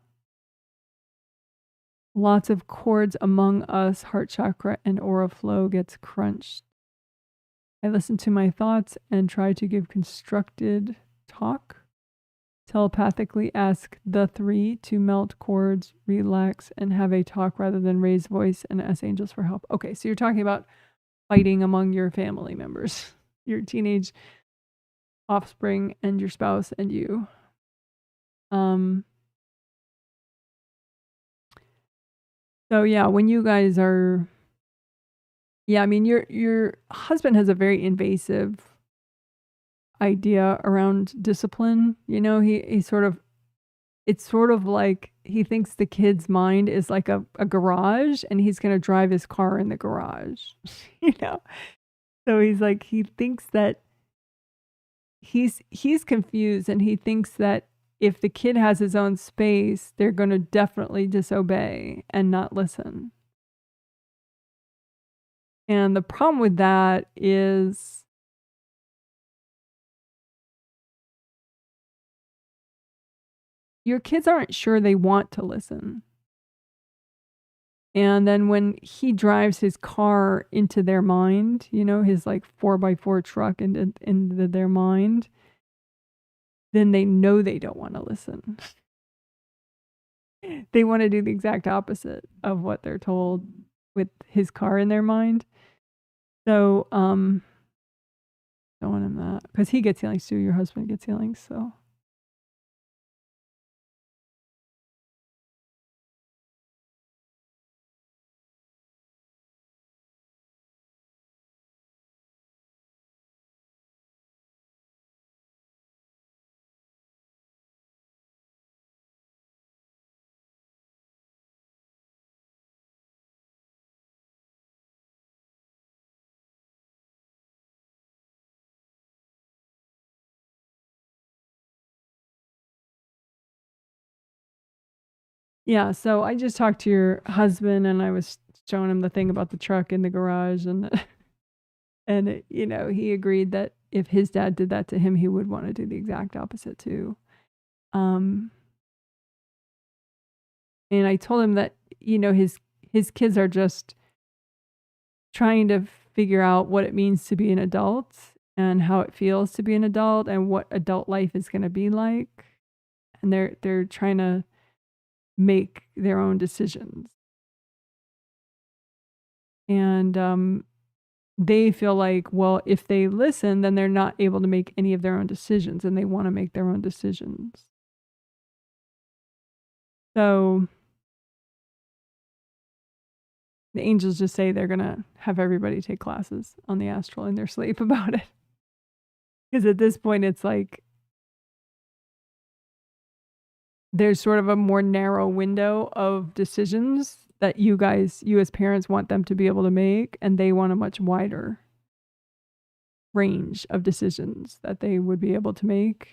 A: Lots of cords among us, heart chakra and aura flow gets crunched. I listen to my thoughts and try to give constructed talk. Telepathically ask the three to melt cords, relax, and have a talk rather than raise voice and ask angels for help. Okay, so you're talking about fighting among your family members, your teenage offspring and your spouse and you. So yeah, when you guys are, yeah, I mean, your husband has a very invasive idea around discipline. You know, he sort of, it's sort of like he thinks the kid's mind is like a garage and he's going to drive his car in the garage, you know? So he's like, he thinks that he's confused and he thinks that if the kid has his own space, they're going to definitely disobey and not listen. And the problem with that is your kids aren't sure they want to listen. And then when he drives his car into their mind, you know, his like 4x4 truck into their mind, then they know they don't want to listen. They want to do the exact opposite of what they're told with his car in their mind. So, don't want him that because he gets healings too. Your husband gets healings, so. Yeah, so I just talked to your husband and I was showing him the thing about the truck in the garage and and you know, he agreed that if his dad did that to him, he would want to do the exact opposite too. And I told him that, you know, his kids are just trying to figure out what it means to be an adult and how it feels to be an adult and what adult life is going to be like. And they're trying to make their own decisions. And they feel like, well, if they listen, then they're not able to make any of their own decisions and they want to make their own decisions. So the angels just say they're going to have everybody take classes on the astral in their sleep about it. Because at this point, it's like there's sort of a more narrow window of decisions that you as parents want them to be able to make, and they want a much wider range of decisions that they would be able to make.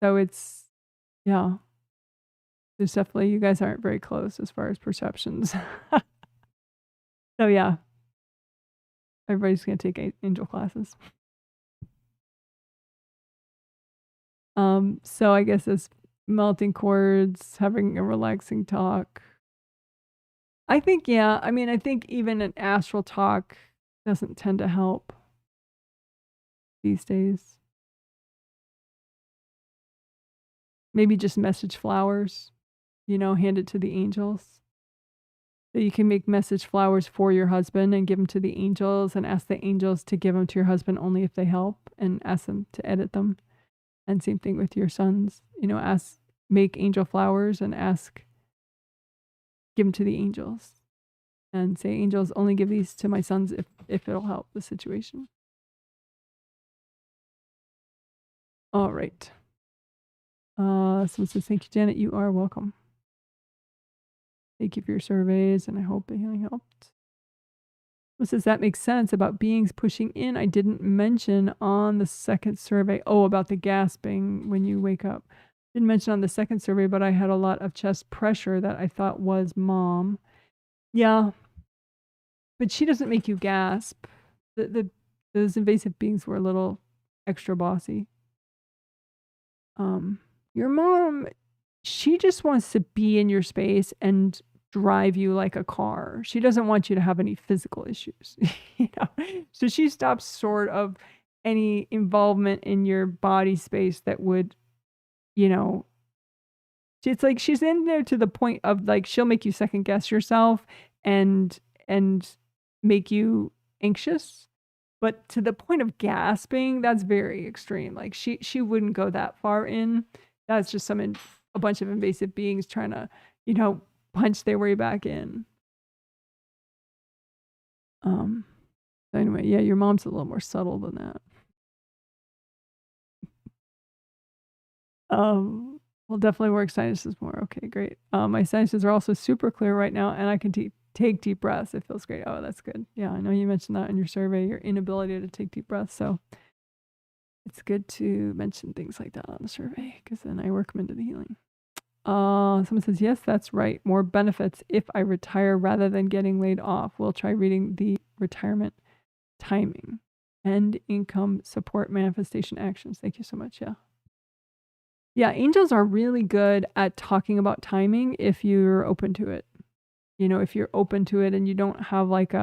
A: So it's, yeah, there's definitely, you guys aren't very close as far as perceptions. So yeah, everybody's going to take angel classes. So I guess it's melting cords, having a relaxing talk. I think, yeah, I mean, I think even an astral talk doesn't tend to help these days. maybe just message flowers, hand it to the angels. So you can make message flowers for your husband and give them to the angels and ask the angels to give them to your husband only if they help, and ask them to edit them. And same thing with your sons, make angel flowers and give them to the angels and say, angels, only give these to my sons if it'll help the situation. All right. Someone says, thank you, Janet. You are welcome. Thank you for your surveys, and I hope the healing helped. Someone says, that makes sense about beings pushing in. I didn't mention on the second survey. Oh, about the gasping when you wake up. Didn't mention on the second survey, but I had a lot of chest pressure that I thought was mom. Yeah. But she doesn't make you gasp. Those invasive beings were a little extra bossy. Your mom, she just wants to be in your space and drive you like a car. She doesn't want you to have any physical issues. So she stops sort of any involvement in your body space that would, it's like she's in there to the point of like she'll make you second guess yourself and make you anxious. But to the point of gasping, that's very extreme. Like she wouldn't go that far in. That's just a bunch of invasive beings trying to, punch their way back in. Anyway, yeah, your mom's a little more subtle than that. We'll definitely work sinuses more. Okay, great. My sinuses are also super clear right now, and I can take deep breaths. It feels great. Oh, that's good. Yeah, I know you mentioned that in your survey, your inability to take deep breaths. So it's good to mention things like that on the survey, because then I work them into the healing. Someone says, yes, that's right. More benefits if I retire rather than getting laid off. We'll try reading the retirement timing and income support manifestation actions. Thank you so much. Yeah. Yeah, angels are really good at talking about timing if you're open to it. If you're open to it and you don't have like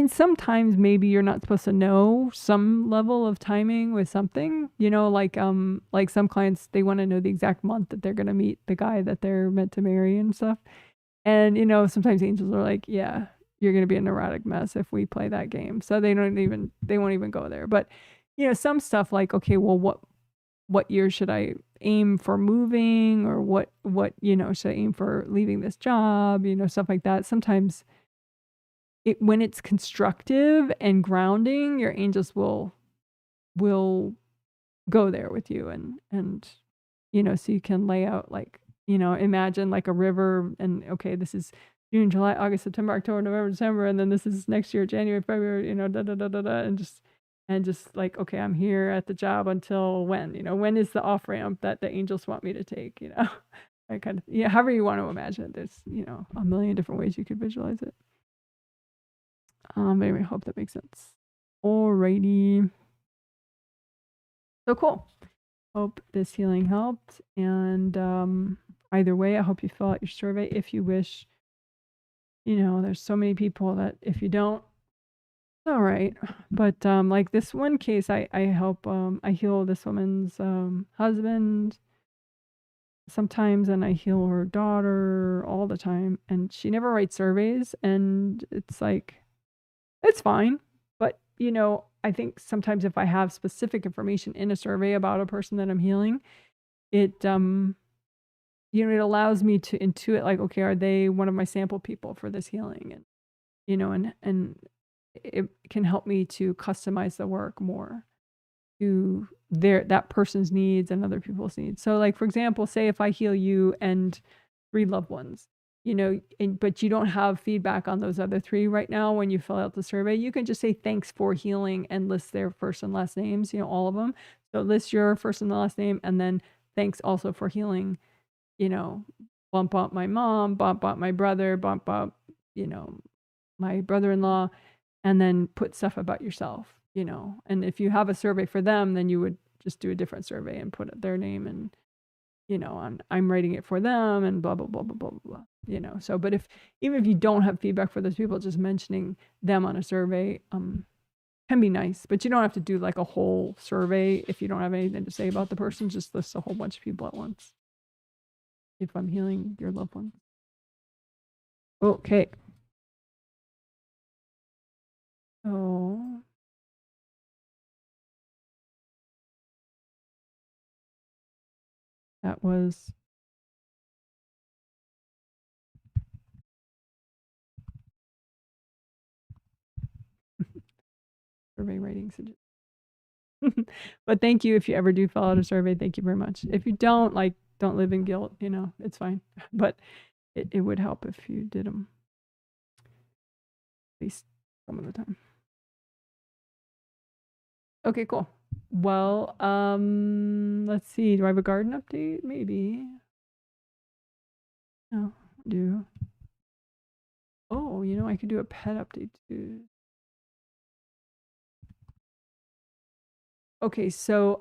A: sometimes maybe you're not supposed to know some level of timing with something, like some clients, they want to know the exact month that they're going to meet the guy that they're meant to marry and stuff. And, sometimes angels are like, yeah, you're going to be a neurotic mess if we play that game. So they won't even go there. But, some stuff like, okay, well, what year should I aim for moving, or what, should I aim for leaving this job, stuff like that. Sometimes when it's constructive and grounding, your angels will go there with you and so you can lay out like, imagine like a river, and okay, this is June, July, August, September, October, November, December, and then this is next year, January, February, and just like, okay, I'm here at the job until when, when is the off ramp that the angels want me to take, I kind of, however you want to imagine it. There's, a million different ways you could visualize it. But anyway, I hope that makes sense. Alrighty. So cool. Hope this healing helped. And either way, I hope you fill out your survey if you wish. There's so many people that if you don't, it's all right. But like this one case, I help, I heal this woman's husband sometimes, and I heal her daughter all the time. And she never writes surveys, and it's like, it's fine. But, I think sometimes if I have specific information in a survey about a person that I'm healing, it, it allows me to intuit like, okay, are they one of my sample people for this healing? And, and it can help me to customize the work more to that person's needs and other people's needs. So like, for example, say if I heal you and 3 loved ones, but you don't have feedback on those other 3 right now when you fill out the survey, you can just say thanks for healing and list their first and last names, all of them. So list your first and last name, and then thanks also for healing, bump up my mom, bump up my brother, bump up, my brother-in-law, and then put stuff about yourself, and if you have a survey for them, then you would just do a different survey and put their name and, I'm writing it for them and blah, blah, blah, blah, blah, blah, So, but even if you don't have feedback for those people, just mentioning them on a survey, can be nice, but you don't have to do like a whole survey if you don't have anything to say about the person. Just list a whole bunch of people at once. If I'm healing your loved ones. Okay. Oh. That was survey writing suggestion. But thank you if you ever do fill out a survey. Thank you very much. If you don't, like, don't live in guilt, you know, it's fine. But it would help if you did them at least some of the time. Okay, cool. Well, let's see. Do I have a garden update? Maybe. No, I do. Oh, you know, I could do a pet update too. Okay, so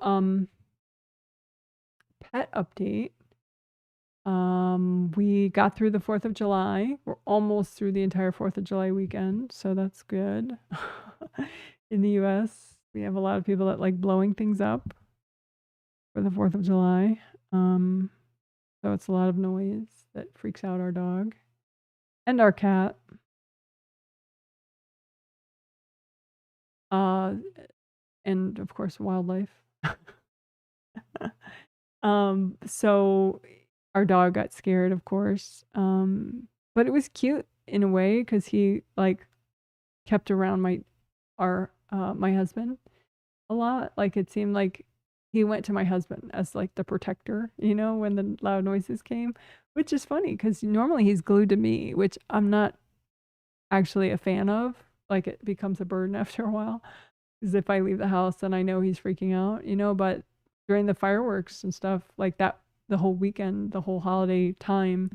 A: pet update. We got through the 4th of July. We're almost through the entire 4th of July weekend, so that's good. In the US, we have a lot of people that like blowing things up for the 4th of July. So it's a lot of noise that freaks out our dog and our cat. And of course wildlife. So our dog got scared, of course. But it was cute in a way because he like kept around my husband a lot. Like it seemed like he went to my husband as like the protector, you know, when the loud noises came, which is funny because normally he's glued to me, which I'm not actually a fan of. Like it becomes a burden after a while. Because if I leave the house, then I know he's freaking out, you know. But during the fireworks and stuff like that, the whole weekend, the whole holiday time,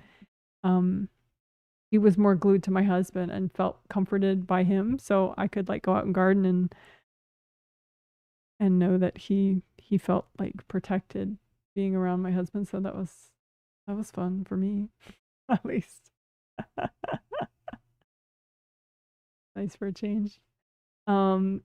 A: he was more glued to my husband and felt comforted by him. So I could like go out and garden and know that he felt like protected being around my husband. So that was fun for me, at least. Nice for a change. And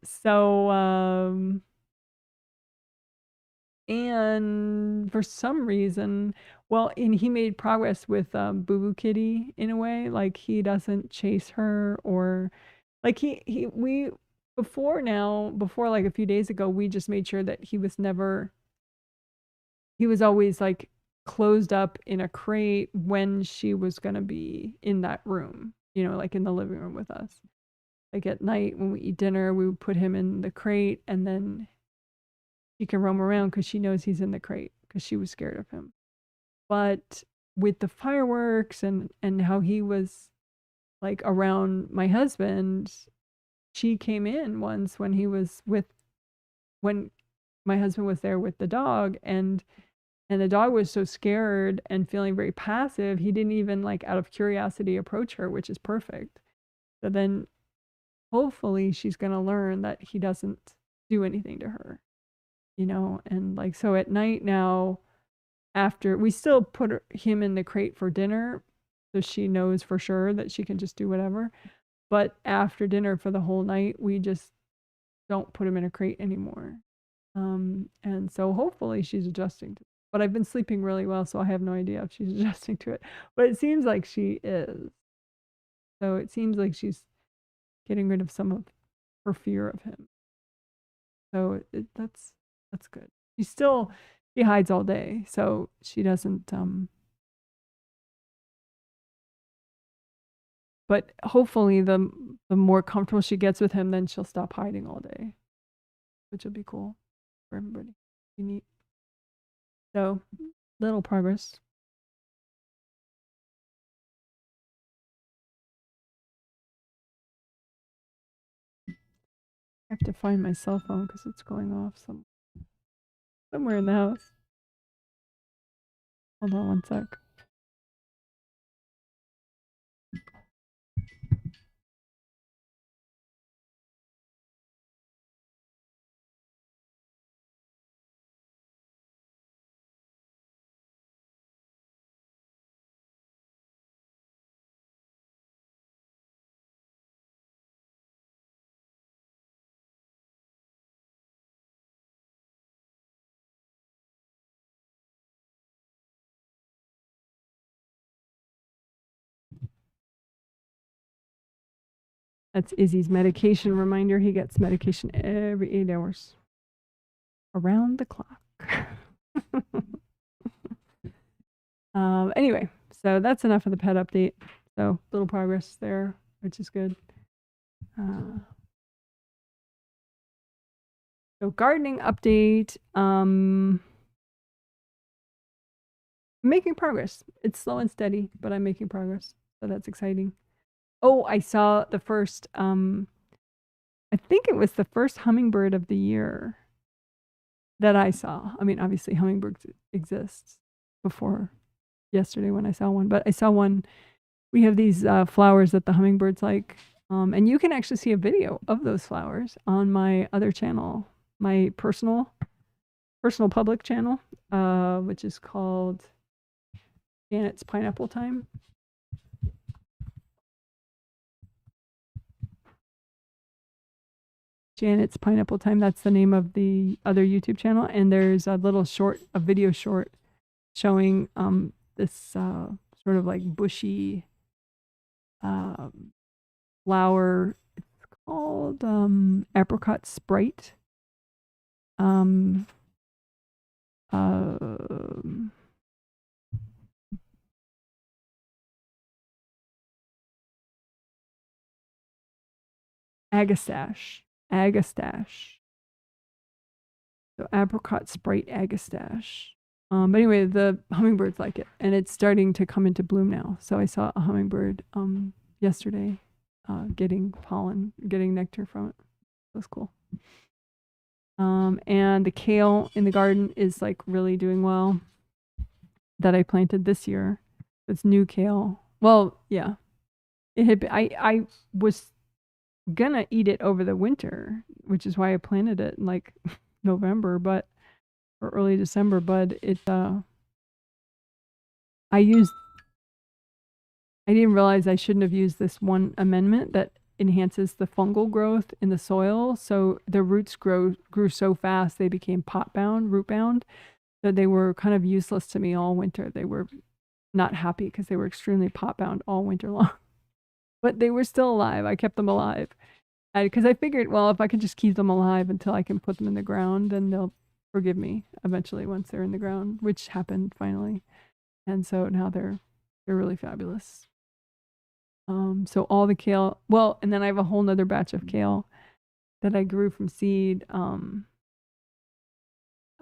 A: for some reason, well, and he made progress with Boo Boo Kitty in a way. Like he doesn't chase her or like we before like a few days ago, we just made sure that he was always like closed up in a crate when she was gonna be in that room, you know, like in the living room with us. Like at night when we eat dinner, we would put him in the crate and then he can roam around because she knows he's in the crate because she was scared of him. But with the fireworks and how he was like around my husband, she came in once when my husband was there with the dog and the dog was so scared and feeling very passive, he didn't even like out of curiosity approach her, which is perfect. So then hopefully she's going to learn that he doesn't do anything to her, you know, and like so at night now after we still put him in the crate for dinner so she knows for sure that she can just do whatever, but after dinner for the whole night we just don't put him in a crate anymore. And so hopefully she's adjusting to it. But I've been sleeping really well, so I have no idea if she's adjusting to it, but it seems like she is. So it seems like she's getting rid of some of her fear of him. So that's good. She hides all day, so she doesn't but hopefully the more comfortable she gets with him, then she'll stop hiding all day, which will be cool for everybody. Be neat. So little progress. I have to find my cell phone because it's going off somewhere in the house. Hold on one sec. That's Izzy's medication reminder. He gets medication every 8 hours. Around the clock. Anyway, so that's enough of the pet update. So little progress there, which is good. So gardening update. Making progress. It's slow and steady, but I'm making progress. So that's exciting. Oh, I saw the first, I think it was the first hummingbird of the year that I saw. I mean, obviously hummingbirds exists before yesterday when I saw one, but I saw one. We have these flowers that the hummingbirds like, and you can actually see a video of those flowers on my other channel, my personal public channel, which is called Janet's Pineapple Time. Janet's Pineapple Time. That's the name of the other YouTube channel. And there's a little short, a video short showing this sort of like bushy flower. It's called apricot sprite. Agastache. So apricot sprite agastache. But anyway, the hummingbirds like it, and it's starting to come into bloom now. So I saw a hummingbird yesterday getting pollen, getting nectar from it. That was cool. And the kale in the garden is like really doing well. That I planted this year. It's new kale. Well, yeah, it had been, I was gonna eat it over the winter, which is why I planted it in like November, or early December. But it, I didn't realize I shouldn't have used this one amendment that enhances the fungal growth in the soil. So the roots grew so fast they became root bound, that they were kind of useless to me all winter. They were not happy because they were extremely pot bound all winter long. But they were still alive. I kept them alive. Because I figured, well, if I could just keep them alive until I can put them in the ground, then they'll forgive me eventually once they're in the ground, which happened finally. And so now they're really fabulous. So all the kale, well, and then I have a whole nother batch of kale that I grew from seed. I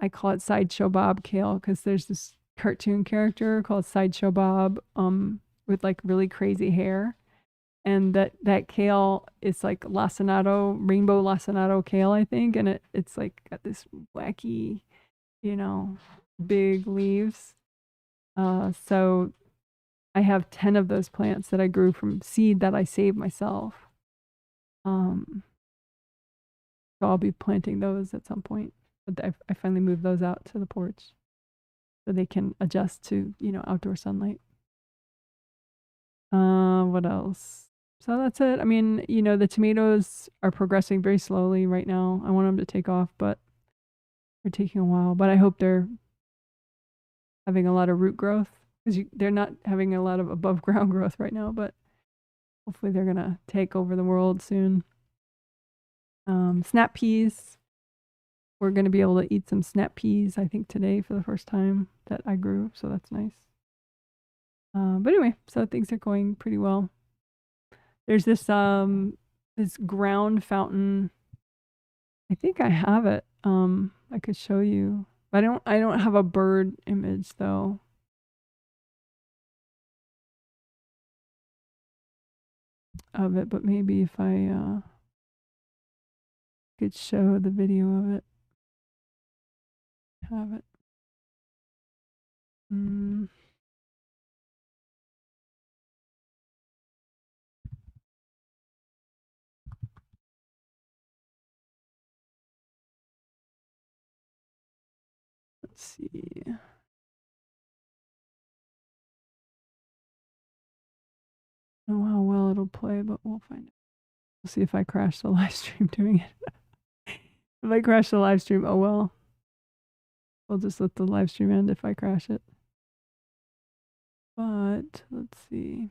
A: call it Sideshow Bob kale because there's this cartoon character called Sideshow Bob with like really crazy hair. And that kale is like lacinato, rainbow lacinato kale, I think. And it's like got this wacky, big leaves. So I have 10 of those plants that I grew from seed that I saved myself. So I'll be planting those at some point. But I finally moved those out to the porch so they can adjust to, outdoor sunlight. What else? So that's it. I mean, the tomatoes are progressing very slowly right now. I want them to take off, but they're taking a while. But I hope they're having a lot of root growth because they're not having a lot of above ground growth right now, but hopefully they're going to take over the world soon. Snap peas. We're going to be able to eat some snap peas, I think, today for the first time that I grew. So that's nice. But anyway, so things are going pretty well. There's this ground fountain. I think I have it. I could show you. But I don't have a bird image though. Of it, but maybe if I could show the video of it. Have it. Let's see. I don't know how well it'll play, but we'll find out. We'll see if I crash the live stream doing it. If I crash the live stream, oh well. We'll just let the live stream end if I crash it. But let's see.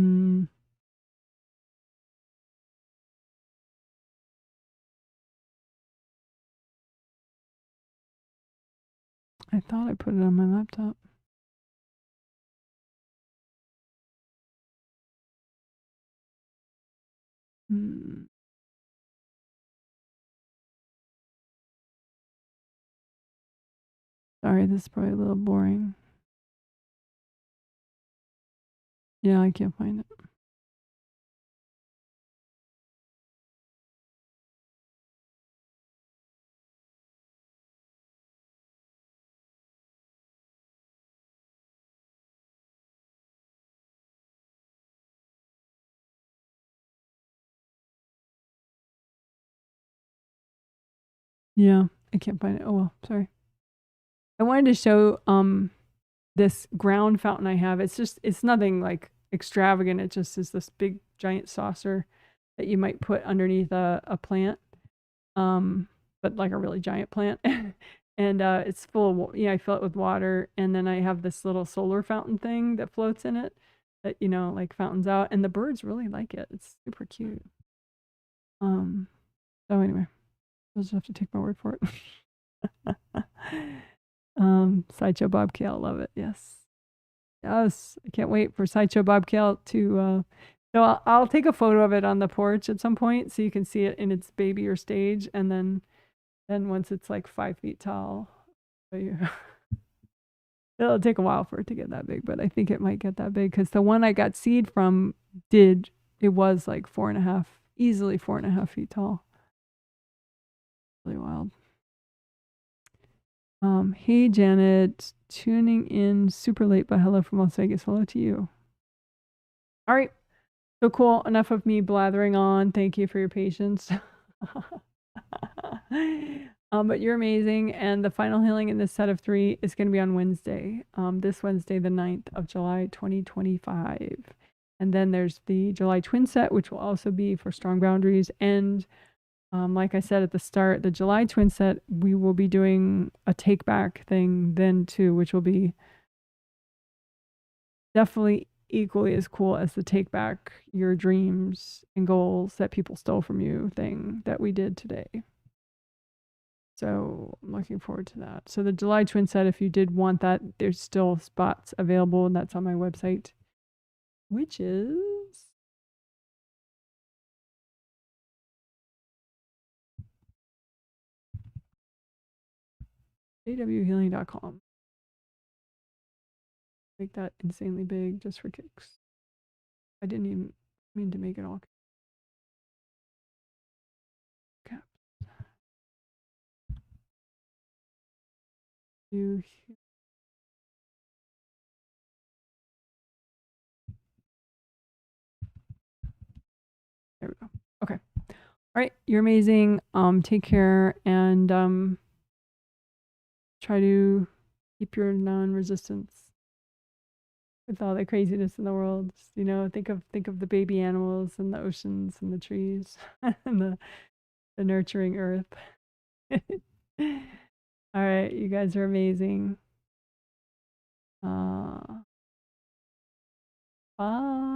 A: Mm. I thought I put it on my laptop. Mm. Sorry, this is probably a little boring. Yeah, I can't find it. Yeah, I can't find it. Oh well, sorry. I wanted to show this ground fountain I have. It's nothing like extravagant. It just is this big giant saucer that you might put underneath a plant. But like a really giant plant. And it's full of, I fill it with water, and then I have this little solar fountain thing that floats in it that, like fountains out, and the birds really like it. It's super cute. So anyway, I'll just have to take my word for it. Sideshow Bobcale, love it. Yes. Yes. I can't wait for Sideshow Bobcale to so I'll take a photo of it on the porch at some point so you can see it in its baby or stage, and then once it's like 5 feet tall, it'll take a while for it to get that big, but I think it might get that big because the one I got seed from it was like 4.5, easily 4.5 feet tall. Really wild. Hey Janet, tuning in super late, but hello from Las Vegas. Hello to you. All right. So cool. Enough of me blathering on. Thank you for your patience. But you're amazing. And the final healing in this set of 3 is going to be on Wednesday, this Wednesday, the 9th of July, 2025. And then there's the July twin set, which will also be for strong boundaries. And like I said at the start, the July twin set, we will be doing a take back thing then too, which will be definitely equally as cool as the take back your dreams and goals that people stole from you thing that we did today. So I'm looking forward to that. So the July twin set, if you did want that, there's still spots available, and that's on my website, which is awhealing.com. Make that insanely big just for kicks. I didn't even mean to make it all caps. You There we go. Okay. All right. You're amazing. Take care, and try to keep your non-resistance with all the craziness in the world. Just, think of the baby animals and the oceans and the trees and the nurturing earth. All right. You guys are amazing. Bye.